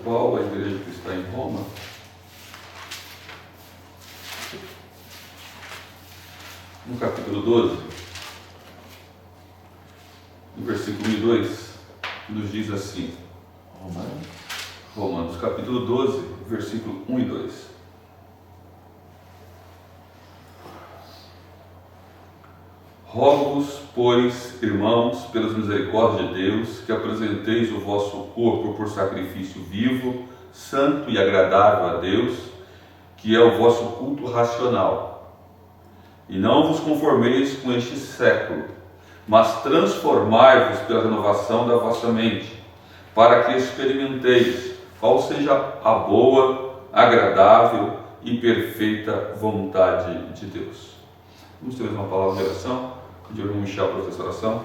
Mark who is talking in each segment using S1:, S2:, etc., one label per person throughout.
S1: Paulo à igreja que está em Roma. No capítulo 12, no versículo 1 e 2, nos diz assim, Romanos capítulo 12, versículo 1 e 2. Rogo-vos, pois, irmãos, pelas misericórdias de Deus, que apresenteis o vosso corpo por sacrifício vivo, santo e agradável a Deus, que é o vosso culto racional. E não vos conformeis com este século, mas transformai-vos pela renovação da vossa mente, para que experimenteis qual seja a boa, agradável e perfeita vontade de Deus. Vamos ter uma palavra de oração. De irmão Michel para essa oração.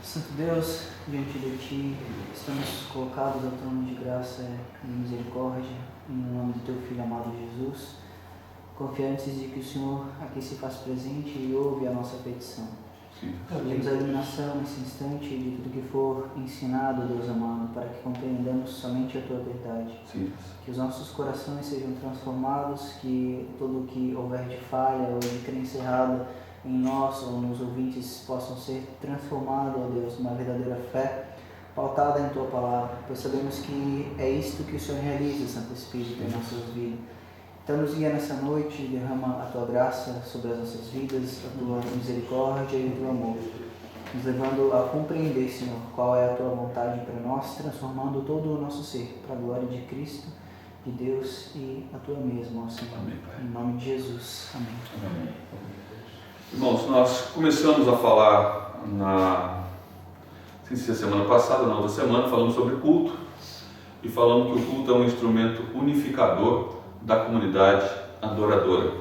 S2: Santo Deus, diante de Ti, estamos colocados ao trono de graça e misericórdia, em nome do Teu Filho amado Jesus, confiantes de que o Senhor aqui se faz presente e ouve a nossa petição. Pedimos a iluminação nesse instante de tudo que for ensinado, Deus amado, para que compreendamos somente a Tua verdade.
S1: Sim.
S2: Que os nossos corações sejam transformados, que tudo o que houver de falha ou de crença errada em nós ou nos ouvintes possam ser transformados, ó Deus, numa verdadeira fé pautada em Tua Palavra, pois sabemos que é isto que o Senhor realiza, Santo Espírito, em nossas vidas. Então nos guia nessa noite, derrama a Tua graça sobre as nossas vidas, a Tua misericórdia e o Teu amor, nos levando a compreender, Senhor, qual é a Tua vontade para nós, transformando todo o nosso ser para a glória de Cristo, de Deus e a Tua mesma, ó Senhor.
S1: Amém, Pai.
S2: Em nome de Jesus. Amém.
S1: Amém. Irmãos, nós começamos a falar sem ser semana passada, na outra semana, falamos sobre culto e falamos que o culto é um instrumento unificador da comunidade adoradora.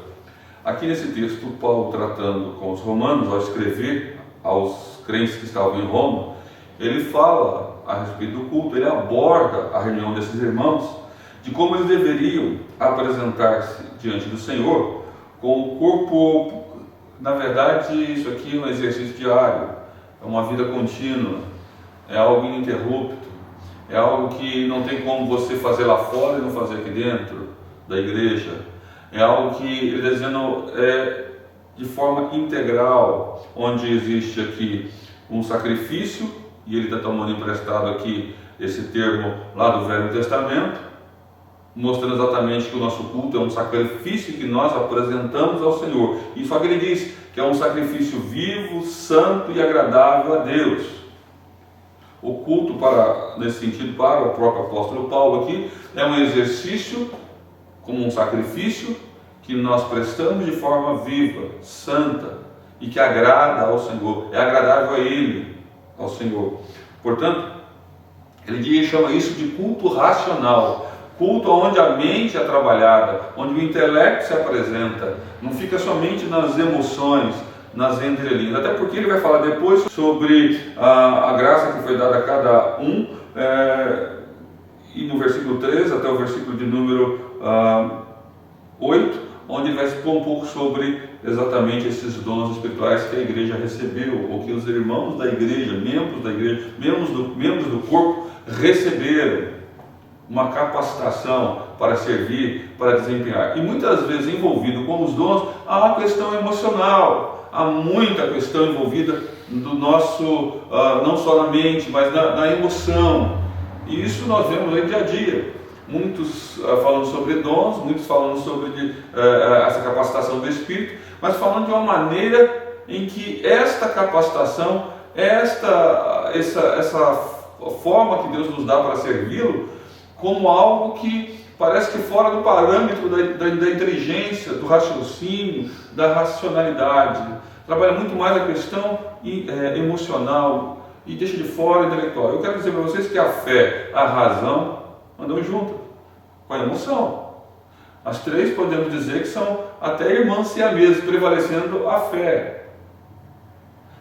S1: Aqui nesse texto, Paulo, tratando com os romanos, ao escrever aos crentes que estavam em Roma, ele fala a respeito do culto, ele aborda a reunião desses irmãos, de como eles deveriam apresentar-se diante do Senhor com o corpo. Na verdade, isso aqui é um exercício diário, é uma vida contínua, é algo ininterrupto, é algo que não tem como você fazer lá fora e não fazer aqui dentro da igreja. É algo que ele está dizendo de forma integral, onde existe aqui um sacrifício, e ele está tomando emprestado aqui esse termo lá do Velho Testamento, mostrando exatamente que o nosso culto é um sacrifício que nós apresentamos ao Senhor. E só que ele diz que é um sacrifício vivo, santo e agradável a Deus. O culto, nesse sentido, para o próprio apóstolo Paulo aqui, é um exercício como um sacrifício que nós prestamos de forma viva, santa e que agrada ao Senhor, é agradável a Ele, ao Senhor. Portanto, ele chama isso de culto racional. Culto onde a mente é trabalhada, onde o intelecto se apresenta, não fica somente nas emoções, nas entrelinhas. Até porque ele vai falar depois sobre a graça que foi dada a cada um, e no versículo 13 até o versículo de número 8, onde ele vai expor um pouco sobre exatamente esses dons espirituais que a igreja recebeu, ou que os irmãos da igreja, membros do corpo, receberam. Uma capacitação para servir, para desempenhar. E muitas vezes envolvido com os dons, há uma questão emocional, há muita questão envolvida do nosso, não só na mente, mas na emoção. E isso nós vemos aí dia a dia. Muitos falando sobre dons, muitos falando sobre essa capacitação do Espírito, mas falando de uma maneira em que esta capacitação, essa forma que Deus nos dá para servi-lo, como algo que parece que fora do parâmetro da inteligência, do raciocínio, da racionalidade. Trabalha muito mais a questão emocional e deixa de fora o intelectual. Eu quero dizer para vocês que a fé, a razão, andam juntas com a emoção. As três podemos dizer que são até irmãs siamesas, prevalecendo a fé.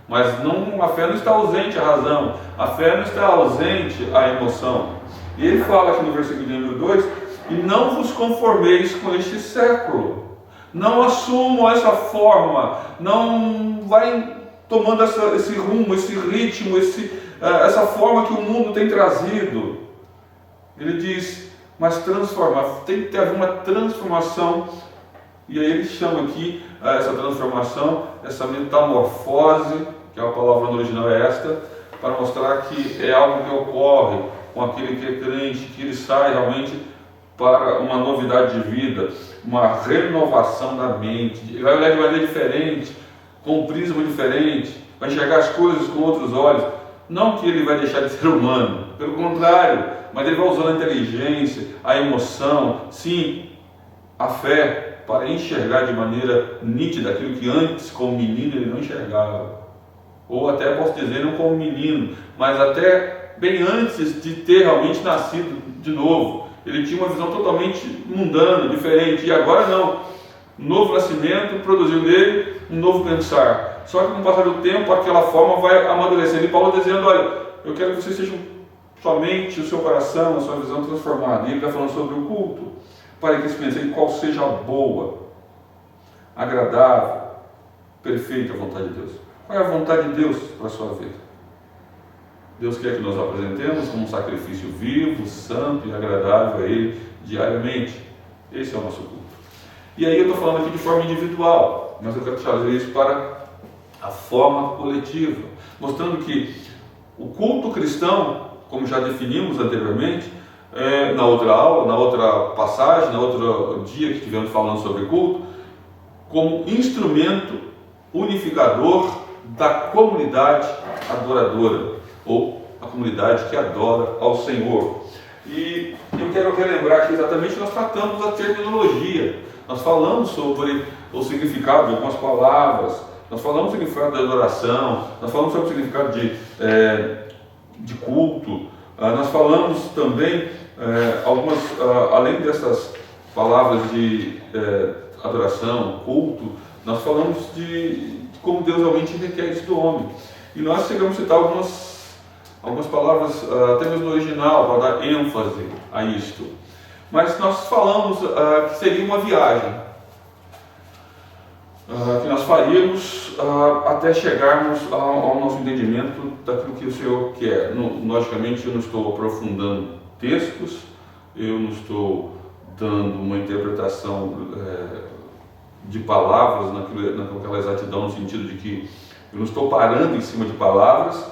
S1: Mas a fé não está ausente à razão, a fé não está ausente à emoção. E ele fala aqui no versículo de número 2, e não vos conformeis com este século. Não assumam essa forma, não vai tomando esse rumo, esse ritmo, essa forma que o mundo tem trazido. Ele diz, mas transformar, tem que haver uma transformação, e aí ele chama aqui essa transformação, essa metamorfose, que a palavra no original é esta, para mostrar que é algo que ocorre com aquele que é crente, que ele sai realmente para uma novidade de vida, uma renovação da mente, ele vai olhar de maneira diferente, com um prisma diferente, vai enxergar as coisas com outros olhos. Não que ele vai deixar de ser humano, pelo contrário, mas ele vai usando a inteligência, a emoção, sim, a fé, para enxergar de maneira nítida aquilo que antes, como menino, ele não enxergava. Ou até posso dizer, não como menino, mas até bem antes de ter realmente nascido de novo. Ele tinha uma visão totalmente mundana, diferente, e agora não. Um novo nascimento produziu nele um novo pensar. Só que com o passar do tempo, aquela forma vai amadurecendo. E Paulo dizendo, olha, eu quero que vocês sejam somente o seu coração, a sua visão transformada. E ele está falando sobre o culto, para que se pense em qual seja a boa, agradável, perfeita vontade de Deus. Qual é a vontade de Deus para a sua vida? Deus quer que nós apresentemos como um sacrifício vivo, santo e agradável a Ele diariamente. Esse é o nosso culto. E aí eu estou falando aqui de forma individual, mas eu quero trazer isso para a forma coletiva, mostrando que o culto cristão, como já definimos anteriormente, na outra aula, na outra passagem, na outro dia que estivemos falando sobre culto, como instrumento unificador da comunidade adoradora, ou a comunidade que adora ao Senhor. E eu quero relembrar que exatamente nós tratamos a terminologia, nós falamos sobre o significado de algumas palavras, nós falamos sobre o significado da adoração, nós falamos sobre o significado de culto, nós falamos também além dessas palavras de adoração, culto, nós falamos de como Deus realmente requer isso do homem. E nós chegamos a citar algumas palavras, até mesmo no original, para dar ênfase a isto. Mas nós falamos que seria uma viagem, que nós faríamos até chegarmos ao nosso entendimento daquilo que o Senhor quer. Logicamente, eu não estou aprofundando textos, eu não estou dando uma interpretação de palavras naquela exatidão, no sentido de que eu não estou parando em cima de palavras,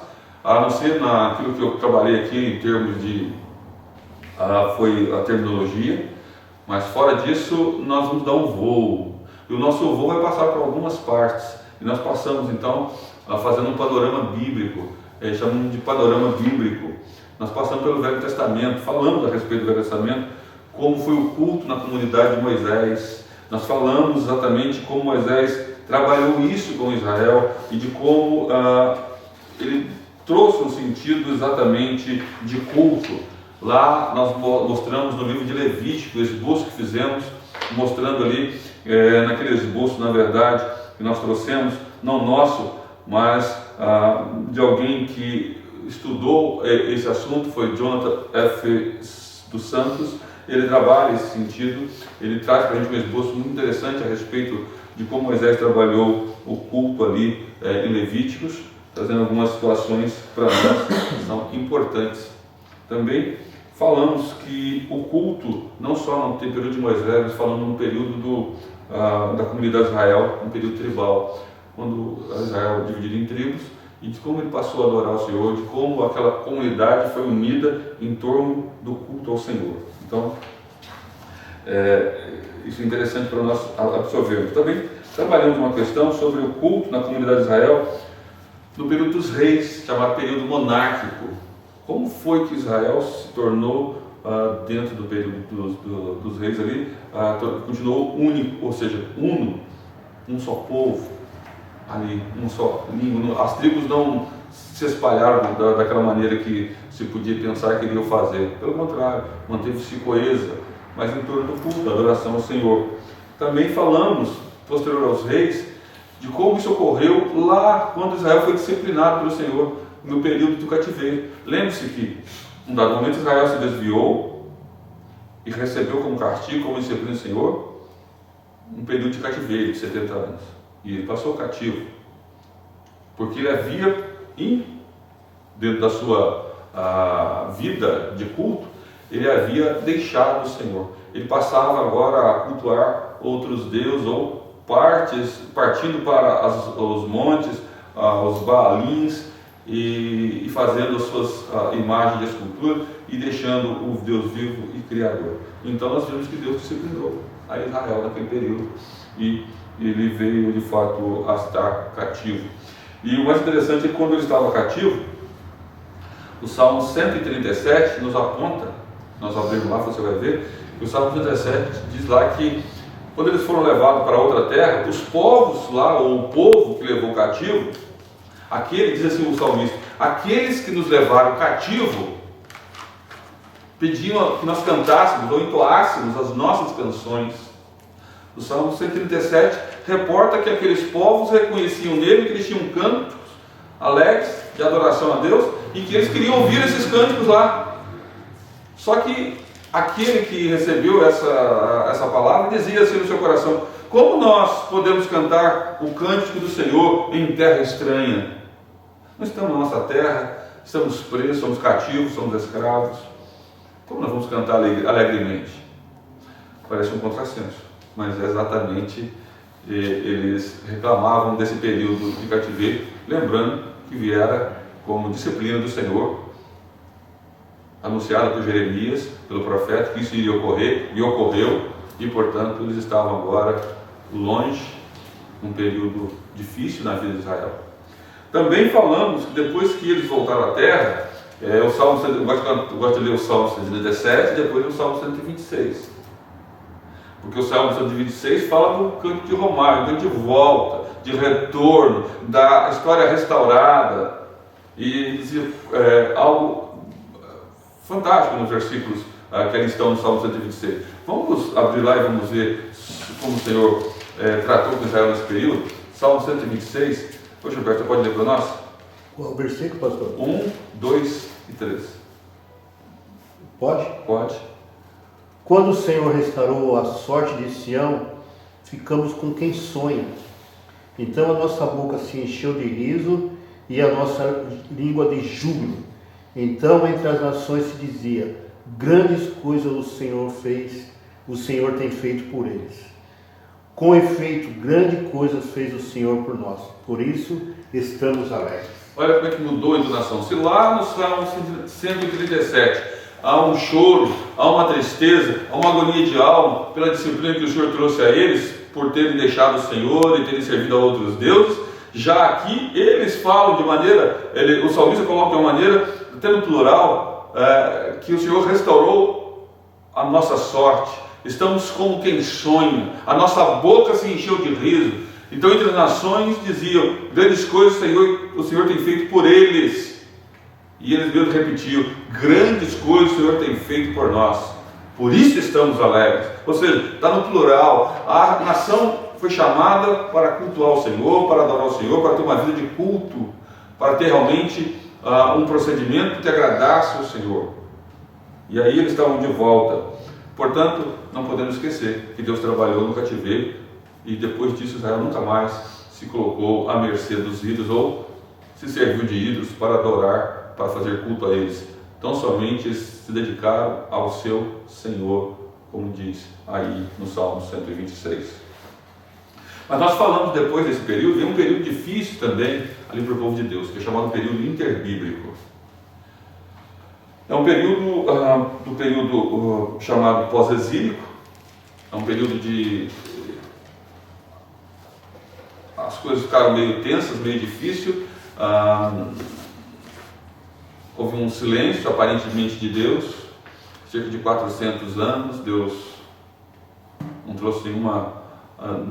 S1: a não ser naquilo que eu trabalhei aqui em termos de foi a terminologia, mas fora disso nós vamos dar um voo, e o nosso voo vai passar por algumas partes, e nós passamos então fazendo um panorama bíblico, chamamos de panorama bíblico. Nós passamos pelo Velho Testamento, falamos a respeito do Velho Testamento, como foi o culto na comunidade de Moisés. Nós falamos exatamente como Moisés trabalhou isso com Israel e de como ele trouxe um sentido exatamente de culto. Lá nós mostramos no livro de Levítico, o esboço que fizemos, mostrando ali, naquele esboço, na verdade, que nós trouxemos, não nosso, mas de alguém que estudou esse assunto, foi Jonathan F. dos Santos. Ele trabalha esse sentido, ele traz para a gente um esboço muito interessante a respeito de como Moisés trabalhou o culto ali em Levíticos, trazendo algumas situações para nós que são importantes. Também falamos que o culto, não só no período de Moisés, mas falando no período da comunidade de Israel, no período tribal, quando Israel dividido em tribos, e de como ele passou a adorar o Senhor, de como aquela comunidade foi unida em torno do culto ao Senhor. Então, isso é interessante para nós absorvermos. Também trabalhamos uma questão sobre o culto na comunidade de Israel no período dos reis, chamado período monárquico. Como foi que Israel se tornou, dentro do período dos reis ali, continuou único, ou seja, uno, um só povo, ali, um só língua. As tribos não se espalharam daquela maneira que se podia pensar que iriam fazer. Pelo contrário, manteve-se coesa, mas em torno do culto, da adoração ao Senhor. Também falamos, posterior aos reis, de como isso ocorreu lá quando Israel foi disciplinado pelo Senhor no período do cativeiro. Lembre-se que, em um dado momento, Israel se desviou e recebeu como castigo, como disciplina do Senhor, um período de cativeiro de 70 anos. E ele passou cativo, porque ele havia, dentro da sua vida de culto, ele havia deixado o Senhor. Ele passava agora a cultuar outros deuses ou partindo para os montes, os Baalins, e fazendo as suas imagens de escultura e deixando o Deus vivo e Criador. Então nós vimos que Deus disciplinou a Israel naquele período e ele veio de fato a estar cativo. E o mais interessante é que quando ele estava cativo, o Salmo 137 nos aponta, nós abrimos lá, você vai ver, que o Salmo 137 diz lá que quando eles foram levados para outra terra, os povos lá, ou o povo que levou cativo, diz assim o salmista, aqueles que nos levaram cativo, pediam que nós cantássemos ou entoássemos as nossas canções. O Salmo 137 reporta que aqueles povos reconheciam nele que eles tinham cantos alegres de adoração a Deus e que eles queriam ouvir esses cânticos lá. Só que aquele que recebeu essa palavra dizia assim no seu coração: como nós podemos cantar o cântico do Senhor em terra estranha? Nós estamos na nossa terra, estamos presos, somos cativos, somos escravos. Como nós vamos cantar alegremente? Parece um contrassenso, mas é exatamente, eles reclamavam desse período de cativeiro, lembrando que viera como disciplina do Senhor, anunciada por Jeremias, pelo profeta, que isso iria ocorrer, e ocorreu, e portanto eles estavam agora longe, um período difícil na vida de Israel. Também falamos que depois que eles voltaram à terra, eu gosto de ler o Salmo 117 e depois o Salmo 126. Porque o Salmo 126 fala do canto de Romário, do canto de volta, de retorno, da história restaurada. E dizia algo fantástico nos versículos que ali estão no Salmo 126. Vamos abrir lá e vamos ver como o Senhor tratou com Israel nesse período. Salmo 126. Ô Gilberto, você pode ler para nós?
S3: Qual o versículo, pastor?
S1: 1, 2 e 3.
S3: Pode?
S1: Pode.
S3: Quando o Senhor restaurou a sorte de Sião, ficamos com quem sonha. Então a nossa boca se encheu de riso e a nossa língua de júbilo. Então entre as nações se dizia: grandes coisas o Senhor fez, o Senhor tem feito por eles. Com efeito, grandes coisas fez o Senhor por nós, por isso estamos alegres.
S1: Olha como é que mudou a entonação. Se lá no Salmo 137 há um choro, há uma tristeza, há uma agonia de alma pela disciplina que o Senhor trouxe a eles, por terem deixado o Senhor e terem servido a outros deuses, já aqui eles falam de maneira, o salmista coloca de uma maneira, até no plural, que o Senhor restaurou a nossa sorte. Estamos como quem sonha, a nossa boca se encheu de riso. Então entre as nações diziam: grandes coisas o Senhor tem feito por eles. E eles mesmos repetiam: grandes coisas o Senhor tem feito por nós, por isso estamos alegres. Ou seja, está no plural. A nação foi chamada para cultuar o Senhor, para adorar o Senhor, para ter uma vida de culto, para ter realmente um procedimento que agradasse ao Senhor. E aí eles estavam de volta. Portanto, não podemos esquecer que Deus trabalhou no cativeiro e depois disso Israel nunca mais se colocou à mercê dos ídolos ou se serviu de ídolos para adorar, para fazer culto a eles. Então somente eles se dedicaram ao seu Senhor, como diz aí no Salmo 126. Mas nós falamos depois desse período, e um período difícil também ali para o povo de Deus, que é chamado período interbíblico. É um período chamado pós-exílico, é um período de... as coisas ficaram meio tensas, meio difícil, houve um silêncio aparentemente de Deus, cerca de 400 anos, Deus não trouxe nenhuma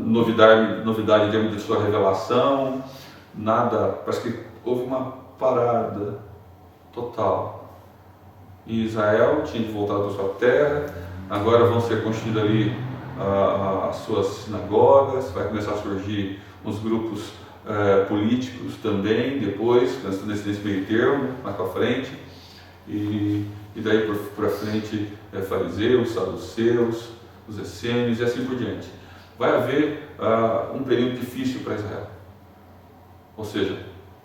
S1: novidade em termos de sua revelação, nada, parece que houve uma parada total. E Israel tinha de voltar para sua terra, agora vão ser construídas ali as suas sinagogas, vai começar a surgir uns grupos políticos também, depois, nesse meio termo, mais para frente, e daí para frente fariseus, saduceus, os essênios e assim por diante. Vai haver um período difícil para Israel. Ou seja,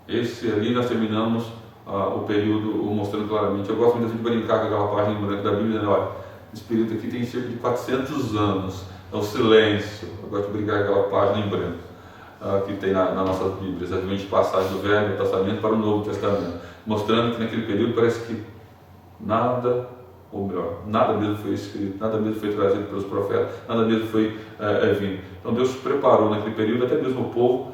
S1: esse ali nós terminamos o período, mostrando claramente. Eu gosto muito de brincar com aquela página em branco da Bíblia, né? Olha, esse período aqui tem cerca de 400 anos, é o silêncio. Eu gosto de brincar com aquela página em branco que tem na nossa Bíblia, exatamente passagem do Velho Testamento para o Novo Testamento, mostrando que naquele período parece que nada, ou melhor, nada mesmo foi escrito, nada mesmo foi trazido pelos profetas, nada mesmo foi vindo. Então Deus preparou naquele período até mesmo o povo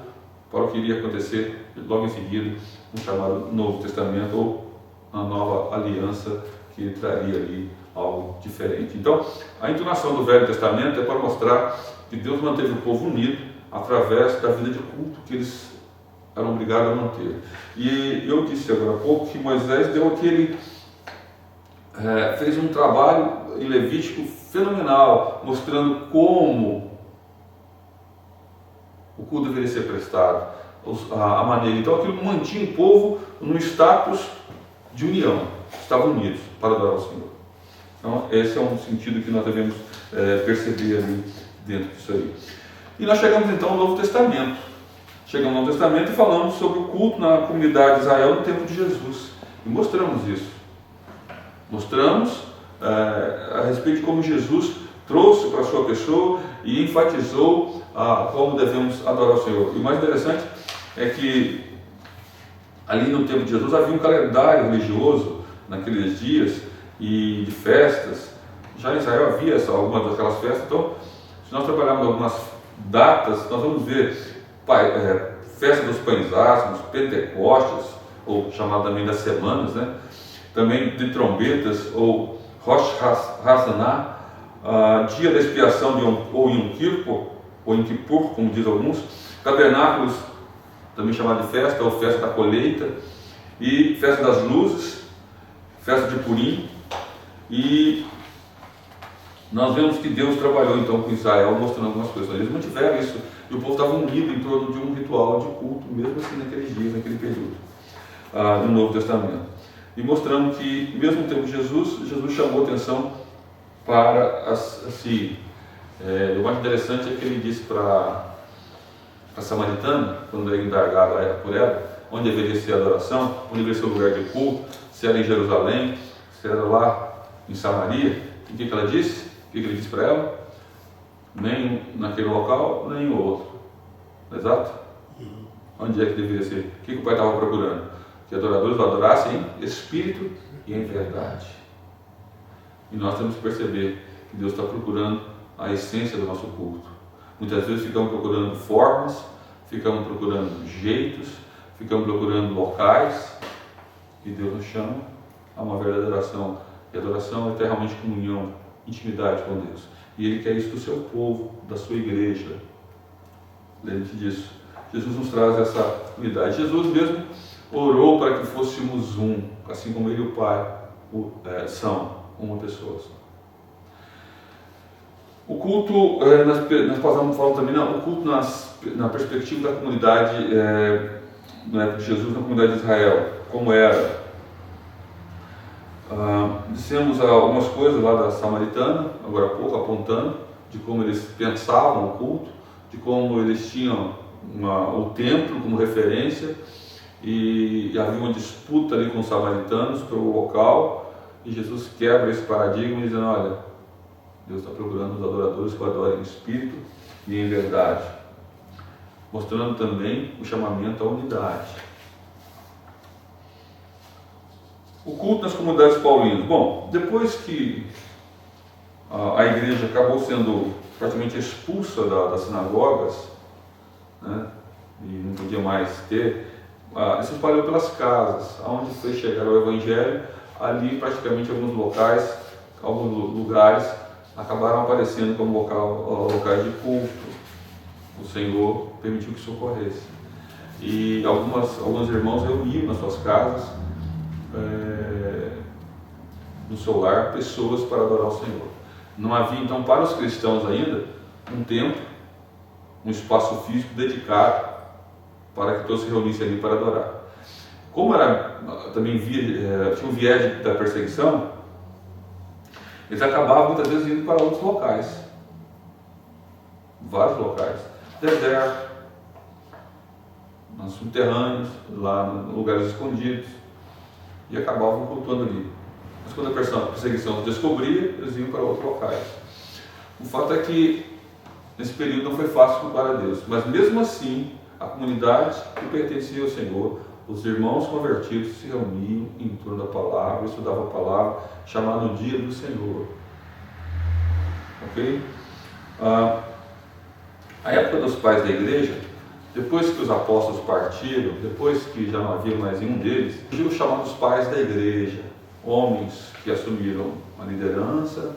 S1: para o que iria acontecer logo em seguida, um chamado Novo Testamento ou a nova aliança que traria ali algo diferente. Então, a entonação do Velho Testamento é para mostrar que Deus manteve o povo unido através da vida de culto que eles eram obrigados a manter. E eu disse agora há pouco que Moisés deu aquele fez um trabalho em Levítico fenomenal, mostrando como o culto deveria ser prestado, a maneira. Então aquilo mantinha o povo no status de união, estavam unidos para adorar o Senhor. Então esse é um sentido que nós devemos perceber ali dentro disso aí. E nós chegamos então ao Novo Testamento. Chegamos ao Novo Testamento e falamos sobre o culto na comunidade de Israel no tempo de Jesus. E mostramos isso. Mostramos a respeito de como Jesus trouxe para a sua pessoa e enfatizou como devemos adorar o Senhor. E o mais interessante é que ali no tempo de Jesus havia um calendário religioso naqueles dias e de festas. Já em Israel havia algumas daquelas festas. Então, se nós trabalharmos algumas datas, nós vamos ver festa dos pães asmos, Pentecostes, ou chamado também das semanas, né? Também de trombetas, ou Rosh Hashanah, dia da expiação ou Yom Kippur, ou Yom Kippur, como diz alguns, tabernáculos, também chamado de festa, ou festa da colheita, e festa das luzes, festa de Purim, e nós vemos que Deus trabalhou então com Israel, mostrando algumas coisas. Eles mantiveram isso, e o povo estava unido em torno de um ritual de culto, mesmo assim naqueles dias, naquele período, no Novo Testamento. E mostrando que, mesmo no tempo de Jesus chamou atenção para o mais interessante é que ele disse para a samaritana, quando ele indagado por ela, onde deveria ser a adoração, onde deveria ser o lugar de culto, se era em Jerusalém, se era lá em Samaria. E o que ela disse? O que ele disse para ela? Nem naquele local, nem em outro. Exato? Onde é que deveria ser? O que o pai estava procurando? Que adoradores o adorassem em espírito e em verdade. E nós temos que perceber que Deus está procurando a essência do nosso culto. Muitas vezes ficamos procurando formas, ficamos procurando jeitos, ficamos procurando locais, e Deus nos chama a uma verdadeira adoração. E adoração é ter realmente comunhão, intimidade com Deus. E Ele quer isso do seu povo, da sua igreja. Lembre-se disso. Jesus nos traz essa unidade. Jesus mesmo orou para que fôssemos um, assim como Ele e o Pai são uma pessoa só. O culto, nós passamos falando também, o culto na perspectiva da comunidade, na época de Jesus, na comunidade de Israel, como era. Dissemos algumas coisas lá da samaritana, agora há pouco, apontando de como eles pensavam o culto, de como eles tinham o templo como referência, e havia uma disputa ali com os samaritanos pelo local, e Jesus quebra esse paradigma dizendo: olha, Deus está procurando os adoradores que o adorem em espírito e em verdade, mostrando também o chamamento à unidade. O culto nas comunidades paulinas. Bom, depois que a igreja acabou sendo praticamente expulsa das sinagogas, né, e não podia mais ter, se espalhou pelas casas, aonde foi chegar o Evangelho. Ali praticamente alguns locais, alguns lugares acabaram aparecendo como locais de culto. O Senhor permitiu que isso ocorresse. E alguns irmãos reuniam nas suas casas, no seu lar, pessoas para adorar o Senhor. Não havia então para os cristãos ainda um tempo, um espaço físico dedicado para que todos se reunissem ali para adorar. Como também tinha um viés da perseguição, eles acabavam muitas vezes indo para outros locais, vários locais, deserto, nos subterrâneos, lá em lugares escondidos, e acabavam cultuando ali. Mas quando a perseguição descobria, eles iam para outros locais. O fato é que nesse período não foi fácil cultuar a Deus, mas mesmo assim, a comunidade que pertencia ao Senhor, os irmãos convertidos se reuniam em torno da palavra, estudavam a palavra, chamado o dia do Senhor. Ok? A época dos pais da igreja, depois que os apóstolos partiram, depois que já não havia mais nenhum deles, surgiu os chamados pais da igreja, homens que assumiram a liderança,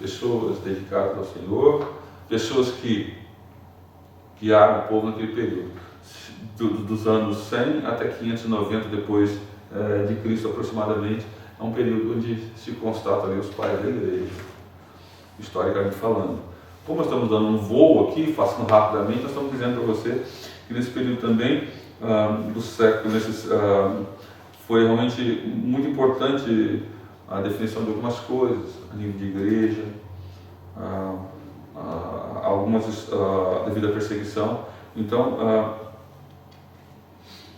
S1: pessoas dedicadas ao Senhor, pessoas que guiaram o povo naquele período, dos anos 100 até 590 depois de Cristo aproximadamente. É um período onde se constata ali os pais da igreja, historicamente falando. Como nós estamos dando um voo aqui, passando rapidamente, nós estamos dizendo para você que nesse período também do século, foi realmente muito importante a definição de algumas coisas, a nível de igreja, algumas devido à perseguição. Então,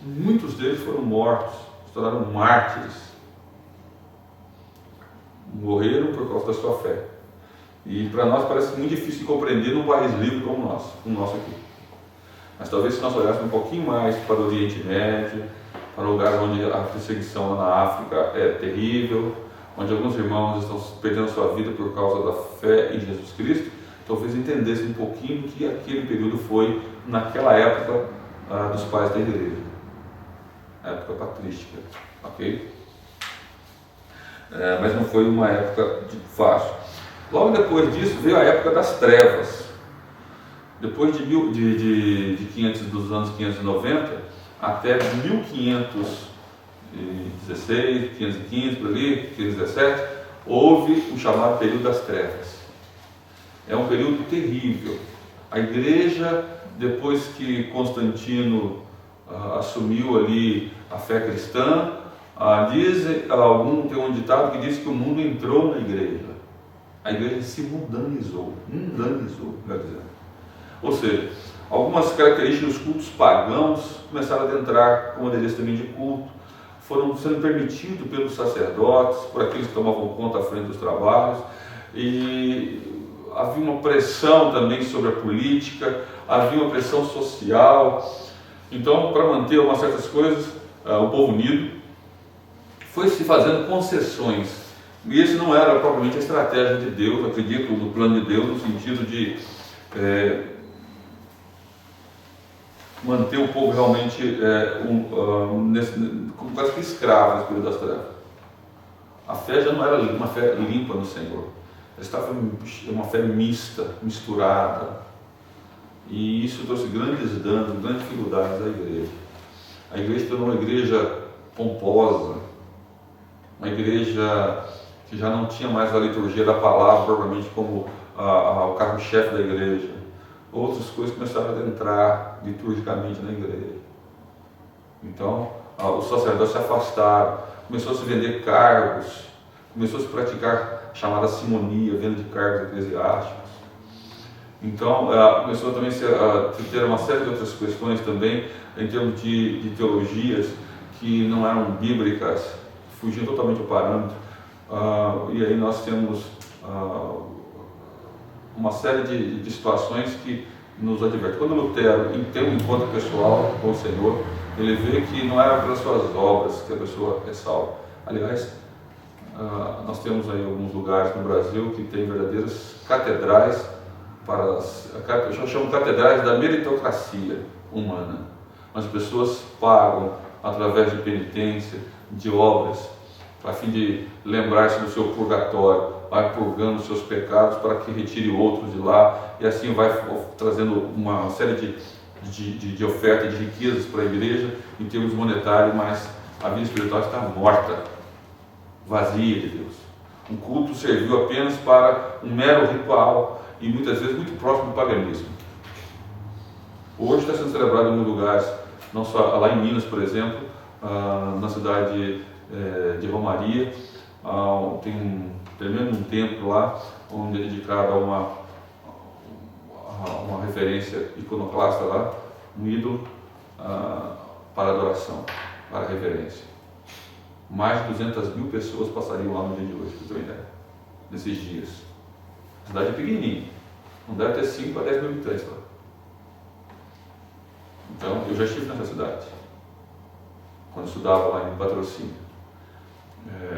S1: muitos deles foram mortos, se tornaram mártires, morreram por causa da sua fé. E para nós parece muito difícil de compreender num país livre como o nosso aqui. Mas talvez se nós olhássemos um pouquinho mais para o Oriente Médio, para lugares onde a perseguição lá na África é terrível, onde alguns irmãos estão perdendo sua vida por causa da fé em Jesus Cristo, talvez entendessem um pouquinho do que aquele período foi naquela época dos pais da igreja, época patrística, ok? Mas não foi uma época fácil. Logo depois disso veio a época das trevas. Depois dos anos 590 até 1516, 515 por ali, 517, houve o chamado período das trevas. É um período terrível. A igreja, depois que Constantino assumiu ali a fé cristã, tem um ditado que diz que o mundo entrou na igreja. A igreja se mundanizou, melhor dizendo. Ou seja, algumas características dos cultos pagãos começaram a adentrar como adereço também de culto, foram sendo permitidos pelos sacerdotes, por aqueles que tomavam conta à frente dos trabalhos, e havia uma pressão também sobre a política, havia uma pressão social. Então, para manter algumas certas coisas, o povo unido, foi se fazendo concessões. E isso não era propriamente a estratégia de Deus, acredito, no plano de Deus, no sentido de manter o povo realmente quase que escravo nesse período das trevas. A fé já não era uma fé limpa no Senhor, ela estava uma fé mista, misturada, e isso trouxe grandes danos, grandes dificuldades à igreja. A igreja se tornou uma igreja pomposa, uma igreja que já não tinha mais a liturgia da palavra propriamente como o carro-chefe da igreja. Outras coisas começaram a adentrar liturgicamente na igreja. Então, os sacerdotes se afastaram, começou a se vender cargos, começou a se praticar a chamada simonia, venda de cargos eclesiásticos. Então, começou também a ter uma série de outras questões também, em termos de teologias que não eram bíblicas, fugiam totalmente do parâmetro. E aí nós temos uma série de situações que nos advertem. Quando Lutero tem um encontro pessoal com o Senhor, ele vê que não era pelas suas obras que a pessoa é salva. Aliás, nós temos aí alguns lugares no Brasil que tem verdadeiras catedrais, eu chamo catedrais da meritocracia humana. As pessoas pagam através de penitência, de obras, a fim de lembrar-se do seu purgatório, vai purgando os seus pecados para que retire outros de lá, e assim vai trazendo uma série de ofertas, de riquezas para a igreja em termos monetários, mas a vida espiritual está morta, vazia de Deus. Um culto serviu apenas para um mero ritual e muitas vezes muito próximo do paganismo. Hoje está sendo celebrado em alguns lugares, não só lá em Minas, por exemplo, na cidade de Romaria, tem pelo menos um templo lá, onde é dedicado a uma referência iconoclasta lá, um ídolo para adoração, para reverência. mais de 200 mil pessoas passariam lá no dia de hoje, para você ter uma ideia, nesses dias. A cidade é pequenininha, não deve ter 5 a 10 mil habitantes lá. Então, eu já estive nessa cidade, quando eu estudava lá em Patrocínio.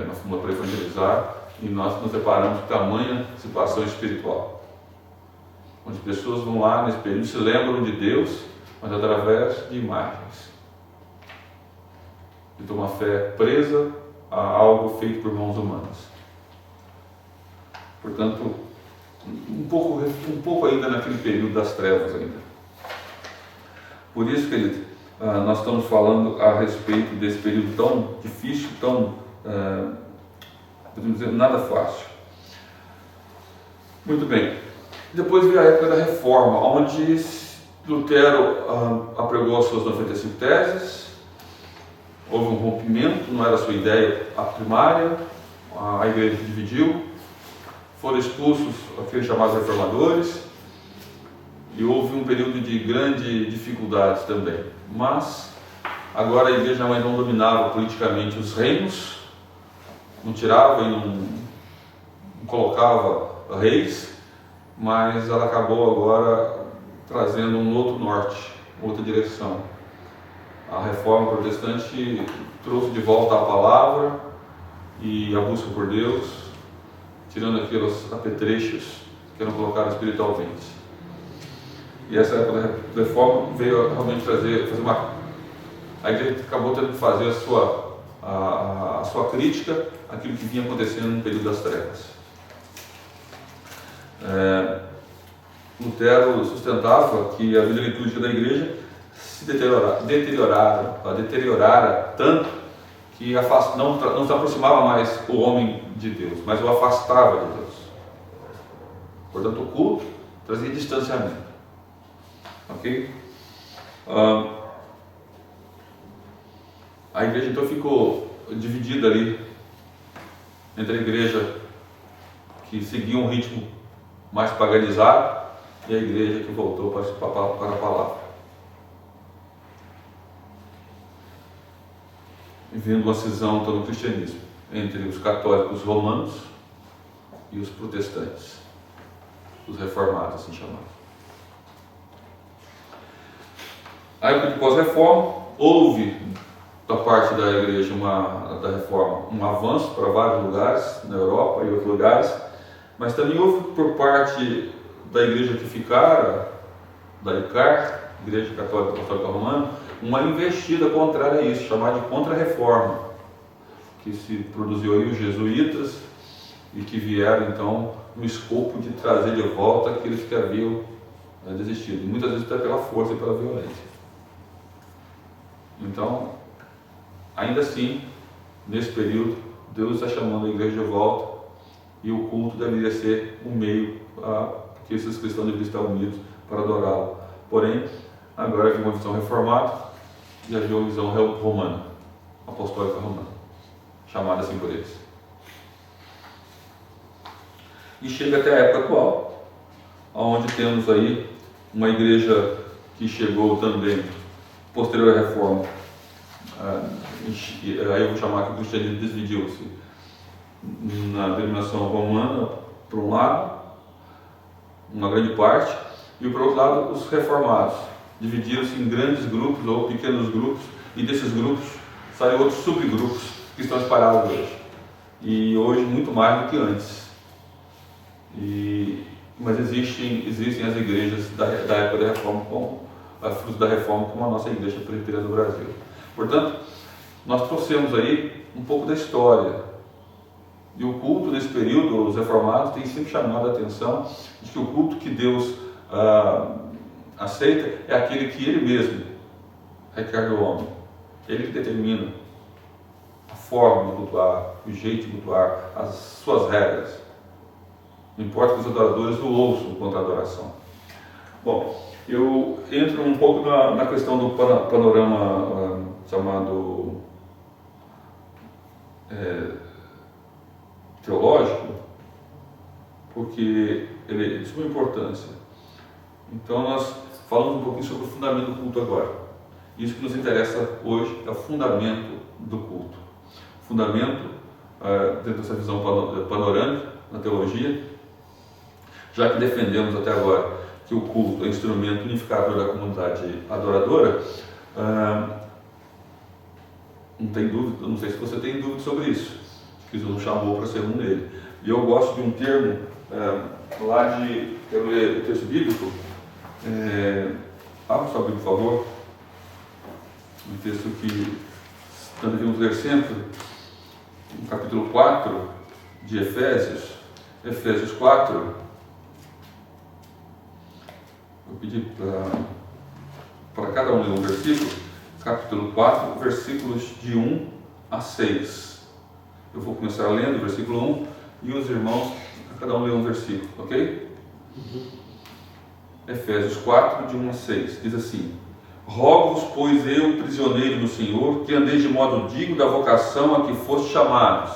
S1: Nós fomos lá para evangelizar e nós nos deparamos com tamanha situação espiritual, onde pessoas vão lá nesse período, se lembram de Deus, mas através de imagens, de ter uma fé presa a algo feito por mãos humanas. Portanto, um pouco ainda naquele período das trevas ainda. Por isso, querido, nós estamos falando a respeito desse período tão difícil, tão, podemos dizer, nada fácil. Muito bem. Depois veio a época da Reforma, onde Lutero apregou as suas 95 teses, houve um rompimento, não era a sua ideia a primária, a igreja se dividiu, foram expulsos aqueles chamados reformadores, e houve um período de grande dificuldade também. Mas agora a igreja mais não dominava politicamente os reinos, não tirava e não colocava reis, mas ela acabou agora trazendo um outro norte, outra direção. A reforma protestante trouxe de volta a palavra e a busca por Deus, tirando aqueles apetrechos que eram colocados espiritualmente. E essa época da reforma veio realmente fazer a igreja acabou tendo que fazer a sua crítica àquilo que vinha acontecendo no período das trevas. Lutero sustentava que a vida litúrgica da igreja se deteriorara tanto que não se aproximava mais o homem de Deus, mas o afastava de Deus. Portanto, o culto trazia distanciamento. Ok? A igreja então ficou dividida ali entre a igreja que seguia um ritmo mais paganizado e a igreja que voltou para a palavra. E vendo uma cisão então, no cristianismo entre os católicos romanos e os protestantes, os reformados, assim chamados. A época de pós-reforma, houve da parte da igreja da reforma um avanço para vários lugares, na Europa e outros lugares, mas também houve por parte da igreja que ficara, da ICAR, Igreja Católica Apostólica Romana, uma investida contrária a isso, chamada de contra-reforma, que se produziu aí os jesuítas e que vieram então no escopo de trazer de volta aqueles que haviam desistido, e muitas vezes até pela força e pela violência. Então, ainda assim, nesse período, Deus está chamando a igreja de volta e o culto deveria ser um meio que esses cristãos deveriam estar unidos para adorá-lo. Porém, agora havia uma visão reformada e havia uma visão romana, apostólica romana, chamada assim por eles. E chega até a época atual, onde temos aí uma igreja que chegou também posterior à reforma. Aí eu vou chamar que o cristianismo dividiu-se na denominação romana, por um lado, uma grande parte, e por outro lado, os reformados. Dividiram-se em grandes grupos ou pequenos grupos, e desses grupos saíram outros subgrupos que estão espalhados hoje. E hoje muito mais do que antes. Mas existem as igrejas da época da reforma, a fruto da reforma, como a nossa igreja presbiteriana do Brasil. Portanto, nós trouxemos aí um pouco da história. E o culto nesse período, os reformados têm sempre chamado a atenção de que o culto que Deus aceita é aquele que Ele mesmo requer do homem. Ele que determina a forma de cultuar, o jeito de cultuar, as suas regras. Não importa que os adoradores o ouçam contra a adoração. Bom, eu entro um pouco na questão do panorama chamado teológico, porque ele é de suma importância. Então nós falamos um pouquinho sobre o fundamento do culto agora. Isso que nos interessa hoje é o fundamento do culto. O fundamento dentro dessa visão panorâmica na teologia, já que defendemos até agora que o culto é instrumento unificador da comunidade adoradora. Não tem dúvida, não sei se você tem dúvida sobre isso, que Jesus nos chamou para ser um dele. E eu gosto de um termo lá de, quero ler o texto bíblico, abra sua Bíblia, por favor, um texto que nós devemos ler sempre, no capítulo 4 de Efésios 4. Eu pedi para cada um ler um versículo, capítulo 4, versículos de 1 a 6. Eu vou começar lendo o versículo 1 e os irmãos, cada um lê um versículo, ok? Efésios 4, de 1 a 6, diz assim: Rogo-vos, pois eu, prisioneiro do Senhor, que andeis de modo digno da vocação a que foste chamados,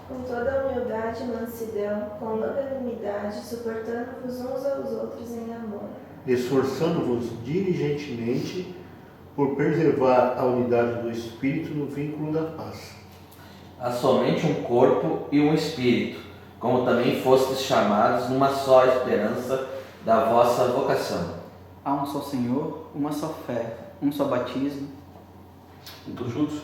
S4: com toda a humildade e mansidão, com longanimidade, suportando-vos uns aos outros em amor,
S3: esforçando-vos diligentemente por preservar a unidade do Espírito no vínculo da paz.
S5: Há somente um corpo e um Espírito, como também fostes chamados numa só esperança da vossa vocação.
S2: Há um só Senhor, uma só fé, um só batismo.
S1: Todos juntos?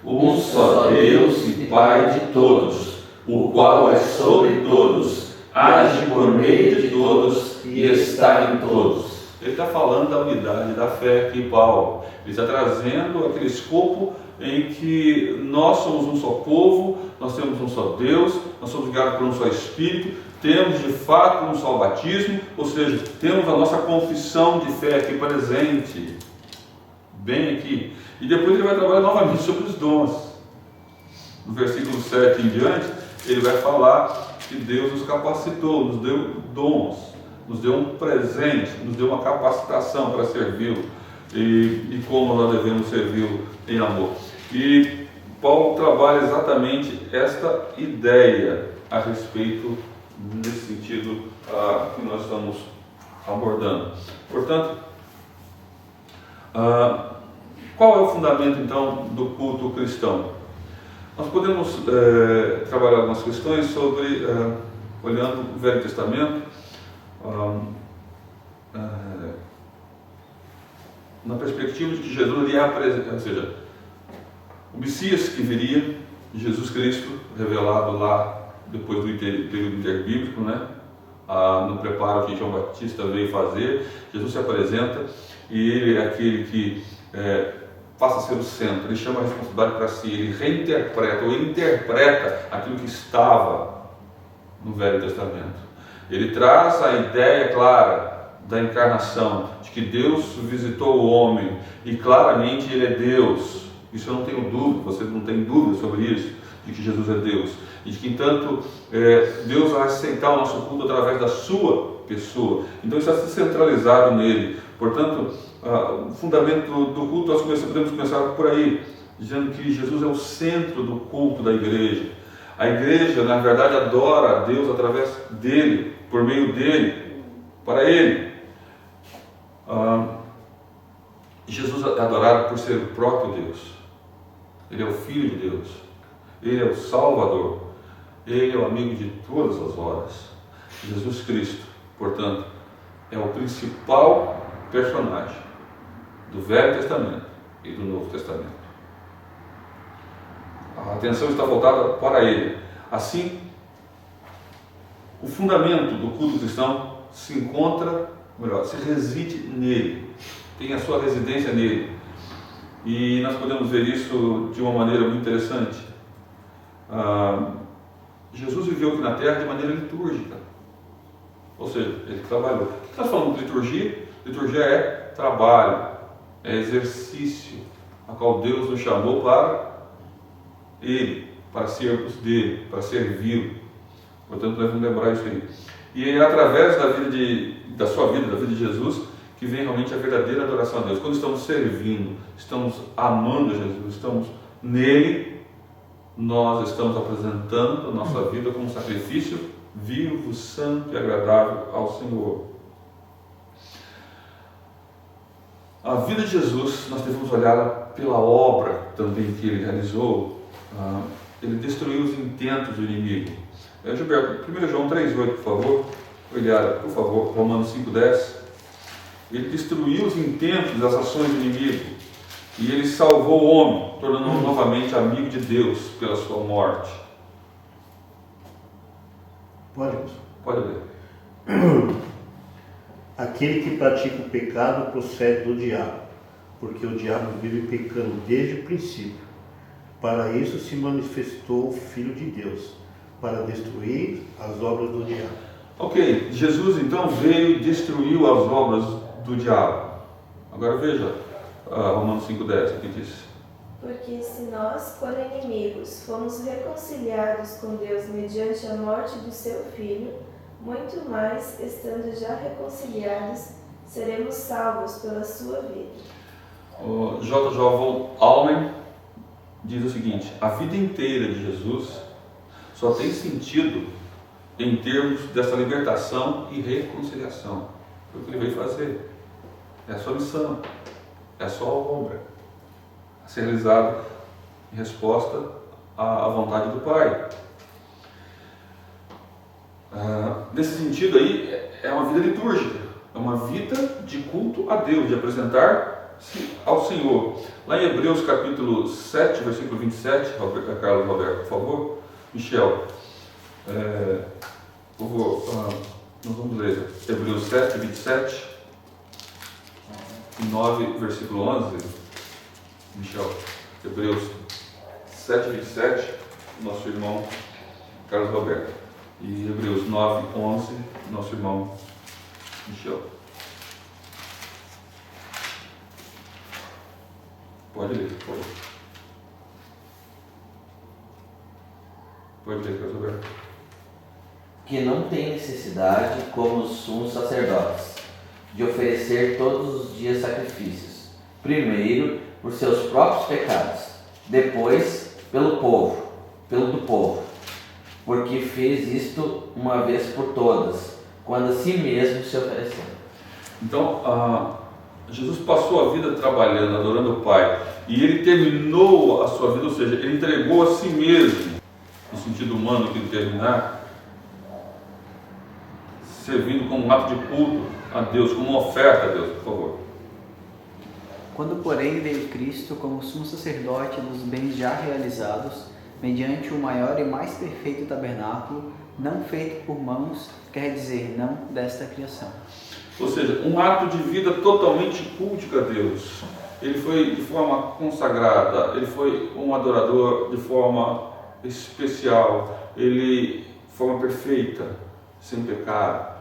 S1: Um só Deus e Pai de todos, o qual é sobre todos, age por meio de todos e está em todos. Ele está falando da unidade da fé aqui, Paulo. Ele está trazendo aquele escopo em que nós somos um só povo, nós temos um só Deus, nós somos guiados por um só Espírito, temos de fato um só batismo, ou seja, temos a nossa confissão de fé aqui presente, bem aqui. E depois ele vai trabalhar novamente sobre os dons. No versículo 7 em diante, ele vai falar que Deus nos capacitou, nos deu dons, nos deu um presente, nos deu uma capacitação para servi-lo e como nós devemos servi-lo em amor. E Paulo trabalha exatamente esta ideia a respeito nesse sentido que nós estamos abordando. Portanto, qual é o fundamento então do culto cristão? Nós podemos trabalhar algumas questões sobre, olhando o Velho Testamento, na perspectiva de que Jesus iria apresentar, ou seja, o Messias que viria, Jesus Cristo, revelado lá depois do período interbíblico, né? No preparo que João Batista veio fazer, Jesus se apresenta e ele é aquele que passa a ser o centro, ele chama a responsabilidade para si, ele reinterpreta ou interpreta aquilo que estava no Velho Testamento. Ele traz a ideia clara da encarnação, de que Deus visitou o homem e claramente ele é Deus. Isso eu não tenho dúvida, você não tem dúvida sobre isso, de que Jesus é Deus. E de que, entanto, Deus vai aceitar o nosso culto através da sua pessoa. Então isso está centralizado nele. Portanto, o fundamento do culto, nós podemos começar por aí, dizendo que Jesus é o centro do culto da igreja. A igreja, na verdade, adora a Deus através dele, por meio dele, para ele. Jesus é adorado por ser o próprio Deus. Ele é o Filho de Deus. Ele é o Salvador. Ele é o amigo de todas as horas. Jesus Cristo, portanto, é o principal personagem do Velho Testamento e do Novo Testamento. A atenção está voltada para ele. Assim, o fundamento do culto cristão se encontra, melhor, se reside nele, tem a sua residência nele. E nós podemos ver isso de uma maneira muito interessante. Jesus viveu aqui na Terra de maneira litúrgica, ou seja, ele trabalhou. O que nós falamos de liturgia? Liturgia é trabalho, é exercício, a qual Deus nos chamou para ele, para sermos dele, para servi-lo. Portanto, nós vamos lembrar isso aí. E é através da sua vida, da vida de Jesus, que vem realmente a verdadeira adoração a Deus. Quando estamos servindo, estamos amando Jesus, estamos nele, nós estamos apresentando a nossa vida como um sacrifício vivo, santo e agradável ao Senhor. A vida de Jesus, nós devemos olhar pela obra também que ele realizou Ele destruiu os intentos do inimigo. Gilberto, 1 João 3,8, por favor. Olhar, por favor, Romanos 5,10. Ele destruiu os intentos, as ações do inimigo. E ele salvou o homem, tornando-o novamente amigo de Deus pela sua morte. Pode ler.
S3: Aquele que pratica o pecado procede do diabo, porque o diabo vive pecando desde o princípio. Para isso se manifestou o Filho de Deus, para destruir as obras do diabo.
S1: Ok, Jesus então veio e destruiu as obras do diabo. Agora veja, Romanos 5,10, o que diz?
S4: Porque se nós, quando inimigos, fomos reconciliados com Deus mediante a morte do seu Filho, muito mais, estando já reconciliados, seremos salvos pela sua vida.
S1: O J. Von Allmen diz o seguinte: a vida inteira de Jesus só tem sentido em termos dessa libertação e reconciliação. Foi o que ele veio fazer. É a sua missão, é a sua obra a ser realizada em resposta à vontade do Pai. Nesse sentido aí, é uma vida litúrgica, é uma vida de culto a Deus, de apresentar-se ao Senhor. Lá em Hebreus capítulo 7, versículo 27, Carlos Roberto, por favor. Michel, por favor, nós vamos ler Hebreus 7, 27 e 9, versículo 11. Michel, Hebreus 7, 27, nosso irmão Carlos Roberto. E Hebreus 9, 11, nosso irmão Michel. Pode ler, por favor. Pode ler, Carlos Roberto.
S5: Que não tem necessidade, como os sumos sacerdotes, de oferecer todos os dias sacrifícios, primeiro por seus próprios pecados, depois pelo do povo, porque fez isto uma vez por todas, quando a si mesmo se ofereceu.
S1: Então, Jesus passou a vida trabalhando, adorando o Pai, e ele terminou a sua vida, ou seja, ele entregou a si mesmo, no sentido humano que ele terminar, servindo como um ato de culto a Deus, como uma oferta a Deus, por favor.
S2: Quando, porém, veio Cristo como sumo sacerdote dos bens já realizados, mediante o maior e mais perfeito tabernáculo, não feito por mãos, quer dizer, não desta criação.
S1: Ou seja, um ato de vida totalmente cultico a Deus. Ele foi de forma consagrada, ele foi um adorador de forma especial, ele de forma perfeita, sem pecado.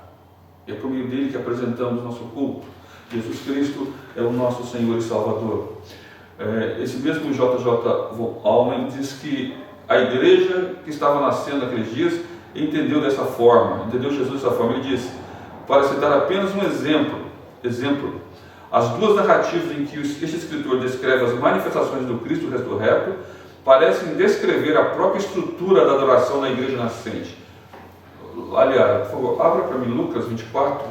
S1: E é por meio dele que apresentamos nosso culto. Jesus Cristo é o nosso Senhor e Salvador. Esse mesmo J. Von Allmen diz que a igreja que estava nascendo naqueles dias entendeu dessa forma, entendeu Jesus dessa forma. Ele diz, para citar apenas um exemplo, as duas narrativas em que este escritor descreve as manifestações do Cristo ressurreto parecem descrever a própria estrutura da adoração na igreja nascente. Aliás, por favor, abra para mim Lucas 24,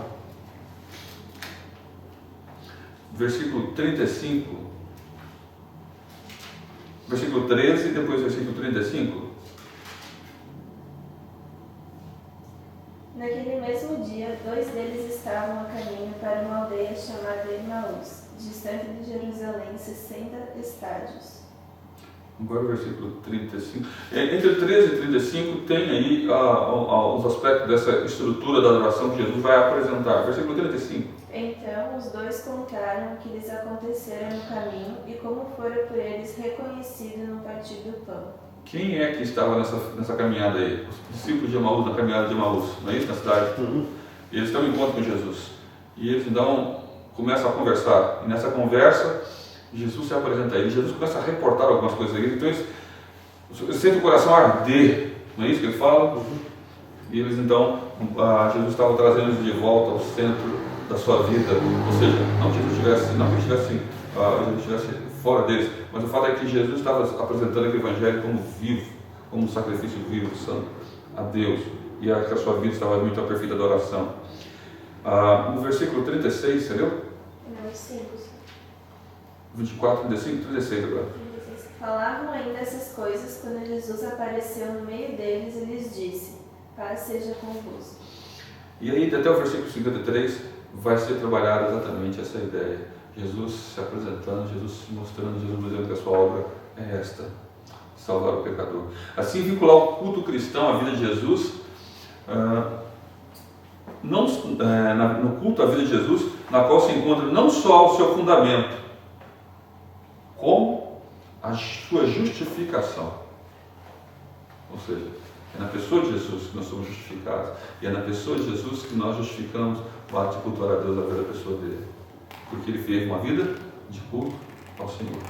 S1: versículo 35, versículo 13 e depois versículo 35.
S4: Naquele mesmo dia, 2 deles estavam a caminho para uma aldeia chamada Emaús, distante de Jerusalém 60 estádios.
S1: Agora o versículo 35. Entre 13 e 35 tem aí os aspectos dessa estrutura da adoração que Jesus vai apresentar. Versículo 35.
S4: Então os dois contaram o que lhes acontecera no caminho e como fora por eles reconhecido no partir do pão.
S1: Quem é que estava nessa caminhada aí? Os discípulos de Emaús, na caminhada de Emaús, não é isso, na cidade?
S3: Uhum.
S1: E eles têm um encontro com Jesus. E eles então começam a conversar. E nessa conversa, Jesus se apresenta a eles. Jesus começa a reportar algumas coisas a eles. Então eles sentem o coração arder, não é isso que ele fala?
S3: Uhum.
S1: E eles então, Jesus estava trazendo eles de volta ao centro da sua vida. Ou seja, não que Jesus estivesse fora deles, mas o fato é que Jesus estava apresentando aquele evangelho como vivo, como um sacrifício vivo, santo, a Deus, e que a sua vida estava muito a perfeita adoração. No versículo 36, você leu?
S4: Não, 5.
S1: 24, 35, 36 agora.
S4: 36. Falavam ainda essas coisas quando Jesus apareceu no meio deles e lhes disse: Paz seja convosco.
S1: E aí, até o versículo 53, vai ser trabalhada exatamente essa ideia. Jesus se apresentando, Jesus se mostrando, Jesus dizendo que a sua obra é esta: salvar o pecador. Assim, vincular o culto cristão à vida de Jesus, no culto à vida de Jesus, na qual se encontra não só o seu fundamento, como a sua justificação. Ou seja, é na pessoa de Jesus que nós somos justificados, e é na pessoa de Jesus que nós justificamos o ato de cultuar a Deus através da pessoa dele, porque ele fez uma vida de culto ao Senhor.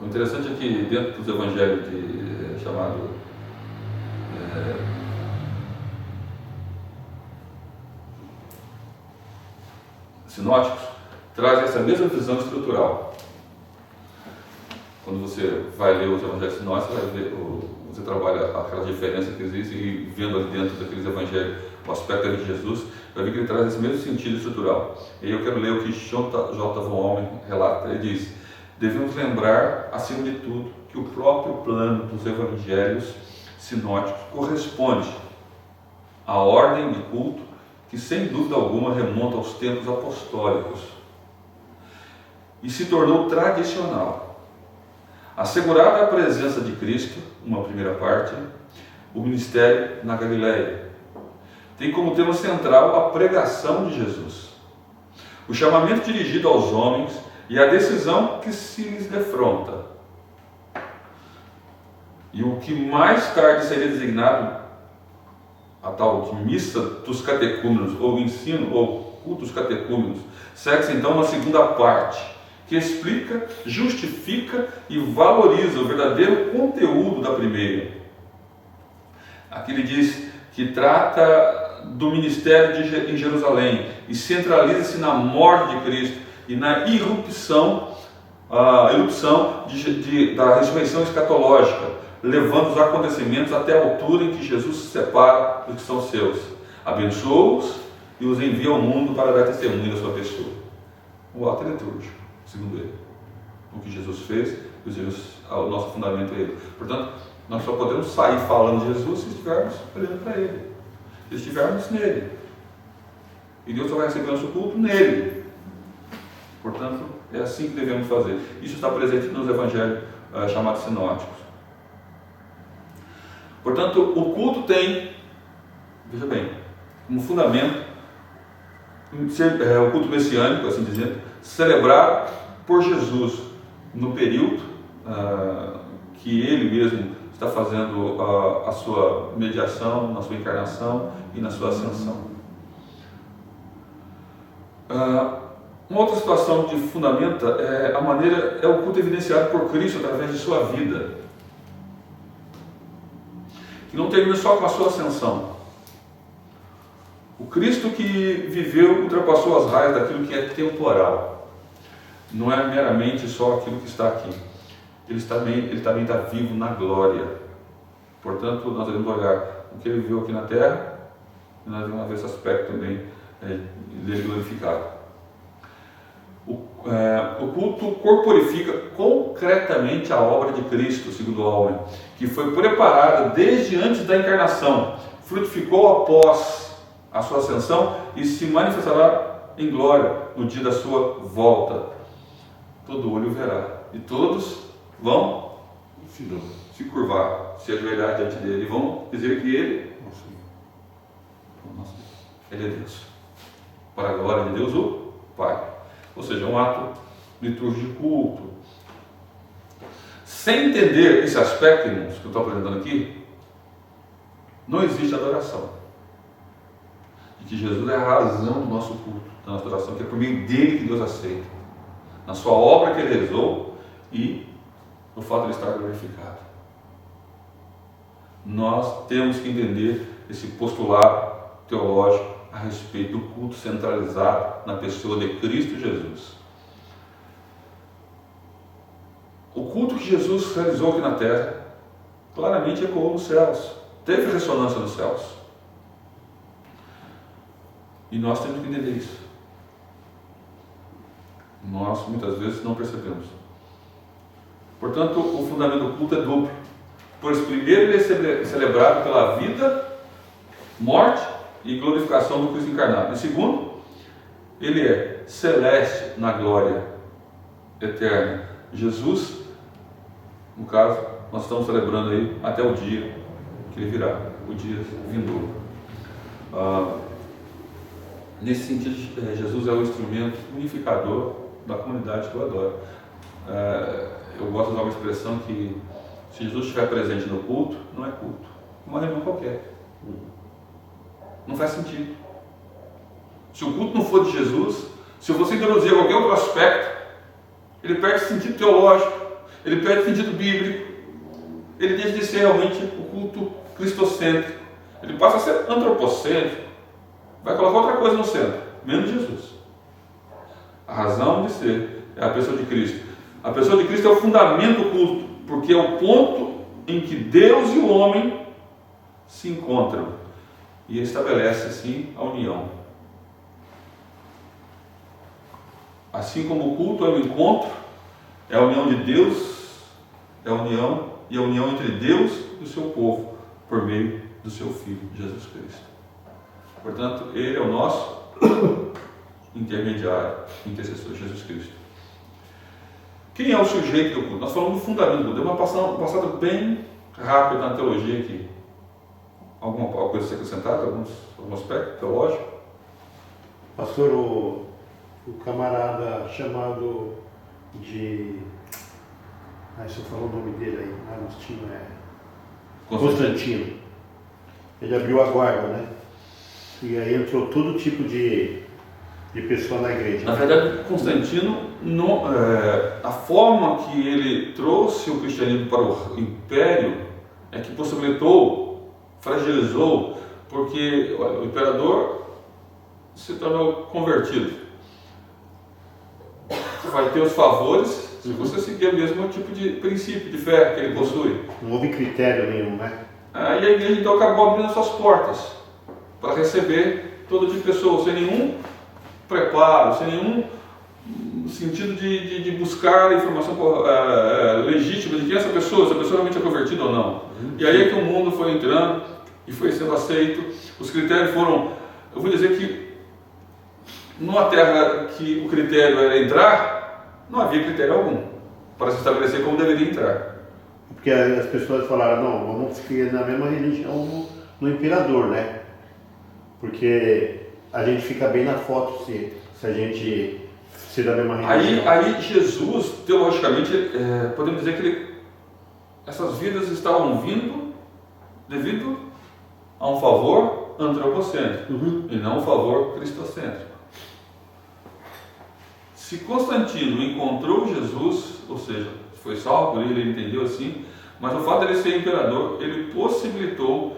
S1: O interessante é que dentro dos evangelhos chamado sinóticos, traz essa mesma visão estrutural. Quando você vai ler os evangelhos sinóticos, você trabalha aquela diferença que existe, e vendo ali dentro daqueles evangelhos o aspecto de Jesus, vai ver que ele traz esse mesmo sentido estrutural. E aí eu quero ler o que J. von Allmen relata. Ele diz: devemos lembrar, acima de tudo, que o próprio plano dos evangelhos sinóticos corresponde à ordem de culto que, sem dúvida alguma, remonta aos tempos apostólicos e se tornou tradicional. Assegurada a presença de Cristo, uma primeira parte, o ministério na Galileia tem como tema central a pregação de Jesus, o chamamento dirigido aos homens e a decisão que se lhes defronta. E o que mais tarde seria designado a tal de missa dos catecúmenos, ou ensino, ou culto dos catecúmenos, segue-se então uma segunda parte, que explica, justifica e valoriza o verdadeiro conteúdo da primeira. Aqui ele diz que trata do ministério em Jerusalém e centraliza-se na morte de Cristo e na erupção da ressurreição escatológica, levando os acontecimentos até a altura em que Jesus se separa dos que são seus, abençoa-os e os envia ao mundo para dar testemunho da sua pessoa. O ato litúrgico, segundo ele. O que Jesus fez, o nosso fundamento é ele. Portanto, nós só podemos sair falando de Jesus se estivermos olhando para ele, se estivermos nele. E Deus só vai receber nosso culto nele. Portanto, é assim que devemos fazer. Isso está presente nos evangelhos chamados sinóticos. Portanto, o culto tem, veja bem, como fundamento, o culto messiânico, assim dizendo, celebrado por Jesus no período que ele mesmo está fazendo a sua mediação, na sua encarnação e na sua ascensão. Uma outra situação de fundamento é o culto evidenciado por Cristo através de sua vida, que não termina só com a sua ascensão. O Cristo que viveu ultrapassou as raias daquilo que é temporal. Não é meramente só aquilo que está aqui. Ele também está vivo na glória. Portanto, nós devemos olhar o que ele viveu aqui na terra, e nós devemos ver esse aspecto também dele glorificado. O culto corporifica concretamente a obra de Cristo, segundo Allmen, que foi preparada desde antes da encarnação, frutificou após a sua ascensão e se manifestará em glória no dia da sua volta. Todo olho verá e todos vão se curvar, se ajoelhar diante dele e vão dizer que ele é Deus, para a glória de Deus o Pai. Ou seja, um ato litúrgico de culto. Sem entender esse aspecto, irmãos, que eu estou apresentando aqui, não existe adoração. E que Jesus é a razão do nosso culto, da nossa adoração, que é por meio dele que Deus aceita, na sua obra que ele realizou e no fato de ele estar glorificado. Nós temos que entender esse postulado teológico a respeito do culto centralizado na pessoa de Cristo Jesus. O culto que Jesus realizou aqui na terra claramente ecoou nos céus, teve ressonância nos céus. E nós temos que entender isso. nós muitas vezes não percebemos. Portanto, o fundamento do culto é duplo. Pois primeiro ele é celebrado pela vida, morte e glorificação do Cristo encarnado. E segundo, ele é celeste na glória eterna. Jesus, no caso, nós estamos celebrando aí até o dia que ele virá, o dia vindouro. Nesse sentido, Jesus é o instrumento unificador da comunidade que eu adoro. Eu gosto de usar uma expressão que, se Jesus estiver presente no culto, não é culto, é uma reunião qualquer. Não faz sentido. Se o culto não for de Jesus, se você introduzir qualquer outro aspecto, ele perde sentido teológico, ele perde sentido bíblico, ele deixa de ser realmente o culto cristocêntrico, ele passa a ser antropocêntrico, vai colocar outra coisa no centro, menos Jesus. A razão de ser é a pessoa de Cristo. A pessoa de Cristo é o fundamento do culto, porque é o ponto em que Deus e o homem se encontram e estabelece assim a união. Assim como o culto é o encontro, é a união de Deus, é a união e a união entre Deus e o seu povo por meio do seu Filho, Jesus Cristo. Portanto, ele é o nosso intermediário, intercessor, Jesus Cristo. Quem é o sujeito do culto? Nós falamos do fundamento do culto. Deu uma passada bem rápida na teologia aqui. Alguma coisa a ser acrescentada? Algum aspecto teológico?
S3: Pastor, o camarada chamado de... você falou o nome dele aí, Agostinho, Constantino. Ele abriu a guarda, né? E aí entrou todo tipo de pessoa na igreja.
S1: Na verdade, Constantino, a forma que ele trouxe o cristianismo para o império é que possibilitou, fragilizou, porque o imperador se tornou convertido. Vai ter os favores se você seguir o mesmo tipo de princípio de fé que ele possui.
S3: Não houve critério nenhum, né?
S1: E a igreja então acabou abrindo suas portas para receber todo tipo de pessoa, sem nenhum preparo, sem nenhum sentido de buscar a informação legítima de quem é essa pessoa, se a pessoa realmente é convertida ou não. E aí é que o mundo foi entrando e foi sendo aceito. Os critérios foram, eu vou dizer que numa terra que o critério era entrar, não havia critério algum para se estabelecer como deveria entrar.
S3: Porque as pessoas falaram, não, vamos ficar na mesma religião no imperador, né? Porque a gente fica bem na foto se a gente ser da mesma religião.
S1: Aí Jesus, teologicamente, podemos dizer que essas vidas estavam vindo devido a um favor antropocêntrico e não um favor cristocêntrico. Se Constantino encontrou Jesus, ou seja, foi salvo por ele entendeu assim, mas o fato de ele ser imperador, ele possibilitou,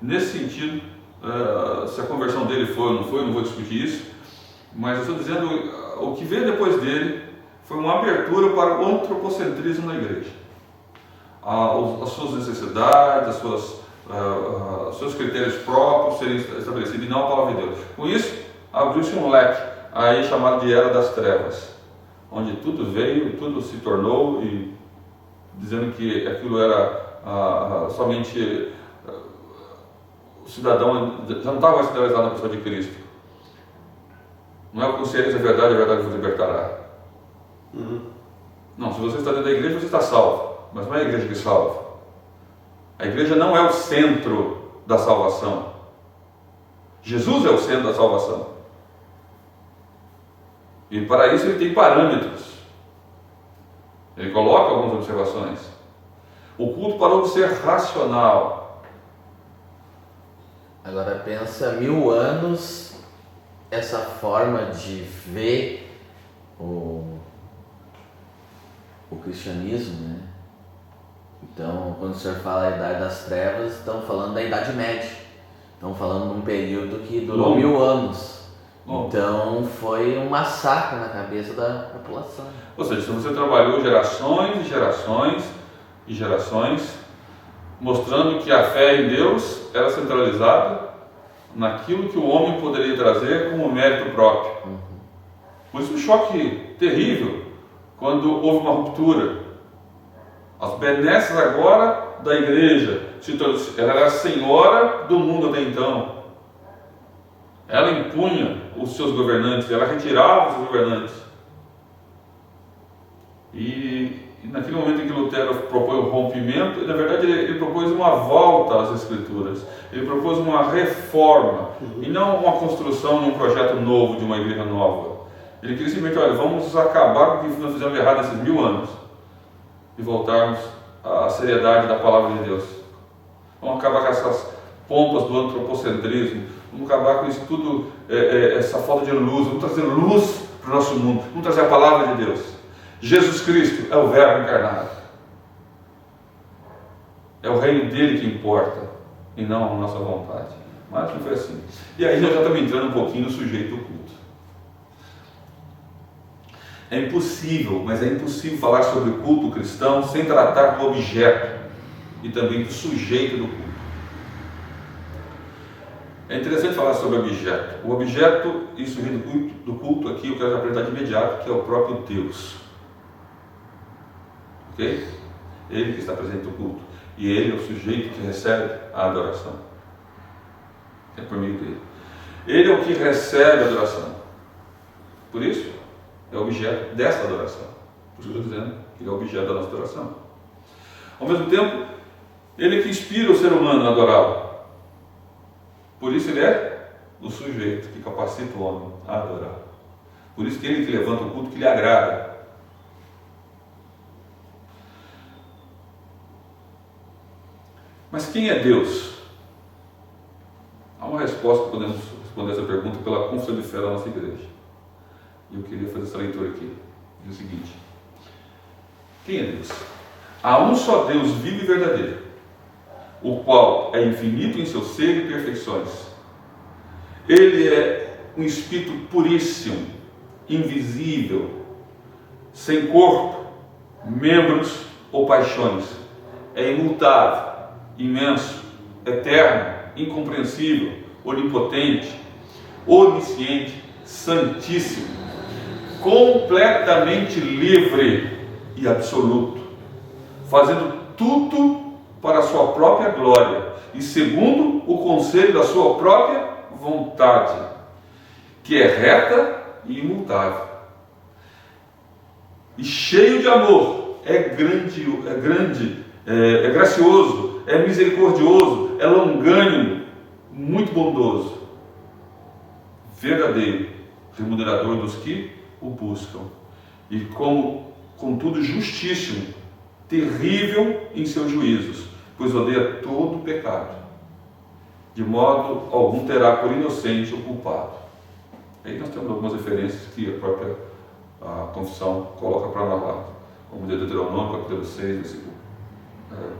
S1: nesse sentido, se a conversão dele foi ou não foi, eu não vou discutir isso, mas eu estou dizendo, o que veio depois dele foi uma abertura para o antropocentrismo na igreja. As suas necessidades, os seus critérios próprios serem estabelecidos e não a palavra de Deus. Com isso, abriu-se um leque, aí chamado de Era das Trevas, onde tudo veio, tudo se tornou, e dizendo que aquilo era somente... o cidadão já não estava mais centralizado na pessoa de Cristo. Não é o que sereis a verdade vos libertará. Não, se você está dentro da igreja, você está salvo. Mas não é a igreja que salva. A igreja não é o centro da salvação. Jesus é o centro da salvação. E para isso ele tem parâmetros. Ele coloca algumas observações. O culto parou de ser racional.
S5: Agora pensa 1000 anos essa forma de ver o cristianismo, né? Então, quando o senhor fala da Idade das Trevas, estão falando da Idade Média. Estão falando de um período que durou 1000 anos. Então, foi um massacre na cabeça da população.
S1: Ou seja, se você trabalhou gerações e gerações e gerações, mostrando que a fé em Deus era centralizada naquilo que o homem poderia trazer como mérito próprio. Foi um choque terrível quando houve uma ruptura. As benesses agora da igreja, ela era a senhora do mundo até então. Ela impunha os seus governantes, ela retirava os seus governantes. E naquele momento em que Lutero propôs o rompimento, na verdade ele propôs uma volta às Escrituras. Ele propôs uma reforma, e não uma construção de um projeto novo, de uma igreja nova. Ele queria simplesmente, olha, vamos acabar com o que nós fizemos errado nesses 1000 anos e voltarmos à seriedade da palavra de Deus. Vamos acabar com essas pompas do antropocentrismo, vamos acabar com isso tudo, essa falta de luz, vamos trazer luz para o nosso mundo, vamos trazer a palavra de Deus. Jesus Cristo é o Verbo encarnado. É o reino dele que importa, e não a nossa vontade. Mas não foi assim. E aí nós já estamos entrando um pouquinho no sujeito do culto. É impossível, mas é impossível falar sobre o culto cristão sem tratar do objeto e também do sujeito do culto. É interessante falar sobre o objeto. O objeto e o sujeito do culto aqui eu quero apresentar de imediato, que é o próprio Deus. Ok? Ele que está presente no culto. E ele é o sujeito que recebe a adoração. É por meio dele. Ele é o que recebe a adoração. Por isso, é objeto dessa adoração. Por isso que eu estou dizendo que ele é objeto da nossa adoração. Ao mesmo tempo, ele é que inspira o ser humano a adorá-lo. Por isso ele é o sujeito que capacita o homem a adorar. Por isso que ele que levanta o culto que lhe agrada. Mas quem é Deus? Há uma resposta, podemos responder essa pergunta pela confissão de fé da nossa igreja. E eu queria fazer essa leitura aqui. Diz o seguinte: quem é Deus? Há um só Deus vivo e verdadeiro, o qual é infinito em seu ser e perfeições. Ele é um Espírito puríssimo, invisível, sem corpo, membros ou paixões. É imutável, imenso, eterno, incompreensível, onipotente, onisciente, santíssimo, completamente livre e absoluto, fazendo tudo para a sua própria glória e segundo o conselho da sua própria vontade, que é reta e imutável, e cheio de amor, é gracioso, é misericordioso, é longânimo, muito bondoso, verdadeiro, remunerador dos que o buscam, e contudo justíssimo, terrível em seus juízos, pois odeia todo o pecado, de modo algum terá por inocente o culpado. Aí nós temos algumas referências que a própria confissão coloca para nós lá, como de Deuteronômio, capítulo 6, versículo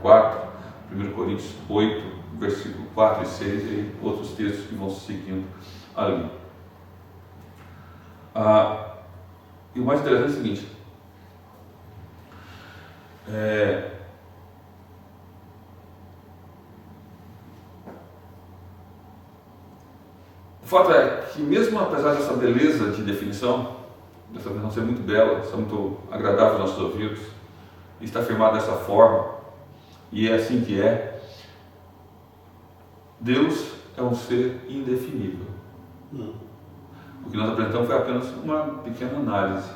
S1: 4, 1 Coríntios 8, versículo 4 e 6, e outros textos que vão seguindo ali. E o mais interessante é o seguinte: o fato é que, mesmo apesar dessa beleza de definição, dessa definição ser muito bela, ser muito agradável aos nossos ouvidos, está afirmado dessa forma, e é assim que é, Deus é um ser indefinível. O que nós apresentamos foi apenas uma pequena análise.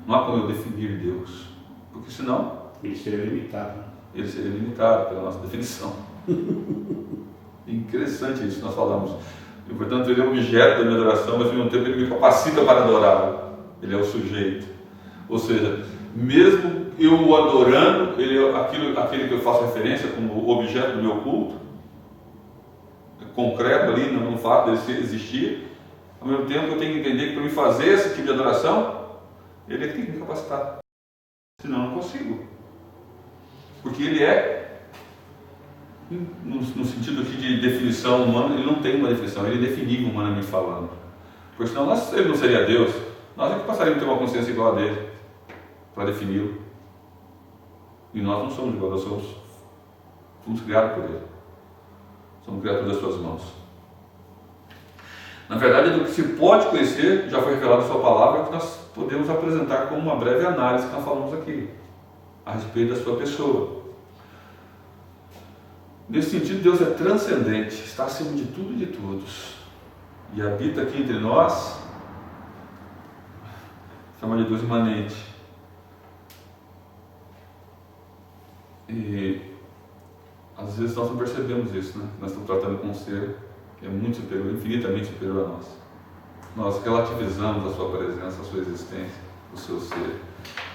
S1: Não há como eu definir Deus, porque senão
S3: Ele seria limitado.
S1: Ele seria limitado pela nossa definição. Interessante isso que nós falamos. E, portanto, ele é objeto da minha adoração, mas ao mesmo tempo ele me capacita para adorá-lo. Ele é o sujeito. Ou seja, mesmo eu o adorando, ele é aquele que eu faço referência como objeto do meu culto, concreto ali no fato dele existir. Ao mesmo tempo eu tenho que entender que para me fazer esse tipo de adoração, ele é que tem que me capacitar. Senão eu não consigo. Porque ele é, no sentido aqui de definição humana, ele não tem uma definição, ele é definível humanamente falando. Porque senão ele não seria Deus, nós é que passaríamos a ter uma consciência igual a dele, para defini-lo. E nós não somos igual, nós fomos criados por ele. Somos criaturas das suas mãos. Na verdade, do que se pode conhecer, já foi revelado em sua palavra, que nós podemos apresentar como uma breve análise que nós falamos aqui, a respeito da sua pessoa. Nesse sentido, Deus é transcendente, está acima de tudo e de todos, e habita aqui entre nós, chama de Deus imanente. E às vezes nós não percebemos isso, né? Nós estamos tratando com um ser que é muito superior, infinitamente superior a nós. Nós relativizamos a sua presença, a sua existência, o seu ser.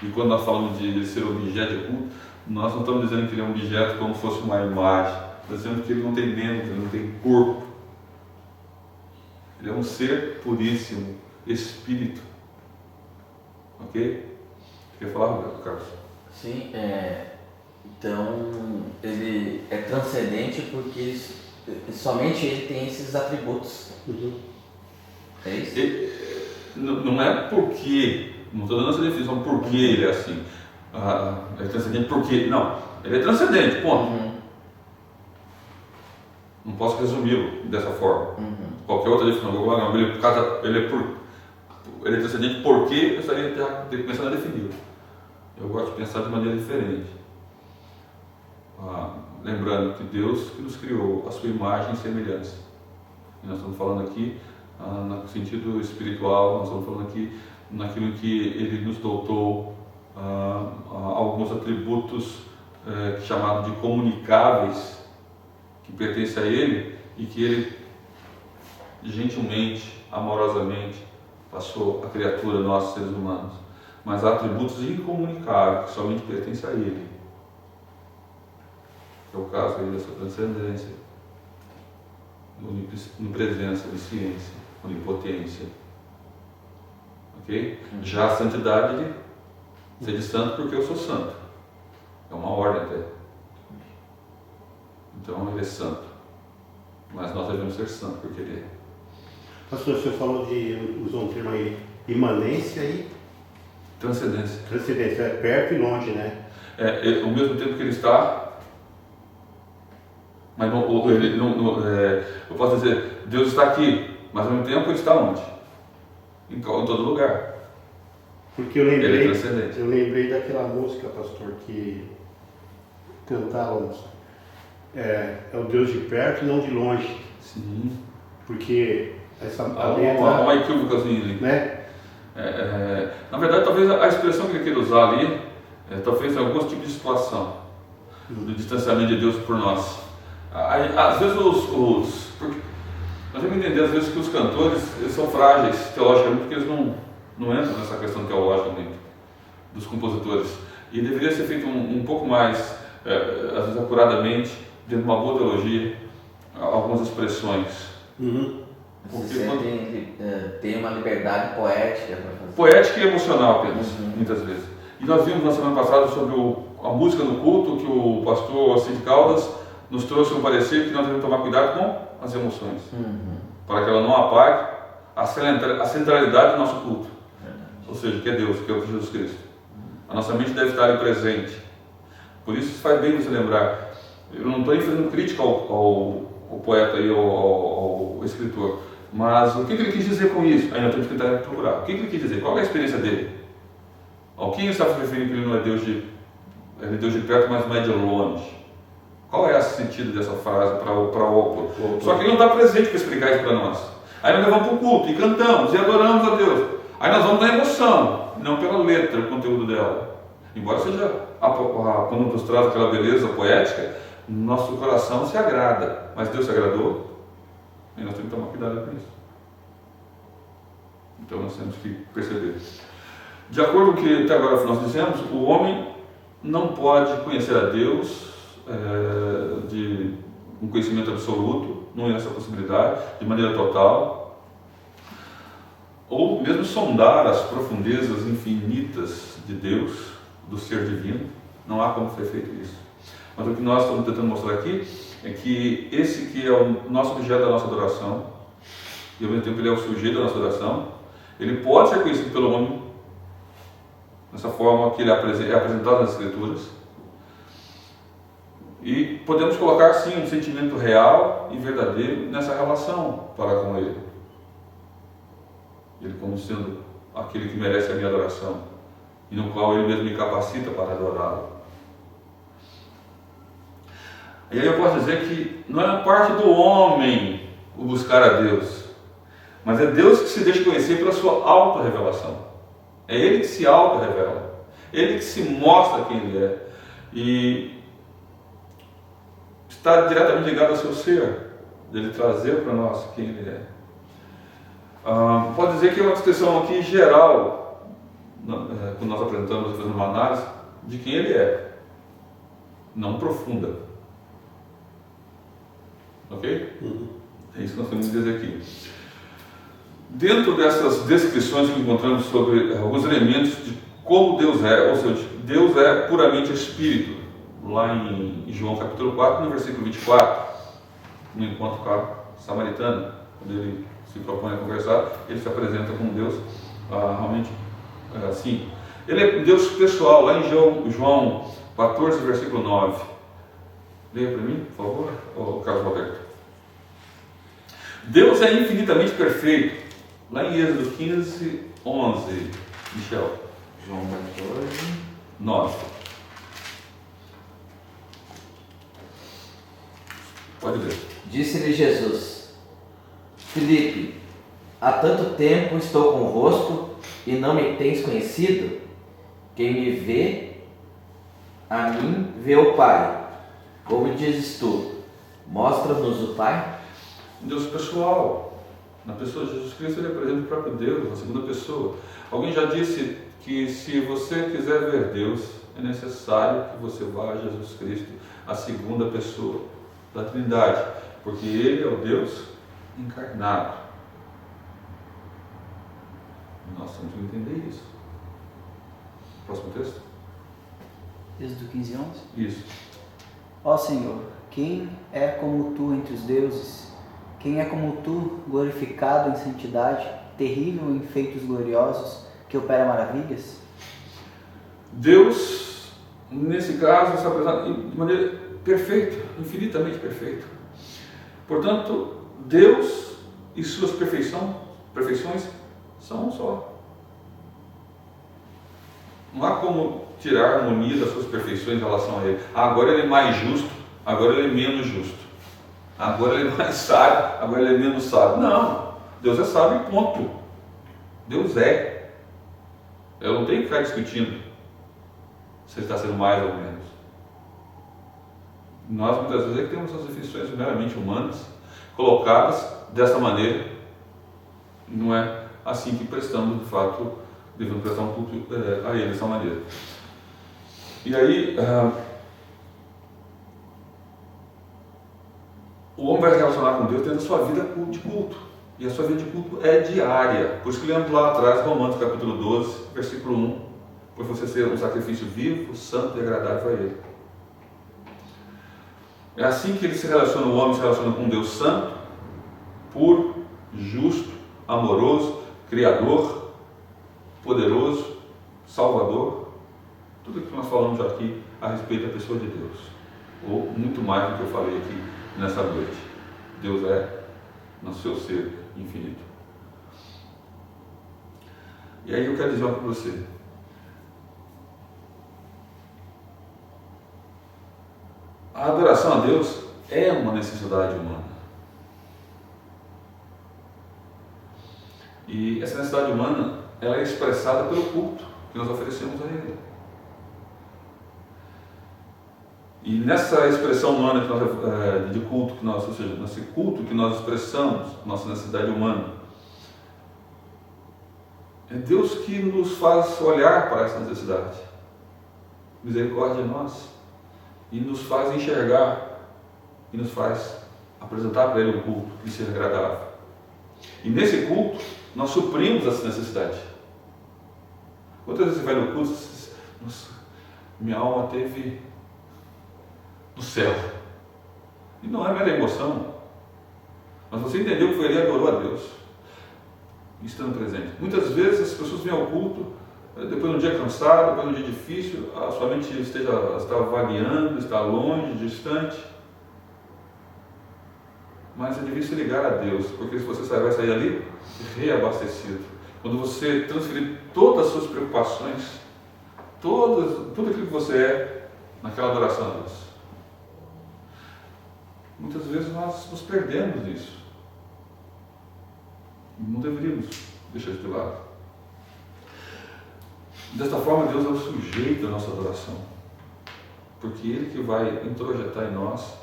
S1: E quando nós falamos de ser objeto de culto, nós não estamos dizendo que ele é um objeto como se fosse uma imagem. Estamos dizendo que ele não tem membro, ele não tem corpo. Ele é um ser puríssimo, espírito. Ok? Quer falar, Roberto Carlos?
S5: Sim, então ele é transcendente porque somente ele tem esses atributos. É isso?
S1: Não é porque, não estou dando essa definição, porque ele é assim. É transcendente porque, não, ele é transcendente, ponto. Não posso resumi-lo dessa forma. Qualquer outra definição, ele é transcendente porque eu estaria pensando a defini-lo. Eu gosto de pensar de maneira diferente. Lembrando que Deus que nos criou a sua imagem e semelhança. E nós estamos falando aqui no sentido espiritual, nós estamos falando aqui naquilo que Ele nos dotou alguns atributos chamados de comunicáveis, que pertencem a Ele e que Ele gentilmente, amorosamente passou a criatura, nós seres humanos. Mas há atributos incomunicáveis que somente pertencem a Ele. É o caso aí dessa transcendência, onipresença, onisciência, onipotência. Ok? Já a santidade, ele ser santo porque eu sou santo. É uma ordem até. Então ele é santo. Mas nós devemos ser santos porque ele é.
S3: Pastor, você falou usou um termo aí, imanência e
S1: transcendência.
S3: Transcendência, é perto e longe, né?
S1: Ao mesmo tempo que ele está, mas eu posso dizer, Deus está aqui, mas ao mesmo tempo ele está onde? Em todo lugar.
S3: Porque eu
S1: Ele é transcendente.
S3: Eu lembrei daquela música, pastor, que cantávamos. É o Deus de perto e não de longe.
S1: Sim.
S3: Porque essa
S1: uma equívocazinha ali.
S3: Né?
S1: Na verdade, talvez a expressão que ele queira usar ali, talvez em alguns tipos de situação, do distanciamento de Deus por nós. Às vezes porque nós temos que entender às vezes que os cantores eles são frágeis teologicamente, porque eles não entram nessa questão teológica muito, dos compositores. E deveria ser feito um pouco mais, às vezes acuradamente, dentro de uma boa teologia, algumas expressões.
S5: Você sempre tem uma liberdade poética para fazer.
S1: Poética e emocional apenas, muitas vezes. E nós vimos na semana passada sobre a música no culto, que o pastor Cid Caldas nos trouxe um parecer que nós devemos tomar cuidado com as emoções, para que ela não apague a centralidade do nosso culto. Ou seja, que é Deus, que é o Jesus Cristo. A nossa mente deve estar ali presente. Por isso faz bem você lembrar. Eu não estou fazendo crítica ao poeta e ao escritor, mas o que ele quis dizer com isso? Aí nós temos que tentar procurar. O que ele quis dizer? Qual é a experiência dele? Ao que ele está se referindo que ele não é Deus de perto, mas não é de longe? Qual é o sentido dessa frase para o Só que ele não está presente para explicar isso para nós. Aí nós levamos para o culto e cantamos e adoramos a Deus. Aí nós vamos na emoção, não pela letra, o conteúdo dela. Embora seja quando nos traz aquela beleza poética, nosso coração se agrada. Mas Deus se agradou e nós temos que tomar cuidado com isso. Então nós temos que perceber. De acordo com o que até agora nós dissemos, o homem não pode conhecer a Deus de um conhecimento absoluto, não é essa possibilidade, de maneira total, ou mesmo sondar as profundezas infinitas de Deus, do ser divino. Não há como ser feito isso. Mas o que nós estamos tentando mostrar aqui é que esse que é o nosso objeto da nossa adoração, e ao mesmo tempo ele é o sujeito da nossa adoração, ele pode ser conhecido pelo homem dessa forma que ele é apresentado nas Escrituras. E podemos colocar sim um sentimento real e verdadeiro nessa relação para com Ele. Ele como sendo aquele que merece a minha adoração e no qual Ele mesmo me capacita para adorá-lo. E aí eu posso dizer que não é parte do homem o buscar a Deus, mas é Deus que se deixa conhecer pela sua auto-revelação. É Ele que se auto-revela, Ele que se mostra quem Ele é e está diretamente ligado ao seu ser, dele trazer para nós quem Ele é. Pode dizer que é uma descrição aqui geral, quando nós apresentamos e fazemos uma análise de quem Ele é, não profunda. Ok? É isso que nós temos que dizer aqui. Dentro dessas descrições que encontramos sobre alguns elementos de como Deus é, ou seja, Deus é puramente Espírito, lá em João capítulo 4, no versículo 24, no encontro com a samaritana, quando ele se propõe a conversar, ele se apresenta como Deus realmente assim. Ele é Deus pessoal, lá em João 14, versículo 9. Leia para mim, por favor, o Carlos Roberto. Deus é infinitamente perfeito. Lá em Êxodo 15, 11. Michel.
S5: João 14,
S1: 9. Pode ler.
S5: Disse-lhe Jesus: Filipe, há tanto tempo estou convosco e não me tens conhecido? Quem me vê, a mim vê o Pai. Como dizes tu, mostra-nos o Pai?
S1: Deus pessoal. Na pessoa de Jesus Cristo, ele apresenta o próprio Deus, a segunda pessoa. Alguém já disse que se você quiser ver Deus, é necessário que você vá a Jesus Cristo, a segunda pessoa da Trindade, porque Ele é o Deus encarnado. Nós temos que entender isso. Próximo texto?
S2: Êxodo 15, 11.
S1: Isso.
S2: Ó Senhor, quem é como Tu entre os deuses? Quem é como Tu, glorificado em santidade, terrível em feitos gloriosos, que opera maravilhas?
S1: Deus, nesse caso, está apresentado de maneira perfeita, infinitamente perfeita. Portanto, Deus e suas perfeições são um só. Não há como tirar a harmonia das suas perfeições em relação a Ele. Agora Ele é mais justo, agora Ele é menos justo. Agora Ele é mais sábio, agora Ele é menos sábio. Não, Deus é sábio e ponto. Deus é. Eu não tenho que ficar discutindo se Ele está sendo mais ou menos. Nós muitas vezes é que temos essas definições meramente humanas, colocadas dessa maneira. Não é assim que prestamos, de fato, devemos prestar um culto a Ele dessa maneira. E aí, o homem vai se relacionar com Deus tendo a sua vida de culto. E a sua vida de culto é diária. Por isso que lemos lá atrás, Romanos capítulo 12, versículo 1. Por você ser um sacrifício vivo, santo e agradável a Ele. É assim que ele se relaciona, o homem se relaciona com Deus santo, puro, justo, amoroso, criador, poderoso, salvador. Tudo o que nós falamos aqui a respeito da pessoa de Deus. Ou muito mais do que eu falei aqui nessa noite. Deus é no seu ser infinito. E aí eu quero dizer algo para você. A adoração a Deus é uma necessidade humana. E essa necessidade humana, ela é expressada pelo culto que nós oferecemos a Ele. E nessa expressão humana de culto que nós, ou seja, nesse culto que nós expressamos, nossa necessidade humana, é Deus que nos faz olhar para essa necessidade, misericórdia de nós, e nos faz enxergar, e nos faz apresentar para Ele um culto que seja agradável. E nesse culto, nós suprimos essa necessidade. Quantas vezes você vai no culto e diz, nossa, minha alma teve no céu. E não é mera emoção, mas você entendeu que foi ali e adorou a Deus, estando presente. Muitas vezes as pessoas vêm ao culto, depois de um dia cansado, depois de um dia difícil, a sua mente está vagueando, está longe, distante. Mas é difícil ligar a Deus, porque se você vai sair ali reabastecido. quando você transferir todas as suas preocupações, tudo aquilo que você é, naquela adoração a Deus. Muitas vezes nós nos perdemos nisso. Não deveríamos deixar isso de lado. Desta forma, Deus é o sujeito da nossa adoração, porque Ele que vai introjetar em nós,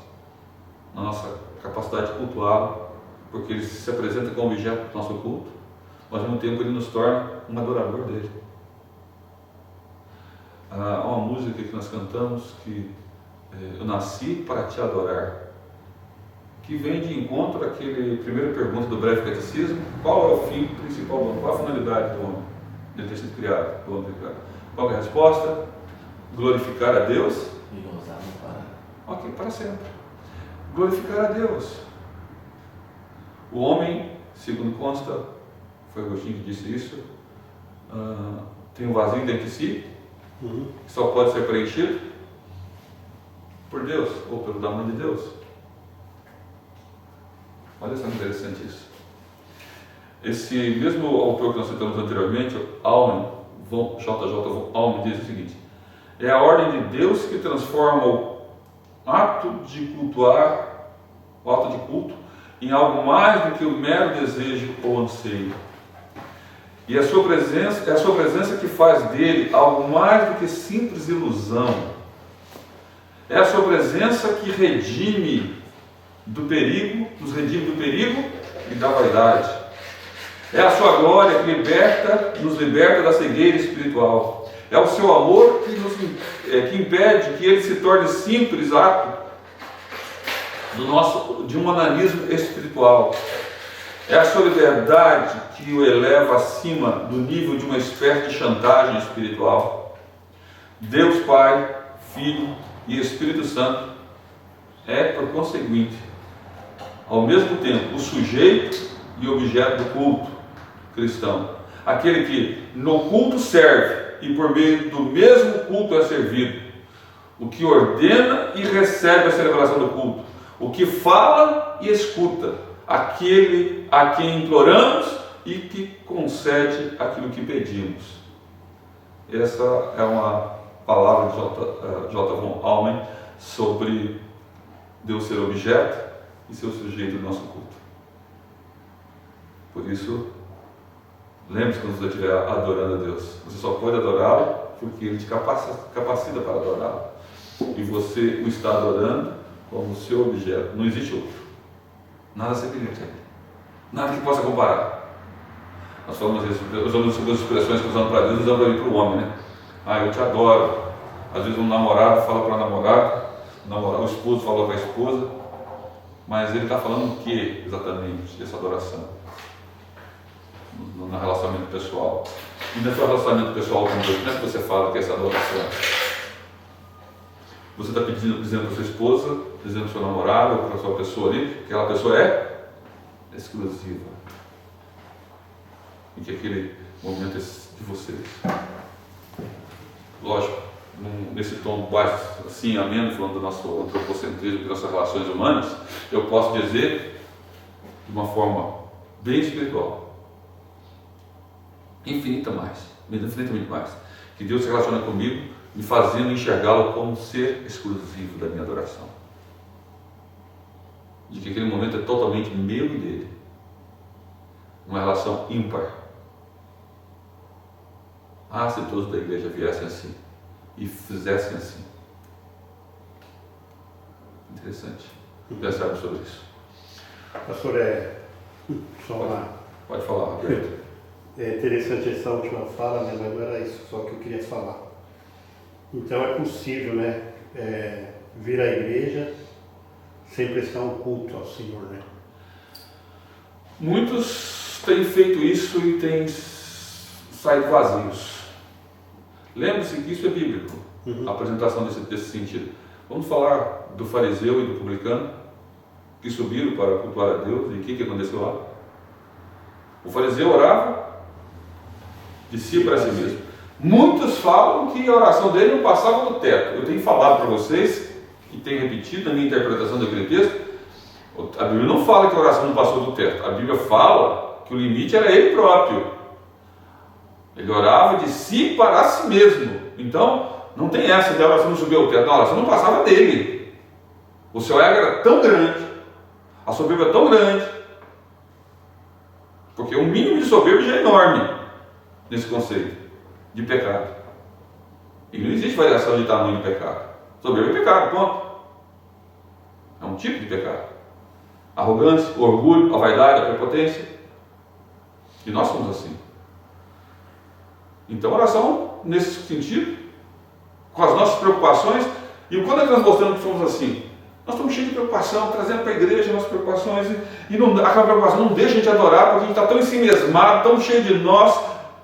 S1: na nossa capacidade de cultuá-lo, porque Ele se apresenta como objeto do nosso culto, mas ao mesmo tempo Ele nos torna um adorador dele. Há uma música que nós cantamos que eu nasci para te adorar, que vem de encontro àquele primeira pergunta do breve catecismo: qual é o fim principal do homem? Qual a finalidade do homem? Ele ter sido criado, do homem ter criado. Qual é a resposta? Glorificar a Deus.
S5: E gozar no para.
S1: Ok, para sempre. Glorificar a Deus. O homem, segundo consta, foi Agostinho que disse isso, tem um vazio dentro de si, que só pode ser preenchido por Deus, ou pelo tamanho de Deus. Olha só que interessante isso. Esse mesmo autor que nós citamos anteriormente, J.J. von Almen, diz o seguinte: é a ordem de Deus que transforma o ato de cultuar, o ato de culto, em algo mais do que o mero desejo ou anseio. E é a sua presença que faz dele algo mais do que simples ilusão. É a sua presença que nos redime do perigo e da vaidade. É a sua glória que nos liberta da cegueira espiritual. É o seu amor que impede que ele se torne simples ato de um onanismo espiritual. É a sua liberdade que o eleva acima do nível de uma espécie de chantagem espiritual. Deus Pai, Filho e Espírito Santo é, por conseguinte, ao mesmo tempo, o sujeito e objeto do culto cristão. Aquele que no culto serve e por meio do mesmo culto é servido. O que ordena e recebe a celebração do culto. O que fala e escuta. Aquele a quem imploramos e que concede aquilo que pedimos. Essa é uma palavra de J. von Almen sobre Deus ser objeto e ser o sujeito do nosso culto. Por isso, lembre-se quando você estiver adorando a Deus. Você só pode adorá-lo porque Ele te capacita para adorá-lo. E você o está adorando como seu objeto. Não existe outro. Nada semelhante a Ele. Nada que possa comparar. Nós falamos sobre as expressões que usamos para Deus, usamos para o homem, né? Eu te adoro. Às vezes um namorado fala para a namorada, o esposo fala para a esposa, mas ele está falando o que exatamente dessa adoração? No relacionamento pessoal. E no seu relacionamento pessoal com Deus, como é que você fala que é essa adoração? Você está dizendo para sua esposa, dizendo para o seu namorado, ou para a sua pessoa ali, que aquela pessoa é exclusiva. E que aquele momento é de vocês. Lógico, nesse tom baixo, assim, ameno, falando do nosso antropocentrismo, das nossas relações humanas, eu posso dizer, de uma forma bem espiritual, infinitamente mais, que Deus se relaciona comigo, me fazendo enxergá-lo como ser exclusivo da minha adoração. De que aquele momento é totalmente meu e dele. Uma relação ímpar. Se todos da igreja viessem assim e fizessem assim. Interessante pensarmos sobre isso.
S3: Pastor, só uma...
S1: Pode falar, Roberto.
S3: É interessante essa última fala, né? Mas não era isso só que eu queria falar. Então é possível, né? Vir à igreja sem prestar um culto ao Senhor, né?
S1: Muitos têm feito isso e têm saído vazios. Lembre-se que isso é bíblico, a apresentação desse sentido. Vamos falar do fariseu e do publicano que subiram para cultuar a Deus. E o que aconteceu lá? O fariseu orava de si para si mesmo. Muitos falam que a oração dele não passava do teto. Eu tenho falado para vocês, e tenho repetido na minha interpretação daquele texto, a Bíblia não fala que a oração não passou do teto. A Bíblia fala que o limite era ele próprio. Ele orava de si para si mesmo. Então, não tem essa de a oração não subir ao teto. Não, a oração não passava dele. O seu ego era tão grande, a soberba tão grande, porque o mínimo de soberba já é enorme nesse conceito de pecado. E não existe variação de tamanho de pecado. Soberba é pecado, ponto. É um tipo de pecado. A arrogância, o orgulho, a vaidade, a prepotência. E nós somos assim. Então, a oração, nesse sentido, com as nossas preocupações, e quando nós mostramos que somos assim, nós estamos cheios de preocupação, trazendo para a igreja nossas preocupações, e não, aquela preocupação não deixa a gente adorar, porque a gente está tão ensimesmado, tão cheio de nós,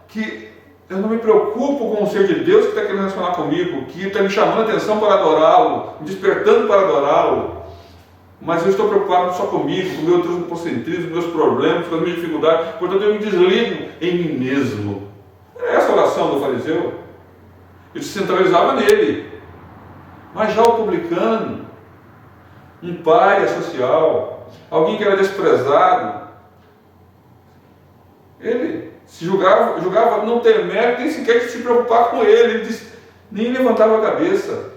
S1: que eu não me preocupo com o ser de Deus que está querendo relacionar comigo, que está me chamando a atenção para adorá-lo, me despertando para adorá-lo. Mas eu estou preocupado só comigo, com o meu antropocentrismo, com meus problemas, com as minhas dificuldades, portanto eu me desligo em mim mesmo. É essa a oração do fariseu. Ele se centralizava nele. Mas já o publicano, um pai social, alguém que era desprezado, ele se julgava não ter mérito, nem sequer de se preocupar com ele. Ele disse, nem levantava a cabeça.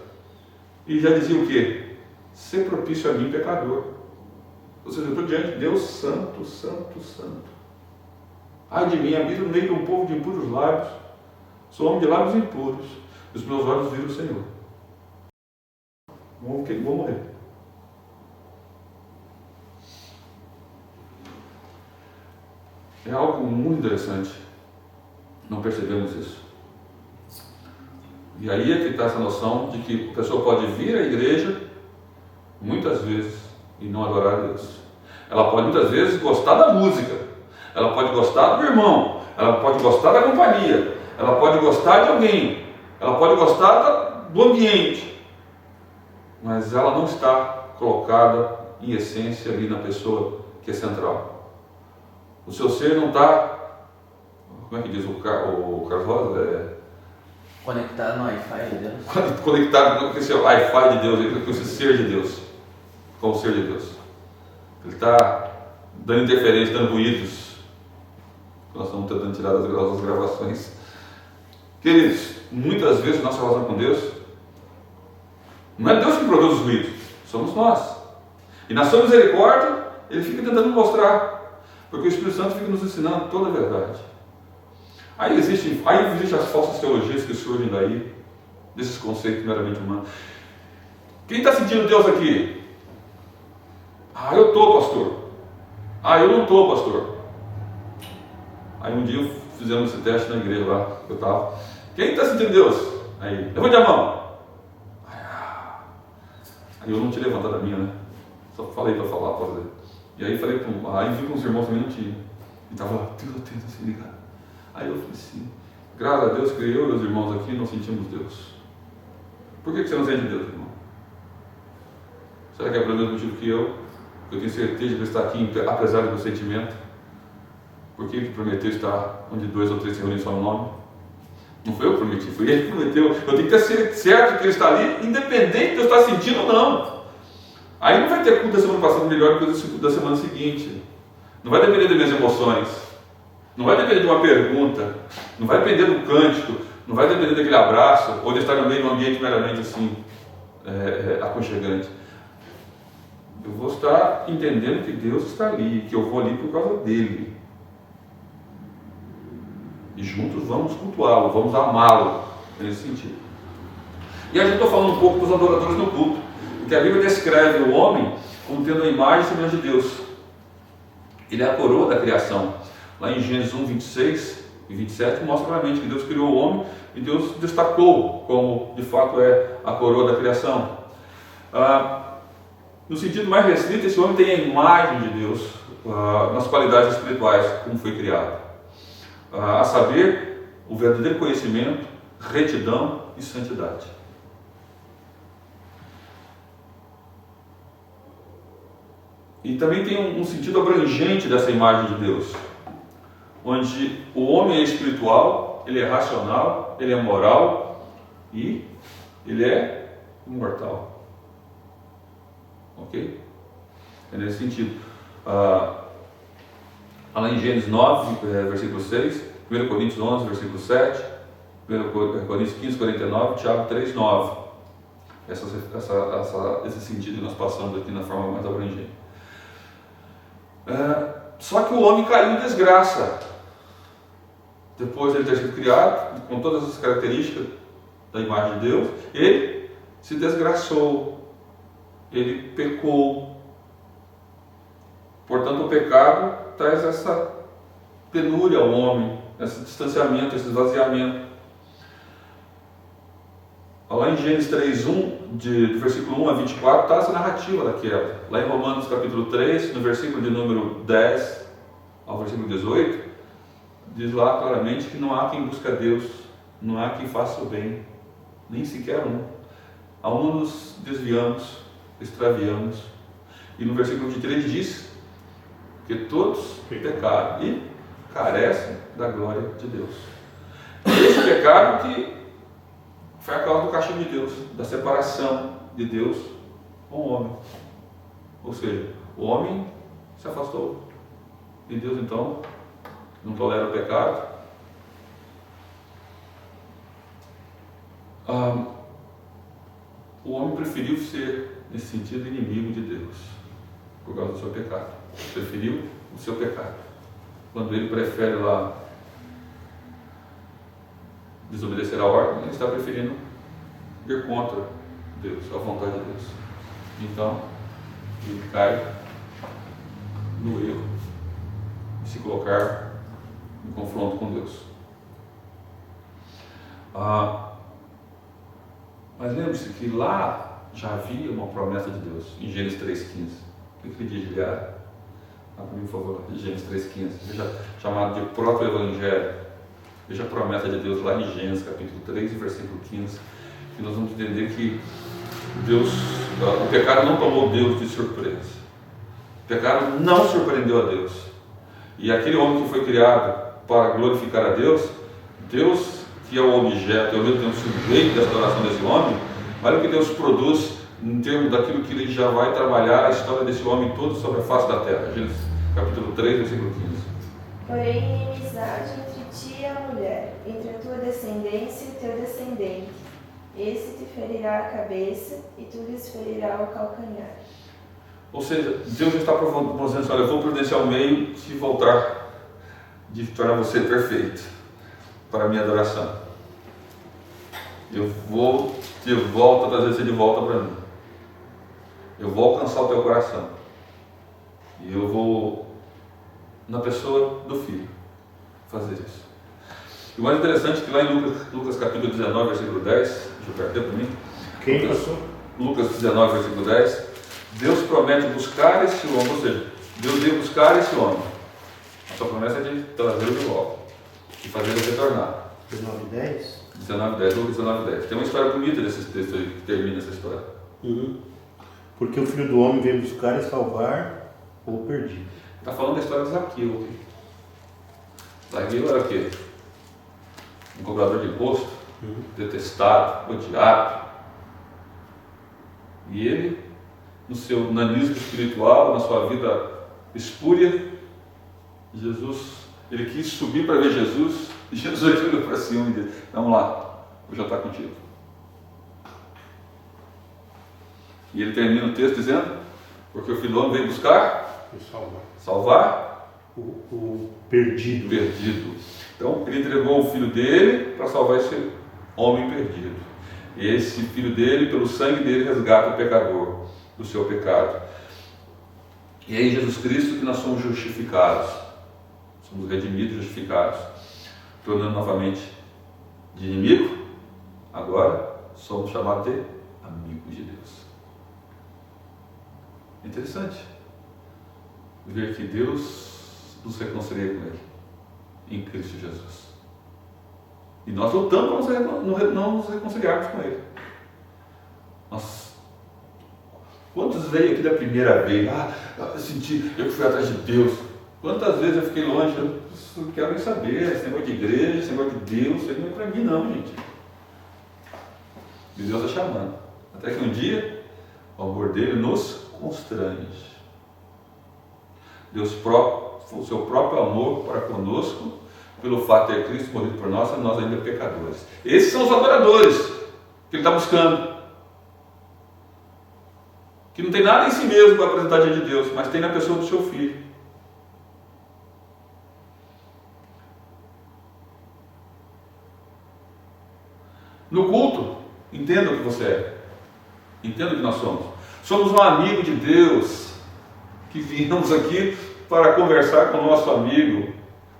S1: E já dizia o quê? Ser propício a mim, pecador. Ou seja, eu estou diante de Deus santo, santo, santo. Ai de mim, habito no meio de um povo de impuros lábios. Sou homem de lábios impuros. E os meus olhos viram o Senhor. Vou morrer. É algo muito interessante. Não percebemos isso. E aí é que está essa noção de que a pessoa pode vir à igreja muitas vezes e não adorar a Deus. Ela pode muitas vezes gostar da música, ela pode gostar do irmão, ela pode gostar da companhia, ela pode gostar de alguém, ela pode gostar do ambiente, mas ela não está colocada em essência ali na pessoa que é central. O seu ser não está, como é que diz o Carlos Rosa?
S5: Conectado no Wi-Fi de Deus.
S1: Conectado com esse Wi-Fi de Deus, com esse ser de Deus, com o ser de Deus. Ele está dando interferência, dando ruídos. Nós estamos tentando tirar das nossas gravações. Queridos, muitas vezes nossa relação com Deus, não é Deus que produz os ruídos, somos nós. E na sua misericórdia, Ele fica tentando mostrar, porque o Espírito Santo fica nos ensinando toda a verdade. Aí existem as falsas teologias que surgem daí, desses conceitos meramente humanos. Quem está sentindo Deus aqui? Ah, eu estou, pastor. Ah, eu não estou, pastor. Aí um dia fizemos esse teste na igreja lá, que eu estava. Quem está sentindo Deus? Aí, levante a mão. Aí eu não tinha levantado a minha, né? Só falei para falar, para fazer. E aí falei aí vi com os irmãos também não tinha. E estava lá, tudo atento assim, ligado. Aí eu falei assim, graças a Deus que eu e os irmãos aqui não sentimos Deus. Por que você não sente Deus, irmão? Será que é pelo mesmo motivo que eu? Eu tenho certeza de que está aqui, apesar do meu sentimento. Por que ele prometeu estar onde 2 ou 3 se reúnem em seu nome? Não foi eu que prometi, foi ele que prometeu. Eu tenho que ter certo que ele está ali, independente de eu estar sentindo ou não. Aí não vai ter culto da semana passada melhor do que o culto da semana seguinte. Não vai depender das minhas emoções. Não vai depender de uma pergunta. Não vai depender do cântico. Não vai depender daquele abraço ou de estar no meio de um ambiente meramente assim, aconchegante. Eu vou estar entendendo que Deus está ali, que eu vou ali por causa dele. E juntos vamos cultuá-lo, vamos amá-lo, nesse sentido. E aí eu estou falando um pouco dos adoradores no culto, porque a Bíblia descreve o homem como tendo a imagem e semelhança de Deus. Ele é a coroa da criação. Lá em Gênesis 1, 26 e 27 mostra claramente que Deus criou o homem e Deus destacou como de fato é a coroa da criação. No sentido mais restrito, esse homem tem a imagem de Deus nas qualidades espirituais, como foi criado. A saber, o verdadeiro conhecimento, retidão e santidade. E também tem um sentido abrangente dessa imagem de Deus, onde o homem é espiritual, ele é racional, ele é moral e ele é imortal. Ok? É nesse sentido. lá em Gênesis 9, versículo 6, 1 Coríntios 11, versículo 7, 1 Coríntios 15, 49, Tiago 3, 9. Esse sentido que nós passamos aqui na forma mais abrangente. Só que o homem caiu em desgraça. Depois de ele ter sido criado, com todas as características da imagem de Deus, ele se desgraçou, ele pecou. Portanto, o pecado traz essa penúria ao homem, esse distanciamento, esse esvaziamento. Lá em Gênesis 3:1, do versículo 1 a 24, está essa narrativa da queda. Lá em Romanos capítulo 3, no versículo de número 10 ao versículo 18, diz lá claramente que não há quem busque a Deus, não há quem faça o bem, nem sequer um. Ao um nos desviamos, extraviamos. E no versículo 23 diz que todos pecaram e carecem da glória de Deus. Esse pecado que foi a causa do castigo de Deus, da separação de Deus com o homem. Ou seja, o homem se afastou de Deus, então não tolera o pecado. O homem preferiu ser, nesse sentido, inimigo de Deus, por causa do seu pecado. Preferiu o seu pecado. Quando ele prefere lá desobedecer a ordem, ele está preferindo ir contra Deus, a vontade de Deus. Então, ele cai no erro de se colocar em confronto com Deus. Mas lembre-se que lá já havia uma promessa de Deus, em Gênesis 3,15. O que ele diz, Liara? Para mim, por favor, Gênesis 3,15. Veja, chamado de próprio Evangelho. Veja a promessa de Deus lá em Gênesis capítulo 3, versículo 15. Que nós vamos entender que Deus, o pecado não tomou Deus de surpresa. O pecado não surpreendeu a Deus. E aquele homem que foi criado para glorificar a Deus, Deus que é o objeto, é o sujeito da adoração desse homem, olha o que Deus produz em termos daquilo que ele já vai trabalhar a história desse homem todo sobre a face da terra. Gênesis capítulo 3, versículo 15.
S4: Porém, inimizade entre ti e a mulher, entre a tua descendência e o teu descendente. Esse te ferirá a cabeça e tu lhes ferirá o calcanhar.
S1: Ou seja, Deus já está dizendo assim, olha, eu vou providenciar um meio de voltar, de tornar você perfeito para a minha adoração. Eu vou de volta, trazer você de volta para mim. Eu vou alcançar o teu coração. E eu vou, na pessoa do Filho, fazer isso. E o mais interessante é que lá em Lucas capítulo 19, versículo 10, deixa eu perder para mim.
S3: Quem passou?
S1: Lucas 19, versículo 10. Deus promete buscar esse homem, ou seja, Deus veio buscar esse homem. A sua promessa é de trazê-lo de volta e fazê-lo retornar.
S3: 19:10?
S1: 19:10, Lucas 19:10. Tem uma história bonita desse texto aí, que termina essa história.
S3: Porque o Filho do Homem veio buscar e salvar o perdido.
S1: Está falando da história de Zaqueu aqui. Zaqueu era o quê? Um cobrador de imposto, detestado, odiado. E ele, no seu nanismo espiritual, na sua vida espúria, ele quis subir para ver Jesus, e Jesus olhou para cima e disse, vamos lá, vou jantar contigo. E ele termina o texto dizendo, porque o Filho do Homem veio buscar
S3: E
S1: salvar
S3: o perdido.
S1: Então, ele entregou o filho dele para salvar esse homem perdido. E esse filho dele, pelo sangue dele, resgata o pecador do seu pecado. E é em Jesus Cristo que nós somos justificados. Somos redimidos, justificados. Tornando novamente de inimigo, agora somos chamados de amigos de Deus. Interessante ver que Deus nos reconcilia com Ele em Cristo Jesus. E nós lutamos para não nos reconciliarmos com Ele. Quantos veio aqui da primeira vez? Eu senti, eu que fui atrás de Deus. Quantas vezes eu fiquei longe? Eu não quero nem saber. Esse negócio de igreja, esse negócio de Deus, isso não é para mim não, gente. E Deus está chamando. Até que um dia, o amor dele nos constrange. Deus próprio o seu próprio amor para conosco, pelo fato de ter Cristo morrido por nós, e nós ainda pecadores. Esses são os adoradores que ele está buscando. Que não tem nada em si mesmo para apresentar diante de Deus, mas tem na pessoa do seu Filho. No culto, entenda o que você é. Entenda o que nós somos. Somos um amigo de Deus, que viemos aqui para conversar com o nosso amigo,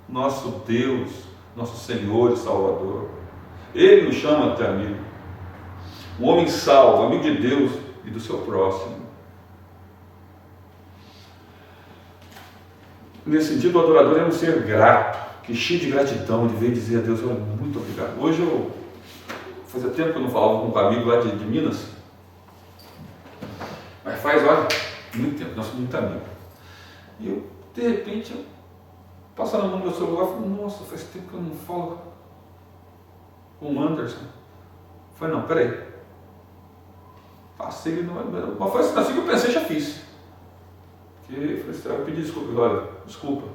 S1: nosso Deus, nosso Senhor e Salvador. Ele nos chama de amigo. Um homem salvo, amigo de Deus e do seu próximo. Nesse sentido, o adorador é um ser grato, que cheio de gratidão, de ver dizer a Deus, olha, muito obrigado. Hoje fazia tempo que eu não falava com um amigo lá de Minas, mas faz, olha, muito tempo, nós somos muito amigos. E eu, de repente, passando a mão no meu celular, eu falei, nossa, faz tempo que eu não falo com o Anderson. Eu falei, não, peraí. Passei, mas foi assim que eu pensei, já fiz. Porque eu falei assim, eu pedi desculpa, olha, desculpa,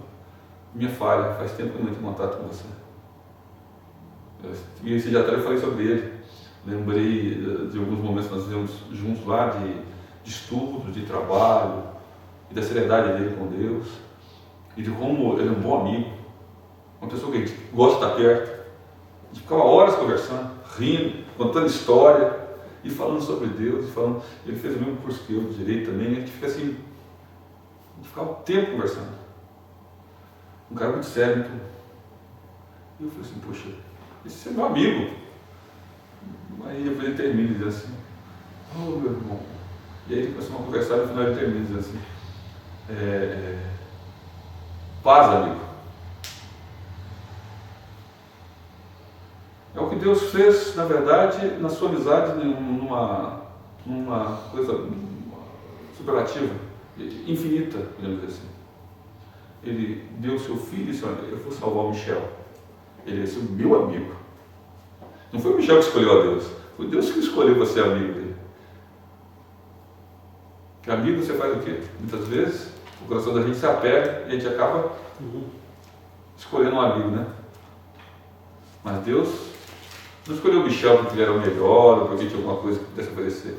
S1: minha falha, faz tempo que eu não entro em contato com você. E esse dia atrás eu falei sobre ele. Lembrei de alguns momentos que nós fizemos juntos lá, de estudo, de trabalho, e da seriedade dele com Deus, e de como ele é um bom amigo, uma pessoa que a gente gosta de estar perto. A gente ficava horas conversando, rindo, contando história, e falando sobre Deus, falando. Ele fez o mesmo curso que eu de direito também, e a gente fica assim, a gente ficava um tempo conversando. Um cara muito sério, muito... E eu falei assim, poxa, esse é meu amigo. Aí depois ele termina dizendo assim, oh meu irmão. E aí ele começou a conversar, e no final ele termina dizendo assim, paz, amigo. É o que Deus fez, na verdade, na sua amizade, numa coisa superlativa, infinita, podemos dizer assim. Ele deu o seu filho e disse, olha, eu vou salvar o Michel. Ele é seu meu amigo. Não foi o Michel que escolheu a Deus, foi Deus que escolheu você amigo dele. Que amigo você faz o quê? Muitas vezes o coração da gente se apega e a gente acaba escolhendo um amigo, né? Mas Deus não escolheu o Michel porque ele era o melhor ou porque tinha alguma coisa que pudesse oferecer.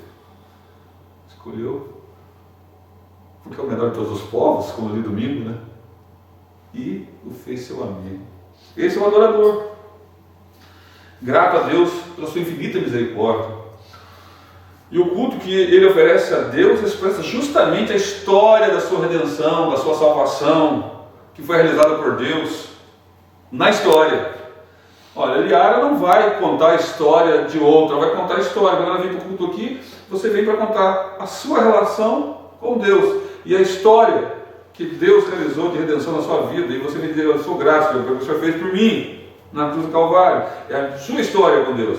S1: Escolheu porque é o menor de todos os povos, como eu li domingo, né? E o fez seu amigo. Esse é o adorador. Grato a Deus pela sua infinita misericórdia. E o culto que ele oferece a Deus expressa justamente a história da sua redenção, da sua salvação, que foi realizada por Deus na história. Olha, Eliara não vai contar a história de outra, vai contar a história. Quando ela vem para o culto aqui, você vem para contar a sua relação com Deus e a história que Deus realizou de redenção na sua vida. E você vem dizer, eu sou grato pelo que o Senhor fez por mim na cruz do Calvário. É a sua história com Deus.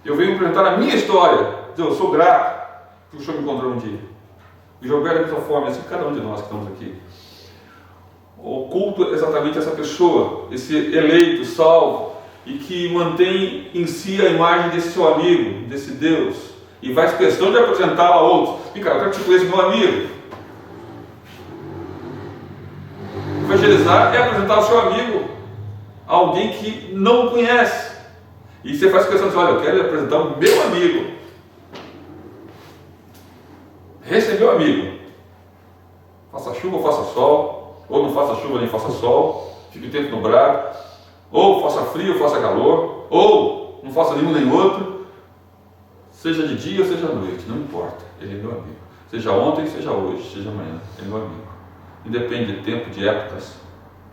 S1: Eu venho apresentar a minha história. Eu sou grato porque o Senhor me encontrou um dia. E Gilberto da mesma forma, assim cada um de nós que estamos aqui. O culto é exatamente essa pessoa, esse eleito, salvo, e que mantém em si a imagem desse seu amigo, desse Deus, e faz questão de apresentá-lo a outros. E cara, eu quero que você conheça meu amigo. Evangelizar é apresentar o seu amigo a alguém que não o conhece. E você faz questão de dizer, olha, eu quero apresentar o meu amigo. Esse é meu amigo. Faça chuva ou faça sol, ou não faça chuva nem faça sol, fique o tempo nublado, ou faça frio ou faça calor, ou não faça nenhum nem outro, seja de dia ou seja à noite, não importa, ele é meu amigo. Seja ontem, seja hoje, seja amanhã, ele é meu amigo. Independe de tempo, de épocas,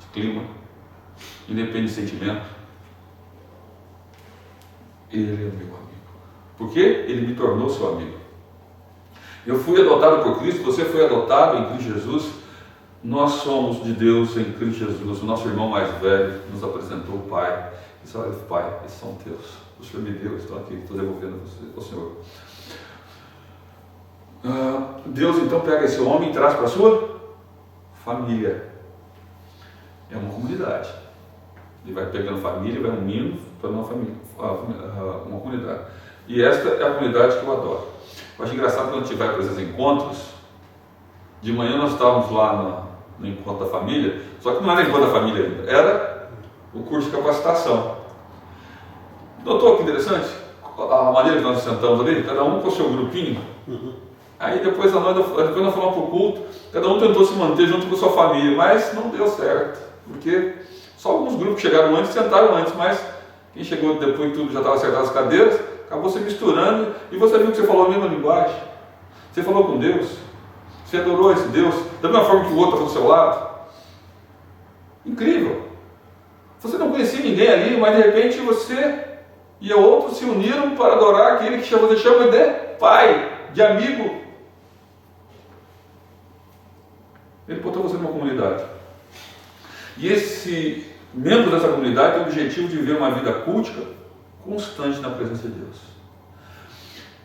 S1: de clima, independe de sentimento, ele é meu amigo. Porque ele me tornou seu amigo. Eu fui adotado por Cristo, você foi adotado em Cristo Jesus. Nós somos de Deus em Cristo Jesus. O nosso irmão mais velho nos apresentou o Pai. E disse, olha, Pai, esses são teus. O Senhor me deu, estou aqui, estou devolvendo ao Senhor. Deus então pega esse homem e traz para a sua família. É uma comunidade. Ele vai pegando família, vai unindo para uma família, uma comunidade. E esta é a comunidade que eu adoro. Eu acho engraçado quando a gente vai para esses encontros. De manhã nós estávamos lá no encontro da família, só que não era encontro da família ainda, era o curso de capacitação. Notou que interessante? A maneira que nós sentamos ali, cada um com o seu grupinho. Aí depois nós fomos para o culto, cada um tentou se manter junto com a sua família, mas não deu certo, porque só alguns grupos que chegaram antes sentaram antes, mas quem chegou depois tudo já estava acertado as cadeiras, acabou se misturando, e você viu que você falou a mesma linguagem, você falou com Deus, você adorou esse Deus, da mesma forma que o outro está do seu lado. Incrível! Você não conhecia ninguém ali, mas de repente você e outros se uniram para adorar aquele que você chama de Pai, de amigo. Ele botou você numa comunidade. E esse membro dessa comunidade tem o objetivo de viver uma vida cultica constante na presença de Deus.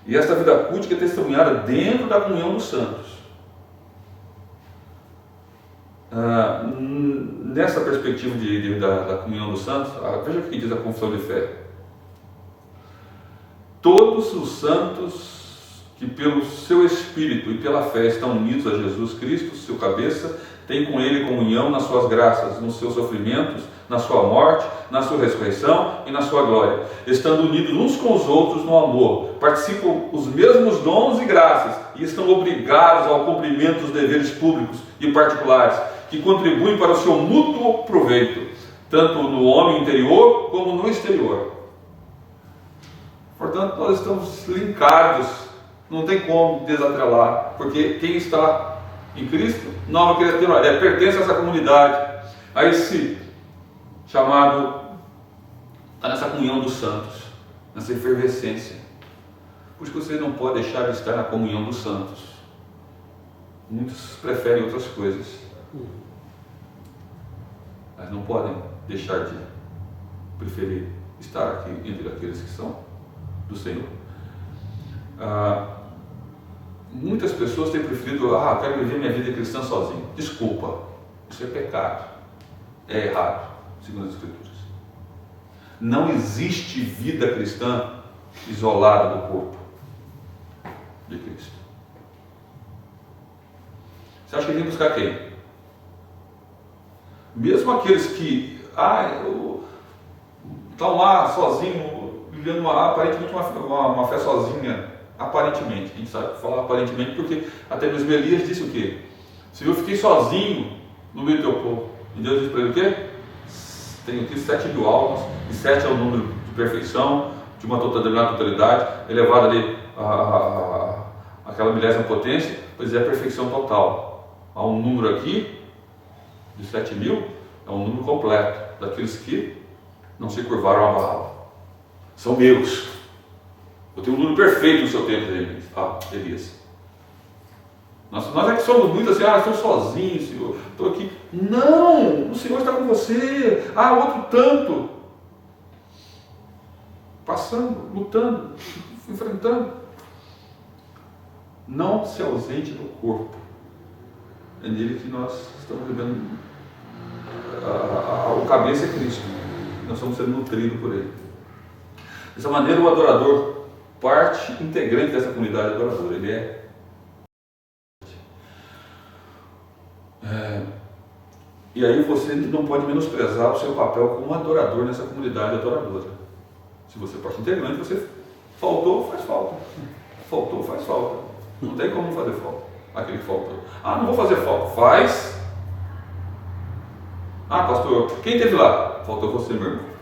S1: E essa vida cultica é testemunhada dentro da comunhão dos santos. Nessa perspectiva da comunhão dos santos, veja o que diz a confissão de fé. Todos os santos que pelo seu Espírito e pela fé estão unidos a Jesus Cristo, seu cabeça, têm com Ele comunhão nas suas graças, nos seus sofrimentos, na sua morte, na sua ressurreição e na sua glória, estando unidos uns com os outros no amor, participam os mesmos dons e graças e estão obrigados ao cumprimento dos deveres públicos e particulares, que contribuem para o seu mútuo proveito, tanto no homem interior como no exterior. Portanto, nós estamos linkados, não tem como desatrelar, porque quem está em Cristo, nova criatura, pertence a essa comunidade, a esse chamado, está nessa comunhão dos santos, nessa efervescência. Por isso que você não pode deixar de estar na comunhão dos santos. Muitos preferem outras coisas, mas não podem deixar de preferir estar aqui entre aqueles que são do Senhor. Muitas pessoas têm preferido, quero viver minha vida cristã sozinho. Desculpa, isso é pecado, é errado, segundo as Escrituras. Não existe vida cristã isolada do corpo de Cristo. Você acha que ele vem buscar quem? Mesmo aqueles que estão lá sozinhos, vivendo aparentemente uma fé sozinha, aparentemente, a gente sabe falar aparentemente, porque até mesmo Elias disse o quê? Se eu fiquei sozinho no meio do teu povo, e Deus disse para ele o quê? Tenho aqui 7.000 almas, e 7 é o número de perfeição, de uma determinada totalidade, elevado ali aquela milésima potência, pois é a perfeição total. Há um número aqui de 7.000, é um número completo daqueles que não se curvaram a Baal. São meus. Eu tenho um número perfeito no seu tempo, Elias. Nós é que somos muito assim, estou sozinho, Senhor, estou aqui. Não, o Senhor está com você. Outro tanto. Passando, lutando, enfrentando. Não se ausente do corpo. É nele que nós estamos vivendo. O cabeça é Cristo. Nós estamos sendo nutridos por Ele. Dessa maneira, o adorador, parte integrante dessa comunidade adoradora, ele é. E aí você não pode menosprezar o seu papel como adorador nessa comunidade adoradora. Se você é parte integrante, você faltou, faz falta. Faltou, faz falta. Não tem como fazer falta. Aquele que faltou. Não vou fazer falta. Faz. Pastor, quem esteve lá? Faltou você, meu irmão.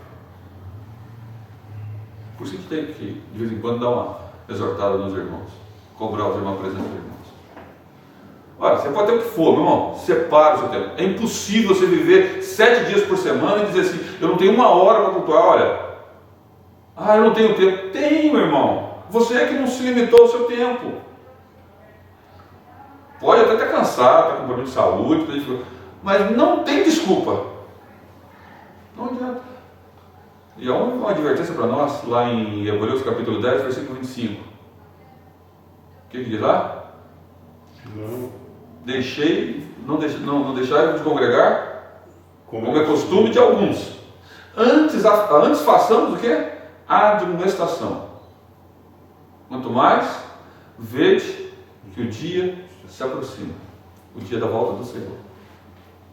S1: Por isso que a gente tem que, de vez em quando, dar uma exortada nos irmãos. Cobrar os irmãos presentes dos irmãos. Olha, você pode ter o que for, meu irmão. Separa o seu tempo. É impossível você viver 7 dias por semana e dizer assim, eu não tenho 1 hora para cultuar. Olha, eu não tenho tempo. Tenho, irmão. Você é que não se limitou ao seu tempo. Pode até estar cansado, estar com problema de saúde, mas não tem desculpa. Não adianta. E há uma advertência para nós, lá em Hebreus capítulo 10, versículo 25. O que diz lá? Não deixai de congregar, como é costume de alguns. Antes façamos o quê? Admoestação. Quanto mais, vede que o dia se aproxima. O dia da volta do Senhor.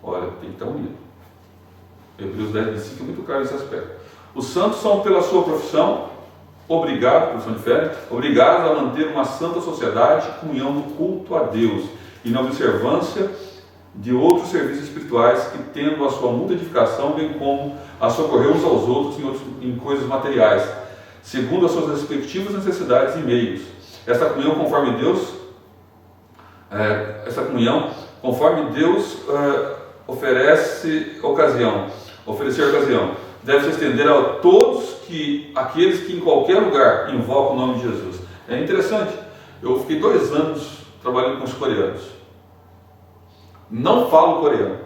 S1: Olha, tem que estar unido. Hebreus 10:25 é muito claro nesse aspecto. Os santos são, pela sua profissão, profissão de fé, obrigados a manter uma santa sociedade, comunhão no culto a Deus e na observância de outros serviços espirituais que, tendo a sua mútua edificação, bem como a socorrer uns aos outros em coisas materiais, segundo as suas respectivas necessidades e meios. Essa comunhão conforme Deus oferecer ocasião, deve se estender a todos aqueles que em qualquer lugar invocam o nome de Jesus. É interessante, eu fiquei 2 anos trabalhando com os coreanos. Não falo coreano.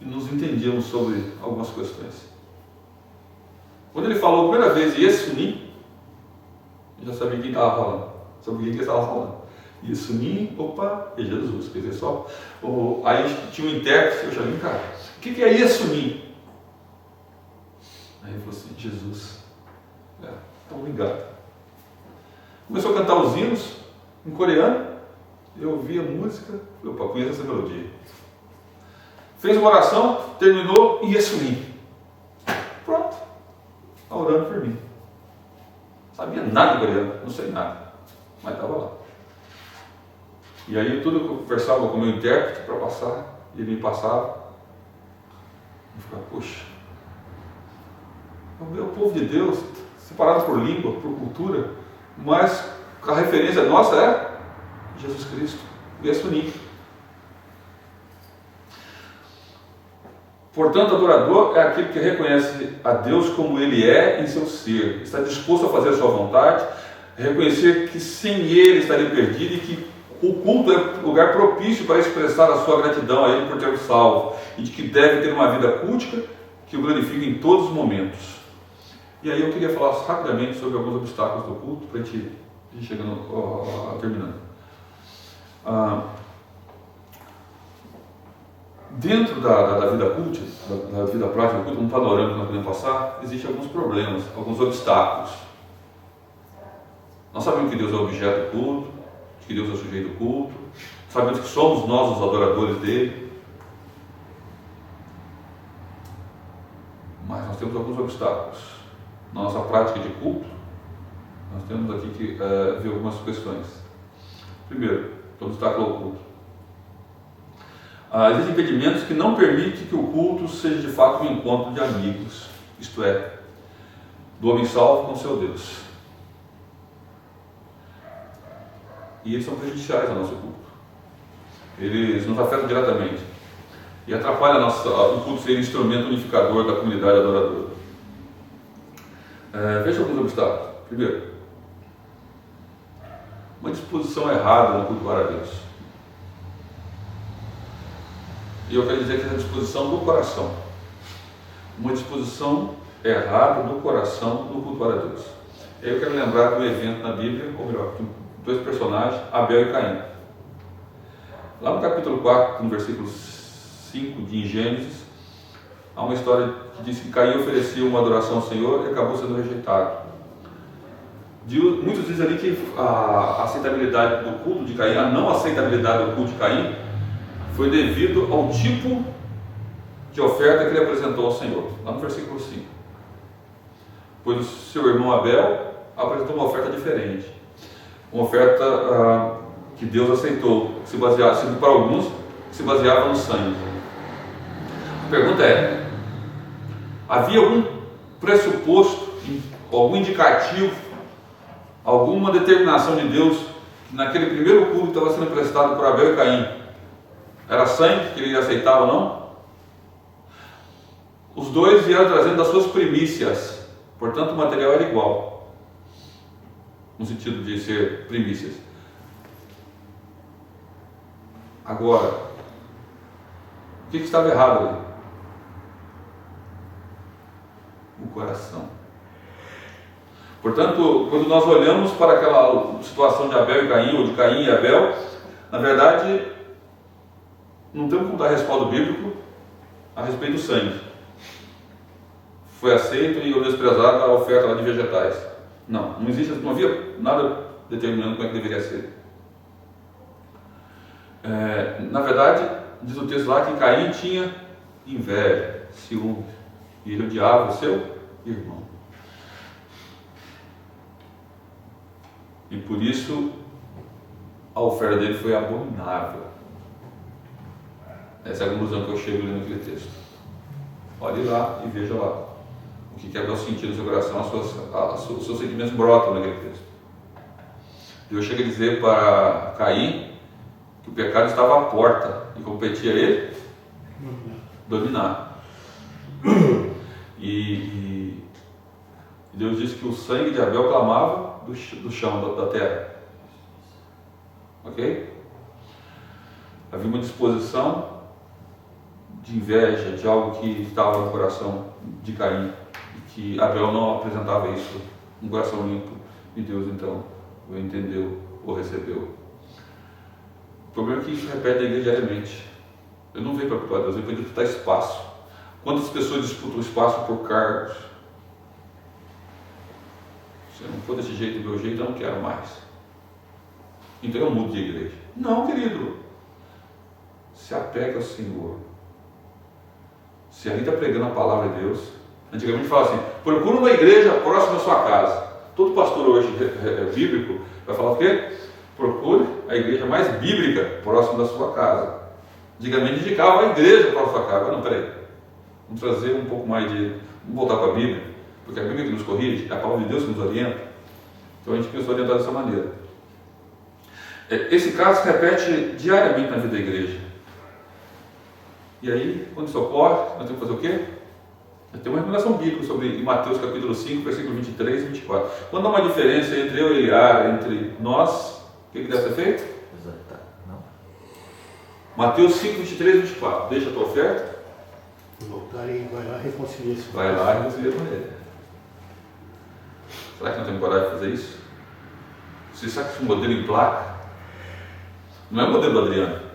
S1: E nos entendíamos sobre algumas questões. Quando ele falou a primeira vez Yesunim, eu já sabia quem estava falando. Sabia quem ele estava falando. Yesunim, opa, é Jesus. Quer dizer, só. Aí tinha um intérprete, eu já vim cá. O que é Yesunim? Aí ele falou assim, Jesus. Então ligado. Começou a cantar os hinos em coreano. Eu ouvi a música, falei, opa, conheço essa melodia. Fez uma oração, terminou e Yesunim. Pronto. Está orando por mim. Sabia nada de coreano, não sei nada. Mas estava lá. E aí tudo que eu conversava com o meu intérprete para passar, ele me passava. Eu ficava, poxa. O povo de Deus, separado por língua, por cultura, mas a referência nossa é Jesus Cristo, Yesunim. Portanto, adorador é aquele que reconhece a Deus como Ele é em seu ser, está disposto a fazer a sua vontade, reconhecer que sem Ele estaria perdido e que o culto é um lugar propício para expressar a sua gratidão a Ele por ter o salvo e de que deve ter uma vida cultica que o glorifique em todos os momentos. E aí eu queria falar rapidamente sobre alguns obstáculos do culto para a gente ir chegando, terminando. Dentro da vida culta, da vida prática do culto, um panorama que nós podemos passar, existem alguns problemas, alguns obstáculos. Nós sabemos que Deus é o objeto do culto, que Deus é o sujeito do culto, sabemos que somos nós os adoradores dele, mas nós temos alguns obstáculos. Na nossa prática de culto, nós temos aqui que ver algumas questões. Primeiro, o obstáculo ao culto. Existem impedimentos que não permitem que o culto seja de fato um encontro de amigos, isto é, do homem salvo com seu Deus. E eles são prejudiciais ao nosso culto. Eles nos afetam diretamente e atrapalham o culto ser instrumento unificador da comunidade adoradora. Veja alguns obstáculos. Primeiro, uma disposição errada no cultuar a Deus. E eu quero dizer que essa disposição do coração. Uma disposição errada do coração no cultuar a Deus. E aí eu quero lembrar do evento na Bíblia, ou melhor, de 2 personagens, Abel e Caim. Lá no capítulo 4, no versículo 5 de Gênesis, há uma história que diz que Caim ofereceu uma adoração ao Senhor e acabou sendo rejeitado. Muitos dizem ali que a aceitabilidade do culto de Caim, a não aceitabilidade do culto de Caim, foi devido ao tipo de oferta que ele apresentou ao Senhor, lá no versículo 5. Pois o seu irmão Abel apresentou uma oferta diferente, uma oferta que Deus aceitou, que se baseava, para alguns, se baseava no sangue. A pergunta é: havia algum pressuposto, algum indicativo, alguma determinação de Deus que naquele primeiro culto que estava sendo prestado por Abel e Caim era sangue que ele aceitava ou não? Os dois vieram trazendo as suas primícias, portanto o material era igual, no sentido de ser primícias. Agora, o que estava errado ali? O coração. Portanto, quando nós olhamos para aquela situação de Abel e Caim, ou de Caim e Abel, na verdade, não temos como dar respaldo bíblico a respeito do sangue. Foi aceito e desprezada a oferta lá de vegetais. Não havia nada determinando como é que deveria ser. Na verdade, diz o texto lá que Caim tinha inveja, ciúme, e ele odiava o seu irmão. E por isso a oferta dele foi abominável. Essa é a conclusão que eu chego lendo aquele texto. Olhe lá e veja lá o que Abel sentiu no seu coração, os seus sentimentos brotam naquele texto. Deus chega a dizer para Caim que o pecado estava à porta e competia a ele dominar. E Deus disse que o sangue de Abel clamava do chão, da terra. Ok? Havia uma disposição de inveja, de algo que estava no coração de Caim, e que Abel não apresentava isso, um coração limpo, e Deus então o entendeu ou recebeu. O problema é que isso repete a igreja diariamente. Eu não venho para cultuar Deus, eu venho para disputar espaço. Quantas pessoas disputam espaço por cargos? Se eu não for desse jeito, do meu jeito, eu não quero mais. Então eu mudo de igreja. Não, querido. Se apega ao Senhor. Se ali está pregando a palavra de Deus, antigamente fala assim, procura uma igreja próxima à sua casa. Todo pastor hoje bíblico vai falar o quê? Procure a igreja mais bíblica próxima da sua casa. Antigamente indicava a igreja próxima da sua casa. Não, peraí. Vamos trazer um pouco mais de... Vamos voltar para a Bíblia, porque a Bíblia que nos corrige, é a palavra de Deus que nos orienta. Então a gente pensou orientar dessa maneira. Esse caso se repete diariamente na vida da igreja. E aí, quando isso ocorre, nós temos que fazer o quê? Tem uma revelação bíblica sobre, em Mateus capítulo 5, versículo 23 e 24. Quando há uma diferença entre eu e Eliar, entre nós, o que deve ser feito?
S5: Exato. Não.
S1: Mateus 5, 23 e 24. Deixa a tua oferta.
S3: Voltar e vai lá reconciliar-se.
S1: Vai lá e reconcilia com ele. Será que nós temos coragem de fazer isso? Você sabe que esse modelo em placa não é o modelo do Adriano,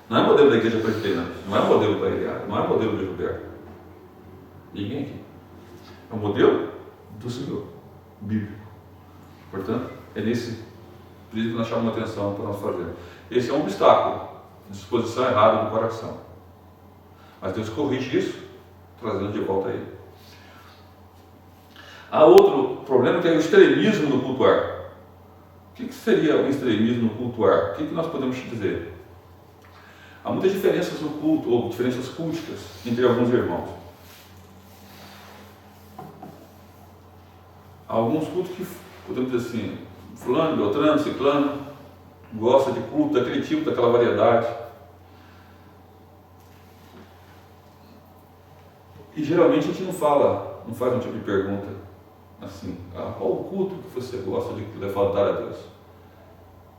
S1: não é o modelo da igreja presbiteriana, não é o modelo da Eliar, não é o modelo do Gilberto. Ninguém aqui. É o modelo do Senhor, bíblico. Portanto, é nesse prisma que nós chamamos a atenção para nós fazermos. Esse é um obstáculo, disposição errada do coração. Mas Deus corrige isso, trazendo de volta a Ele. Há outro problema que é o extremismo no cultuar. O que seria o extremismo no cultuar? O que nós podemos dizer? Há muitas diferenças no culto, ou diferenças culticas, entre alguns irmãos. Há alguns cultos que, podemos dizer assim, fulano, beltrano, ciclano, gosta de culto daquele tipo, daquela variedade. E geralmente a gente não faz um tipo de pergunta assim, qual o culto que você gosta de levantar a Deus?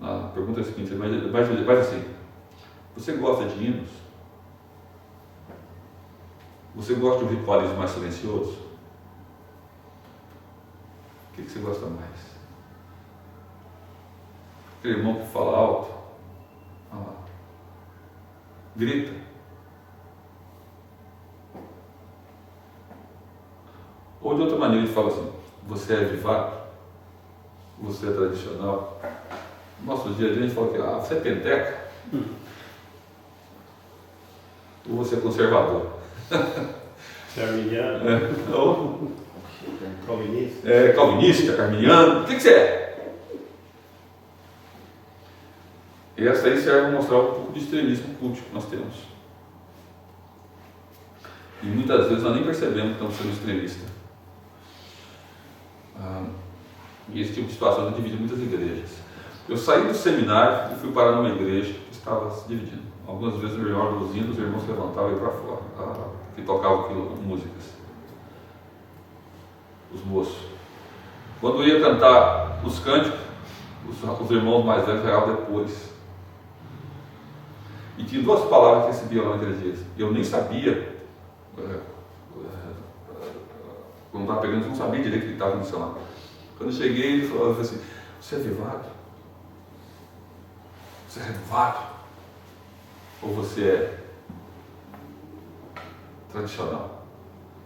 S1: A pergunta é a seguinte, mais assim, você gosta de hinos? Você gosta de um ritualismo mais silencioso? O que você gosta mais? Aquele irmão que fala alto? Grita? Ou de outra maneira ele fala assim, você é avivado? Você é tradicional? No nosso dia a dia a gente fala que você é penteca? Ou você é conservador?
S3: Você é arminiano?
S1: Ou
S3: Calvinista?
S1: Calvinista, arminiano? O que você é? E essa aí serve para mostrar um pouco de extremismo cultico que nós temos. E muitas vezes nós nem percebemos que estamos sendo extremistas. E esse tipo de situação divide muitas igrejas. Eu saí do seminário e fui parar numa igreja que estava se dividindo. Algumas vezes no melhor dos hinos, os irmãos se levantavam e iam para fora, que tocavam músicas. Os moços. Quando eu ia cantar os cânticos, os irmãos mais velhos chegavam depois. E tinha duas palavras que recebiam lá naqueles dias. Eu nem sabia. Quando estava pegando, eu não sabia direito o que estava acontecendo lá. Quando eu cheguei, ele falou assim, você é avivado? Você é renovado? Ou você é tradicional?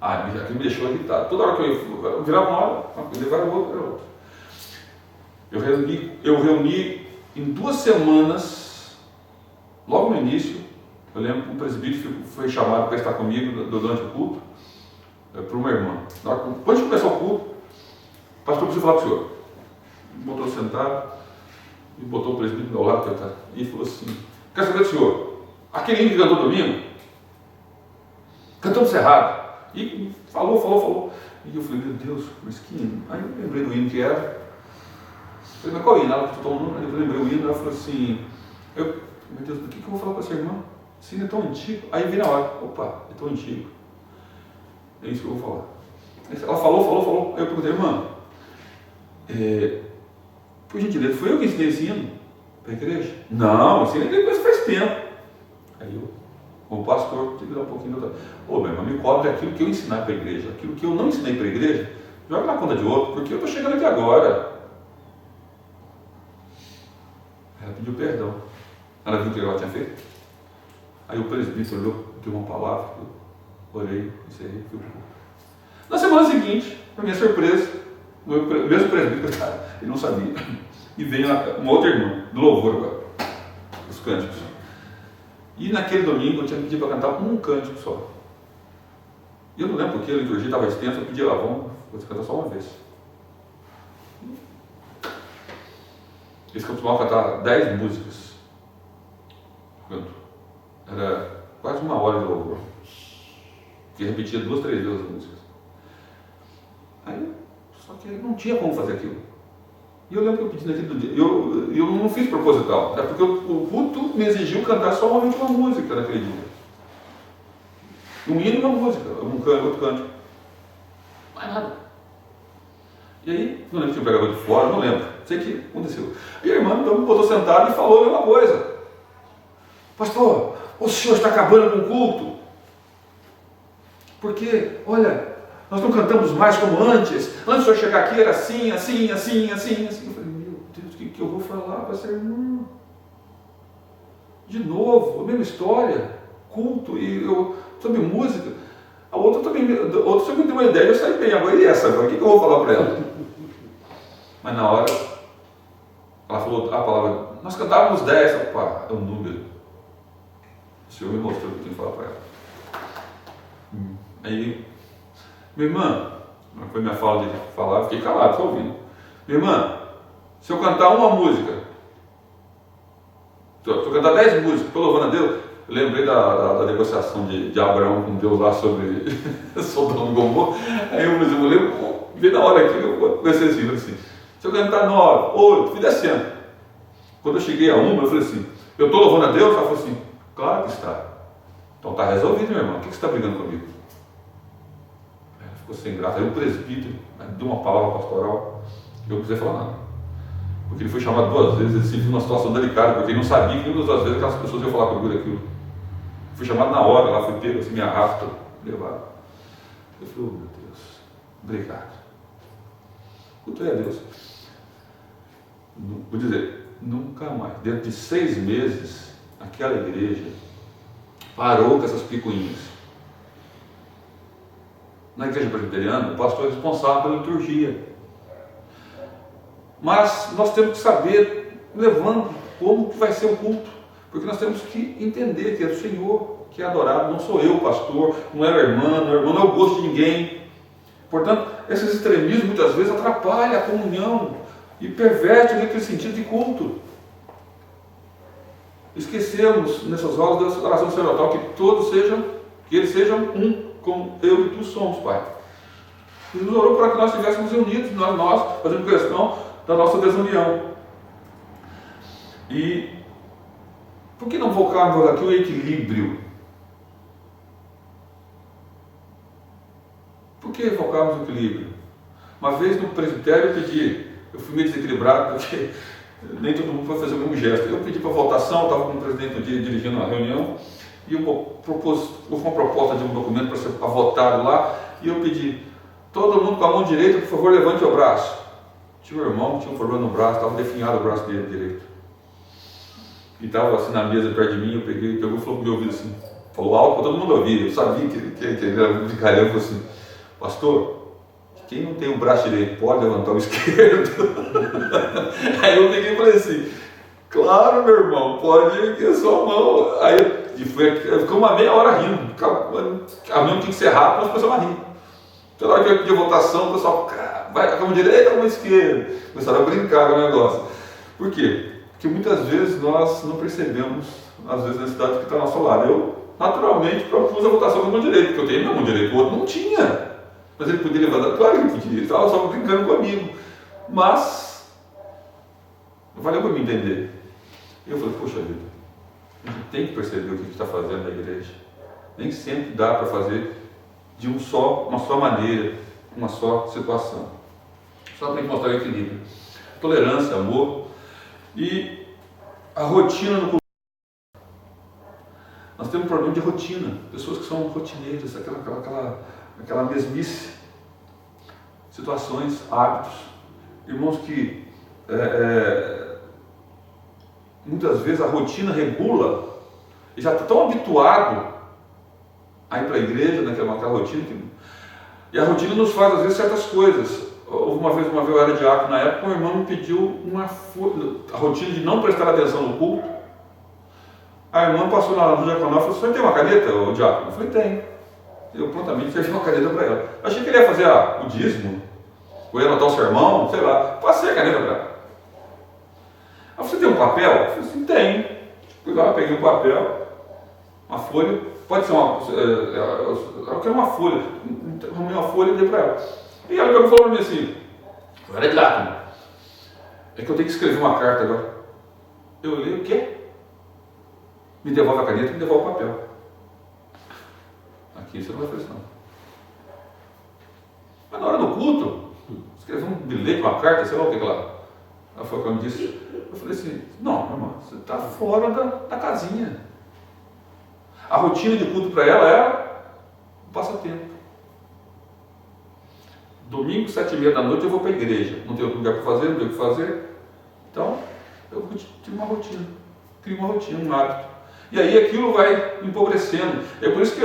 S1: Aquilo me deixou irritado. Toda hora que eu virava uma hora, eu levava outra, era outra. Eu reuni em 2 semanas início, eu lembro que um presbítero foi chamado para estar comigo durante o culto, por uma irmã. Depois de começar o culto, o pastor precisa falar para o senhor. Me botou sentado, e botou o presbítero ao lado, coitado, e falou assim: quer saber do senhor, aquele hino que cantou domingo, cantamos errado. E falou. E eu falei: meu Deus, mas que hino? Aí eu lembrei do hino que era. Eu falei: mas qual hino? Ela botou o nome, eu lembrei o hino, ela falou assim: meu Deus, por que eu vou falar com essa irmã? Esse hino é tão antigo. Aí vi na hora: opa, é tão antigo. É isso que eu vou falar. Ela falou. Aí eu perguntei: irmã, por gentileza, foi eu que ensinei esse hino para a igreja? Não, ensinei a igreja faz tempo. Aí eu, como pastor, tive que dar um pouquinho de outra. Ô, meu irmão, me cobre aquilo que eu ensinar para a igreja. Aquilo que eu não ensinei para a igreja, joga na conta de outro, porque eu estou chegando aqui agora. Ela pediu perdão. Ela viu o que ela tinha feito. Aí o presbítero olhou, deu uma palavra, eu orei, encerrei, fui pro culto. Na semana seguinte, para minha surpresa, o mesmo presbítero, ele não sabia, e veio uma outra irmã, do louvor agora, os cânticos. E naquele domingo eu tinha pedido para cantar um cântico só. E eu não lembro porque a liturgia estava extensa, eu pedi: vou cantar só uma vez. Eles costumavam cantar 10 músicas. Era quase uma hora de louvor. Que repetia 2, 3 vezes as músicas. Aí, só que não tinha como fazer aquilo. E eu lembro que eu pedi naquele dia. Eu não fiz proposital. É porque o culto me exigiu cantar somente uma música naquele dia. Um hino e uma música, outro cântico. Mais nada. E aí, não lembro se tinha um pregador de fora, não lembro. Sei que aconteceu. E a irmã então me botou sentado e falou a mesma coisa: pastor, o senhor está acabando com o culto. Porque, olha, nós não cantamos mais como antes. Antes do senhor chegar aqui era assim. Eu falei: meu Deus, o que eu vou falar para essa irmã? De novo, a mesma história, culto, e sobre música. A outra também deu uma ideia, eu saí bem. Agora, e essa? Agora, o que eu vou falar para ela? Mas na hora, ela falou a palavra: nós cantávamos 10, opa, é um número. O Senhor me mostrou o que eu tinha que falar para ela. Aí, minha irmã, não foi minha fala de falar, fiquei calado, só ouvindo. Minha irmã, se eu cantar uma música, se eu cantar 10 músicas, estou louvando a Deus, eu lembrei da negociação de Abraão com Deus lá sobre Sodoma e Gomorra. Aí eu lembro, vi na hora aqui, eu comecei assim: se eu cantar 9, 8, fui descendo. Quando eu cheguei a 1, eu falei assim: eu estou louvando a Deus? Ela falou assim: claro que está. Então está resolvido, meu irmão, o que você está brigando comigo? Ela ficou sem graça. Aí o presbítero deu uma palavra pastoral, eu não precisei falar nada. Porque ele foi chamado 2 vezes, ele se viu numa situação delicada, porque ele não sabia que nenhuma das 2 vezes aquelas pessoas iam falar comigo daquilo. Fui chamado na hora, lá fui pego, assim, me arrasta, levado. Eu falei: oh, meu Deus, obrigado. Cultuei a Deus. Vou dizer, nunca mais. Dentro de 6 meses, aquela igreja parou com essas picuinhas. Na igreja presbiteriana, o pastor é responsável pela liturgia. Mas nós temos que saber, levando, como que vai ser o culto. Porque nós temos que entender que é o Senhor que é adorado, não sou eu, pastor, não é a irmã, não é o gosto de ninguém. Portanto, esses extremismos muitas vezes atrapalham a comunhão e pervertem aquele sentido de culto. Esquecemos nessas aulas da oração sacerdotal que eles sejam um, como eu e tu somos, Pai. Jesus orou para que nós estivéssemos unidos, nós fazendo questão da nossa desunião. E por que não focarmos aqui o equilíbrio? Por que focarmos o equilíbrio? Uma vez no presbitério eu fui meio desequilibrado porque nem todo mundo foi fazer o mesmo gesto. Eu pedi para votação, estava com o presidente no dia dirigindo uma reunião, e houve uma proposta de um documento para ser votado lá, e eu pedi: todo mundo com a mão direita, por favor, levante o braço. Tinha um irmão que tinha um problema no braço, estava definhado o braço dele direito. E estava assim na mesa perto de mim, eu peguei, pegou e falou pro meu ouvido assim, falou alto para todo mundo ouvir. Eu sabia que ele era muito caramba, falou assim: pastor, quem não tem o braço direito pode levantar o esquerdo? Aí eu peguei e falei assim: Claro, meu irmão, pode ir aqui a sua mão. Aí ficou uma meia hora rindo. A reunião tinha que ser rápida, mas começou a rir. Toda hora que eu pedia votação, o pessoal vai com a mão direita ou com a esquerda. Começaram a brincar com o negócio. Por quê? Porque muitas vezes nós não percebemos, às vezes, a necessidade que está ao nosso lado. Eu, naturalmente, propus a votação com a mão direita, porque eu tenho minha mão direita, o outro não tinha. Mas ele podia levantar, claro que ele podia, ele estava só brincando comigo. Mas, valeu para me entender. Eu falei, poxa vida, a gente tem que perceber o que a gente está fazendo na igreja. Nem sempre dá para fazer de uma só maneira, uma só situação. Só tem que mostrar o equilíbrio. Tolerância, amor e a rotina no culto. Nós temos um problema de rotina, pessoas que são rotineiras, aquela mesmice, situações, hábitos, irmãos que muitas vezes a rotina regula e já está tão habituado a ir para a igreja, naquela rotina, e a rotina nos faz às vezes certas coisas. Uma vez eu era diácono na época, um irmão me pediu a rotina de não prestar atenção no culto. A irmã passou no diaconal e falou, você tem uma caneta, o diácono? Eu falei, tem. Eu prontamente servi uma caneta para ela. Achei que ele ia fazer o dízimo, ou ia anotar o sermão, sei lá. Passei a caneta para ela. Ela, você tem um papel? Eu falei assim, tem. Fui lá, peguei um papel, uma folha, pode ser eu quero uma folha. Arrumei uma folha e dei para ela. E ela falou para mim assim, eu era diácono, é que eu tenho que escrever uma carta agora. Eu olhei, o quê? Me devolve a caneta e me devolve o papel. Aqui você não vai fazer isso não. Mas na hora do culto, escrever um bilhete, uma carta, sei lá o que lá. Ela foi quando me disse, eu falei assim, não, meu irmão, você está fora da casinha. A rotina de culto para ela era um passatempo. Domingo, 7h30 da noite, eu vou para a igreja. Não tenho outro lugar para fazer, não tenho o que fazer. Então, eu tive uma rotina. Crio uma rotina, um hábito. E aí aquilo vai empobrecendo. É por isso que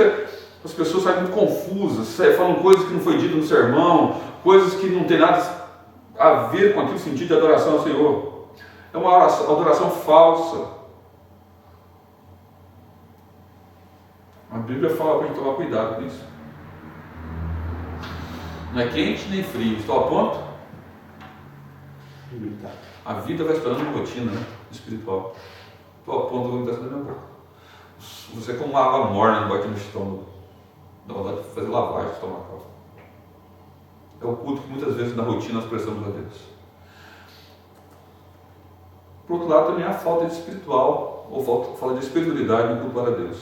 S1: as pessoas saem muito confusas, falam coisas que não foi dito no sermão, coisas que não tem nada a ver com aquele sentido de adoração ao Senhor. É uma adoração falsa. A Bíblia fala para a gente tomar cuidado com isso. Não é quente nem frio. Estou a ponto? A vida vai se tornando uma rotina, né? Espiritual. Estou a ponto do que está saindo da minha boca. Você é como uma água morna, bate no estômago. Dá vontade de fazer lavagem estomacal. É o culto que muitas vezes na rotina nós prestamos a Deus. Por outro lado, também há falta de espiritual, ou falta de espiritualidade no culto para Deus.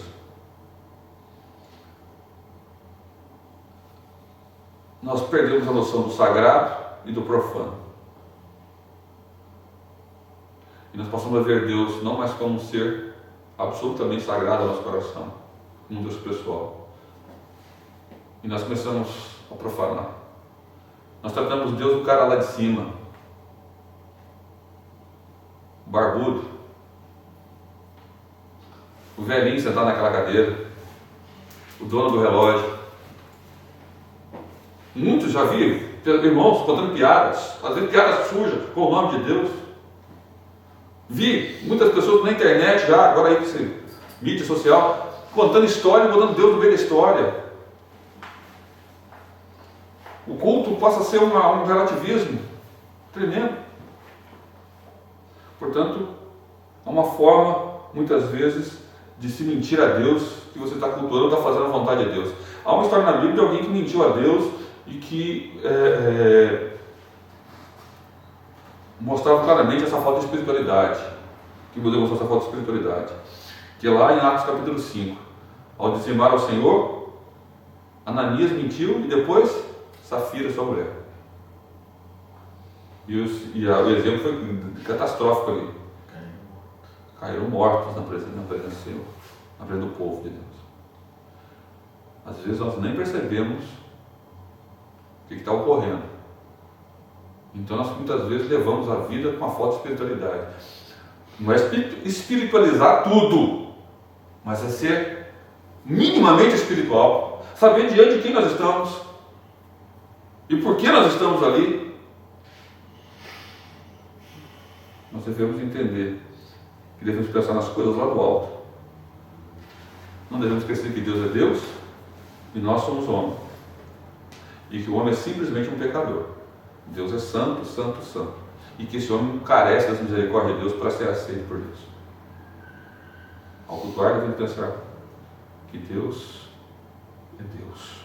S1: Nós perdemos a noção do sagrado e do profano. E nós passamos a ver Deus não mais como um ser absolutamente sagrado ao nosso coração, como um Deus pessoal. E nós começamos a profanar. Nós tratamos Deus do cara lá de cima, o barbudo, o velhinho sentado naquela cadeira, o dono do relógio. Muitos já vi irmãos contando piadas, às vezes piadas sujas, com o nome de Deus. Vi muitas pessoas na internet já, agora aí que mídia social, contando história e botando Deus no meio da história. O culto passa a ser um relativismo tremendo. Portanto, é uma forma, muitas vezes, de se mentir a Deus que você está cultuando ou está fazendo a vontade de Deus. Há uma história na Bíblia de alguém que mentiu a Deus e que mostrava claramente essa falta de espiritualidade. Que demonstrou essa falta de espiritualidade. Que é lá em Atos capítulo 5. Ao dizimar ao Senhor, Ananias mentiu e depois Safira, sua mulher. E o exemplo foi catastrófico ali. Caíram mortos na presença do Senhor, na presença do povo de Deus. Às vezes nós nem percebemos o que está ocorrendo. Então nós muitas vezes levamos a vida com uma falta de espiritualidade. Não é espiritualizar tudo, mas é ser minimamente espiritual, saber diante de quem nós estamos e por que nós estamos ali. Nós devemos entender e devemos pensar nas coisas lá do alto. Não devemos esquecer que Deus é Deus e nós somos homens. E que o homem é simplesmente um pecador. Deus é santo, santo, santo. E que esse homem carece das misericórdias de Deus para ser aceito por Deus. Ao cultuar, devemos pensar que Deus é Deus.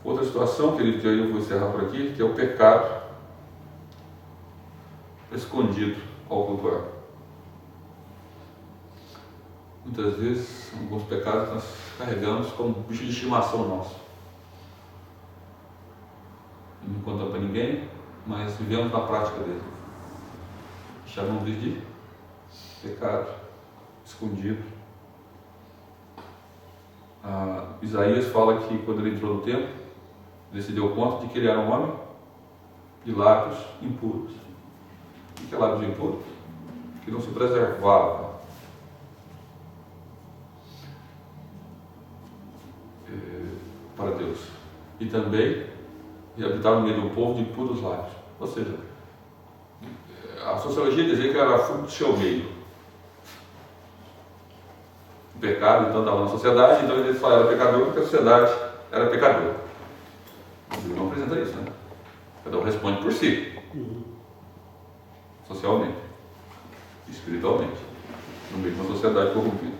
S1: Outra situação, querido, que eu vou encerrar por aqui, que é o pecado escondido ao cultuar. Muitas vezes, alguns pecados nós carregamos como bicho de estimação nosso. E não contamos para ninguém, mas vivemos na prática dele. Chamamos de pecado escondido. Isaías fala que quando ele entrou no templo, ele se deu conta de que ele era um homem de lábios impuros. O que é lábios impuros? Que não se preservava para Deus. E também habitava no meio do povo de impuros lábios. Ou seja, a sociologia dizia que era fruto do seu meio. O pecado então estava na sociedade, então ele só era pecador porque a sociedade era pecadora. Deus não apresenta isso, né? Cada um responde por si. Socialmente, espiritualmente, no meio de uma sociedade corrompida.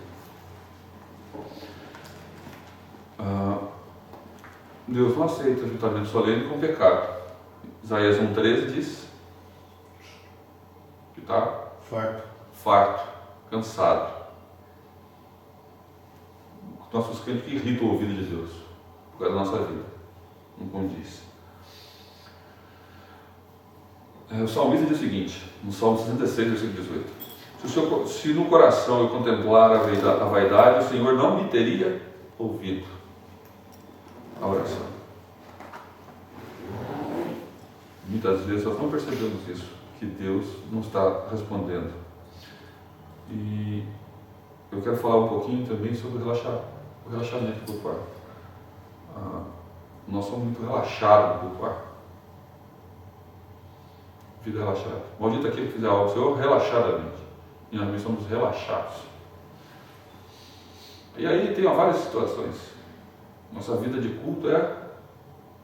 S1: Deus não aceita o juntamento solene com o pecado. Isaías 1,13 diz que está farto, cansado. Nossos crentes que irritam o ouvido de Deus por causa da nossa vida. Não condiz. O salmista diz o seguinte, no Salmo 66, versículo 18: se no coração eu contemplar a vaidade, o Senhor não me teria ouvido. A oração. Muitas vezes nós não percebemos isso, que Deus não está respondendo. E eu quero falar um pouquinho também sobre o relaxamento do cultuar. Nós somos muito relaxados no cultuar. Vida relaxada. Maldito aquele que fizer algo ao Senhor relaxadamente. E nós também somos relaxados. E aí tem várias situações. Nossa vida de culto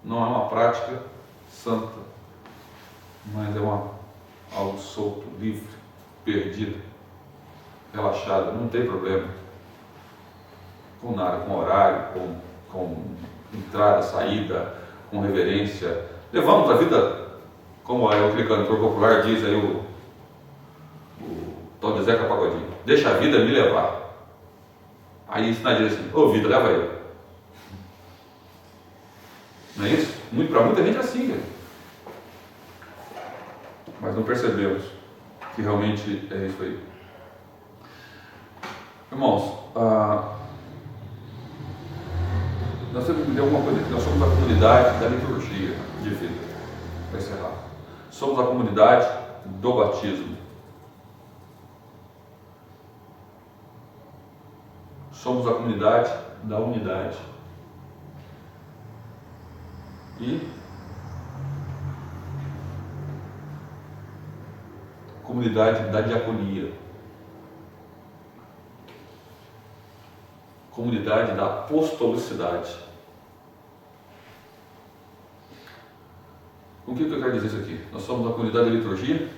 S1: não é uma prática santa, mas é algo solto, livre, perdido, relaxado, não tem problema com nada, com horário, com entrada, saída, com reverência. Levamos a vida, como aquele cantor popular diz aí, o tal de Zeca Pagodinho: deixa a vida me levar. Aí isso na diz assim: ô vida, leva eu. Não é isso? Para muita gente é assim, cara. Mas não percebemos que realmente é isso aí. Irmãos, nós temos que entender alguma coisa aqui. Nós somos a comunidade da liturgia de vida. Para encerrar. Somos a comunidade do batismo. Somos a comunidade da unidade. E comunidade da diaconia, comunidade da apostolicidade. Com o que eu quero dizer isso aqui? Nós somos a comunidade da liturgia,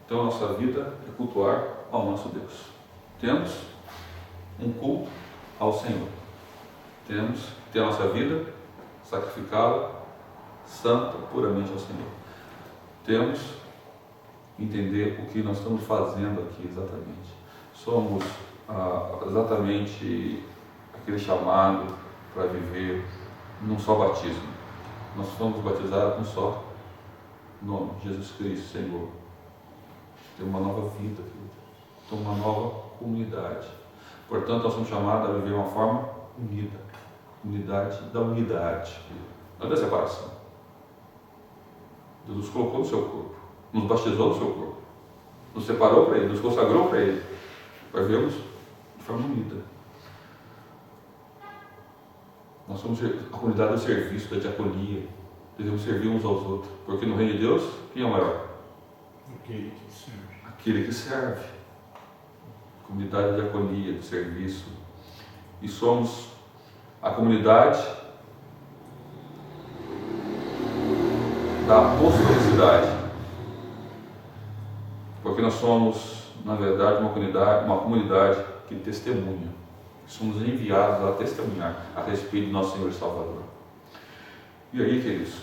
S1: então a nossa vida é cultuar ao nosso Deus. Temos um culto ao Senhor. Temos que ter a nossa vida sacrificada, santa, puramente ao Senhor. Temos que entender o que nós estamos fazendo aqui exatamente. Somos exatamente aquele chamado para viver num só batismo. Nós fomos batizados com um só nome, Jesus Cristo, Senhor. Temos uma nova vida, temos uma nova comunidade. Portanto, nós somos chamados a viver uma forma unida. Unidade da unidade. Não é da separação. Deus nos colocou no seu corpo, nos batizou no seu corpo, nos separou para Ele, nos consagrou para Ele, para vivermos de forma unida. Nós somos a comunidade do serviço, da diaconia, devemos servir uns aos outros, porque no reino de Deus, quem é o maior? Aquele que serve. Comunidade de diaconia, de serviço. E somos a comunidade da apostolicidade. Porque nós somos, na verdade, uma comunidade que testemunha. Somos enviados a testemunhar a respeito do nosso Senhor e Salvador. E aí, queridos,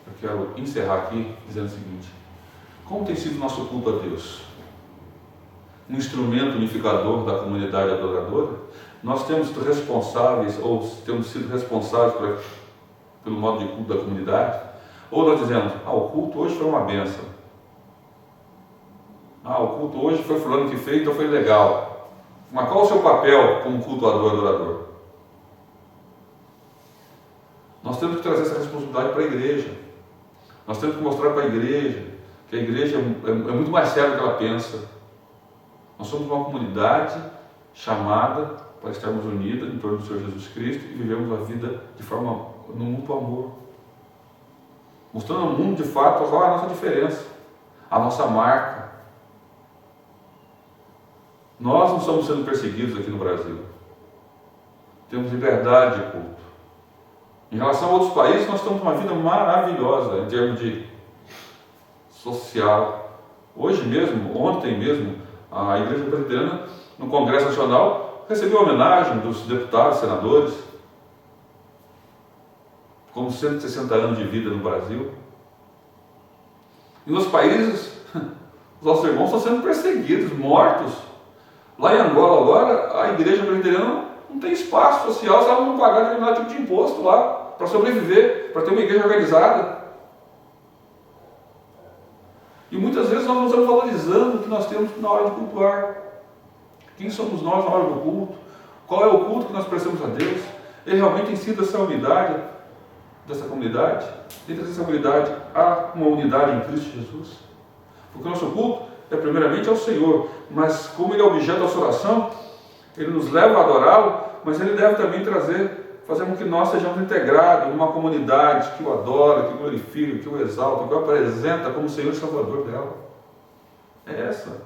S1: eu quero encerrar aqui dizendo o seguinte: como tem sido o nosso culto a Deus? Um instrumento unificador da comunidade adoradora? Nós temos sido responsáveis pelo modo de culto da comunidade? Ou nós dizemos, o culto hoje foi uma bênção. O culto hoje foi fulano que fez, então foi legal. Mas qual o seu papel como cultuador, adorador? Nós temos que trazer essa responsabilidade para a igreja. Nós temos que mostrar para a igreja que a igreja é muito mais séria do que ela pensa. Nós somos uma comunidade chamada para estarmos unidos em torno do Senhor Jesus Cristo e vivemos a vida de forma no mútuo amor. Mostrando ao mundo de fato qual é a nossa diferença, a nossa marca. Nós não estamos sendo perseguidos aqui no Brasil. Temos liberdade de culto. Em relação a outros países, nós temos uma vida maravilhosa em termos de social. Hoje mesmo, ontem mesmo, a Igreja Presbiteriana, no Congresso Nacional, recebeu homenagem dos deputados, senadores, como 160 anos de vida no Brasil. Em outros países, os nossos irmãos estão sendo perseguidos, mortos. Lá em Angola agora, a Igreja Presbiteriana não tem espaço social se ela não pagar determinado tipo de imposto lá, para sobreviver, para ter uma igreja organizada. E muitas vezes nós não estamos valorizando o que nós temos na hora de cultuar. Quem somos nós na hora do culto? Qual é o culto que nós prestamos a Deus? Ele realmente tem sido essa unidade dessa comunidade? Tem trazido essa unidade a uma unidade em Cristo Jesus? Porque o nosso culto é primeiramente ao Senhor, mas como Ele é objeto da nossa oração, Ele nos leva a adorá-lo, mas Ele deve também fazer com que nós sejamos integrados numa comunidade que o adora, que o glorifica, que o exalta, que o apresenta como Senhor e Salvador dela. É essa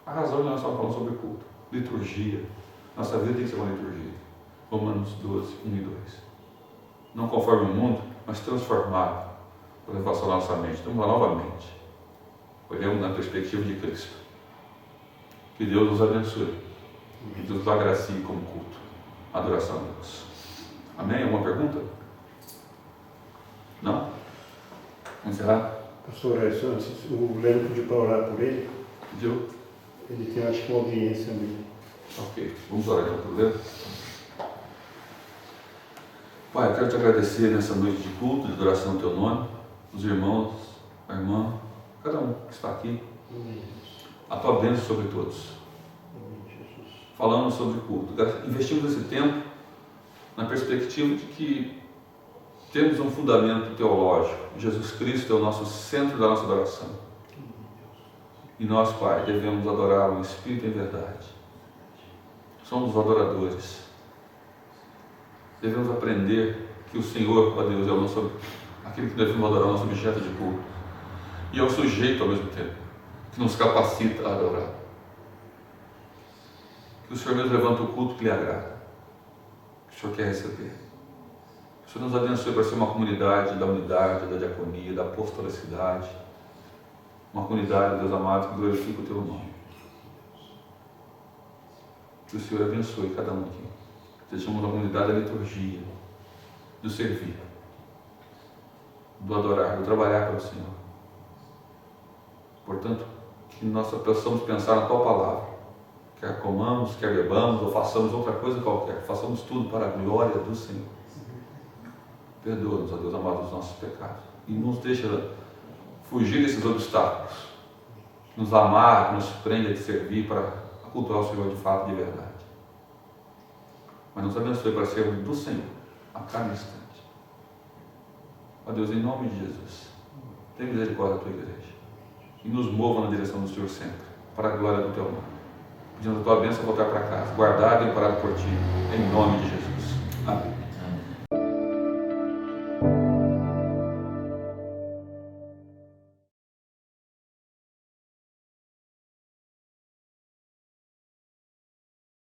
S1: a razão de nós estamos falando sobre culto. Liturgia. Nossa vida tem que ser uma liturgia. Romanos 12, 1 e 2. Não conforme o mundo, mas transformado para renovação da nossa mente. Temos uma nova mente. Olhamos na perspectiva de Cristo. Que Deus nos abençoe. Que Deus nos agracie como culto. Adoração a Deus. Amém? Alguma pergunta? Não? Vamos encerrar?
S3: Pastor, antes, o Leno pediu para orar por ele.
S1: Pediu?
S3: Ele tem, acho que, uma audiência ali.
S1: Ok. Vamos orar então por Leno. Pai, eu quero te agradecer nessa noite de culto, de adoração ao teu nome, os irmãos, a irmã, cada um que está aqui. A tua bênção sobre todos. Falando sobre culto. Investimos esse tempo na perspectiva de que temos um fundamento teológico. Jesus Cristo é o nosso centro da nossa adoração. E nós, Pai, devemos adorá-lo em espírito e em verdade. Somos adoradores. Devemos aprender que o Senhor, ó Deus, é aquele que devemos adorar, o nosso objeto de culto. E é o sujeito ao mesmo tempo, que nos capacita a adorar. Que o Senhor mesmo levanta o culto que lhe agrada, que o Senhor quer receber. Que o Senhor nos abençoe para ser uma comunidade da unidade, da diaconia, da apostolicidade. Uma comunidade, Deus amado, que glorifica o teu nome. Que o Senhor abençoe cada um aqui. Sejamos uma comunidade da liturgia, do servir, do adorar, do trabalhar para o Senhor. Portanto, que nós possamos pensar na tua palavra. Quer comamos, quer bebamos ou façamos outra coisa qualquer, façamos tudo para a glória do Senhor. Perdoa-nos, ó Deus amado, os nossos pecados e nos deixa fugir desses obstáculos, nos amarra, nos prende a te servir para cultuar o Senhor de fato, de verdade. Mas nos abençoe para sermos do Senhor a cada instante. Ó Deus, em nome de Jesus, tenha misericórdia da tua igreja e nos mova na direção do Senhor sempre, para a glória do teu nome. Pedimos a tua bênção voltar para casa, guardado e amparado por ti, em nome de Jesus. Amém.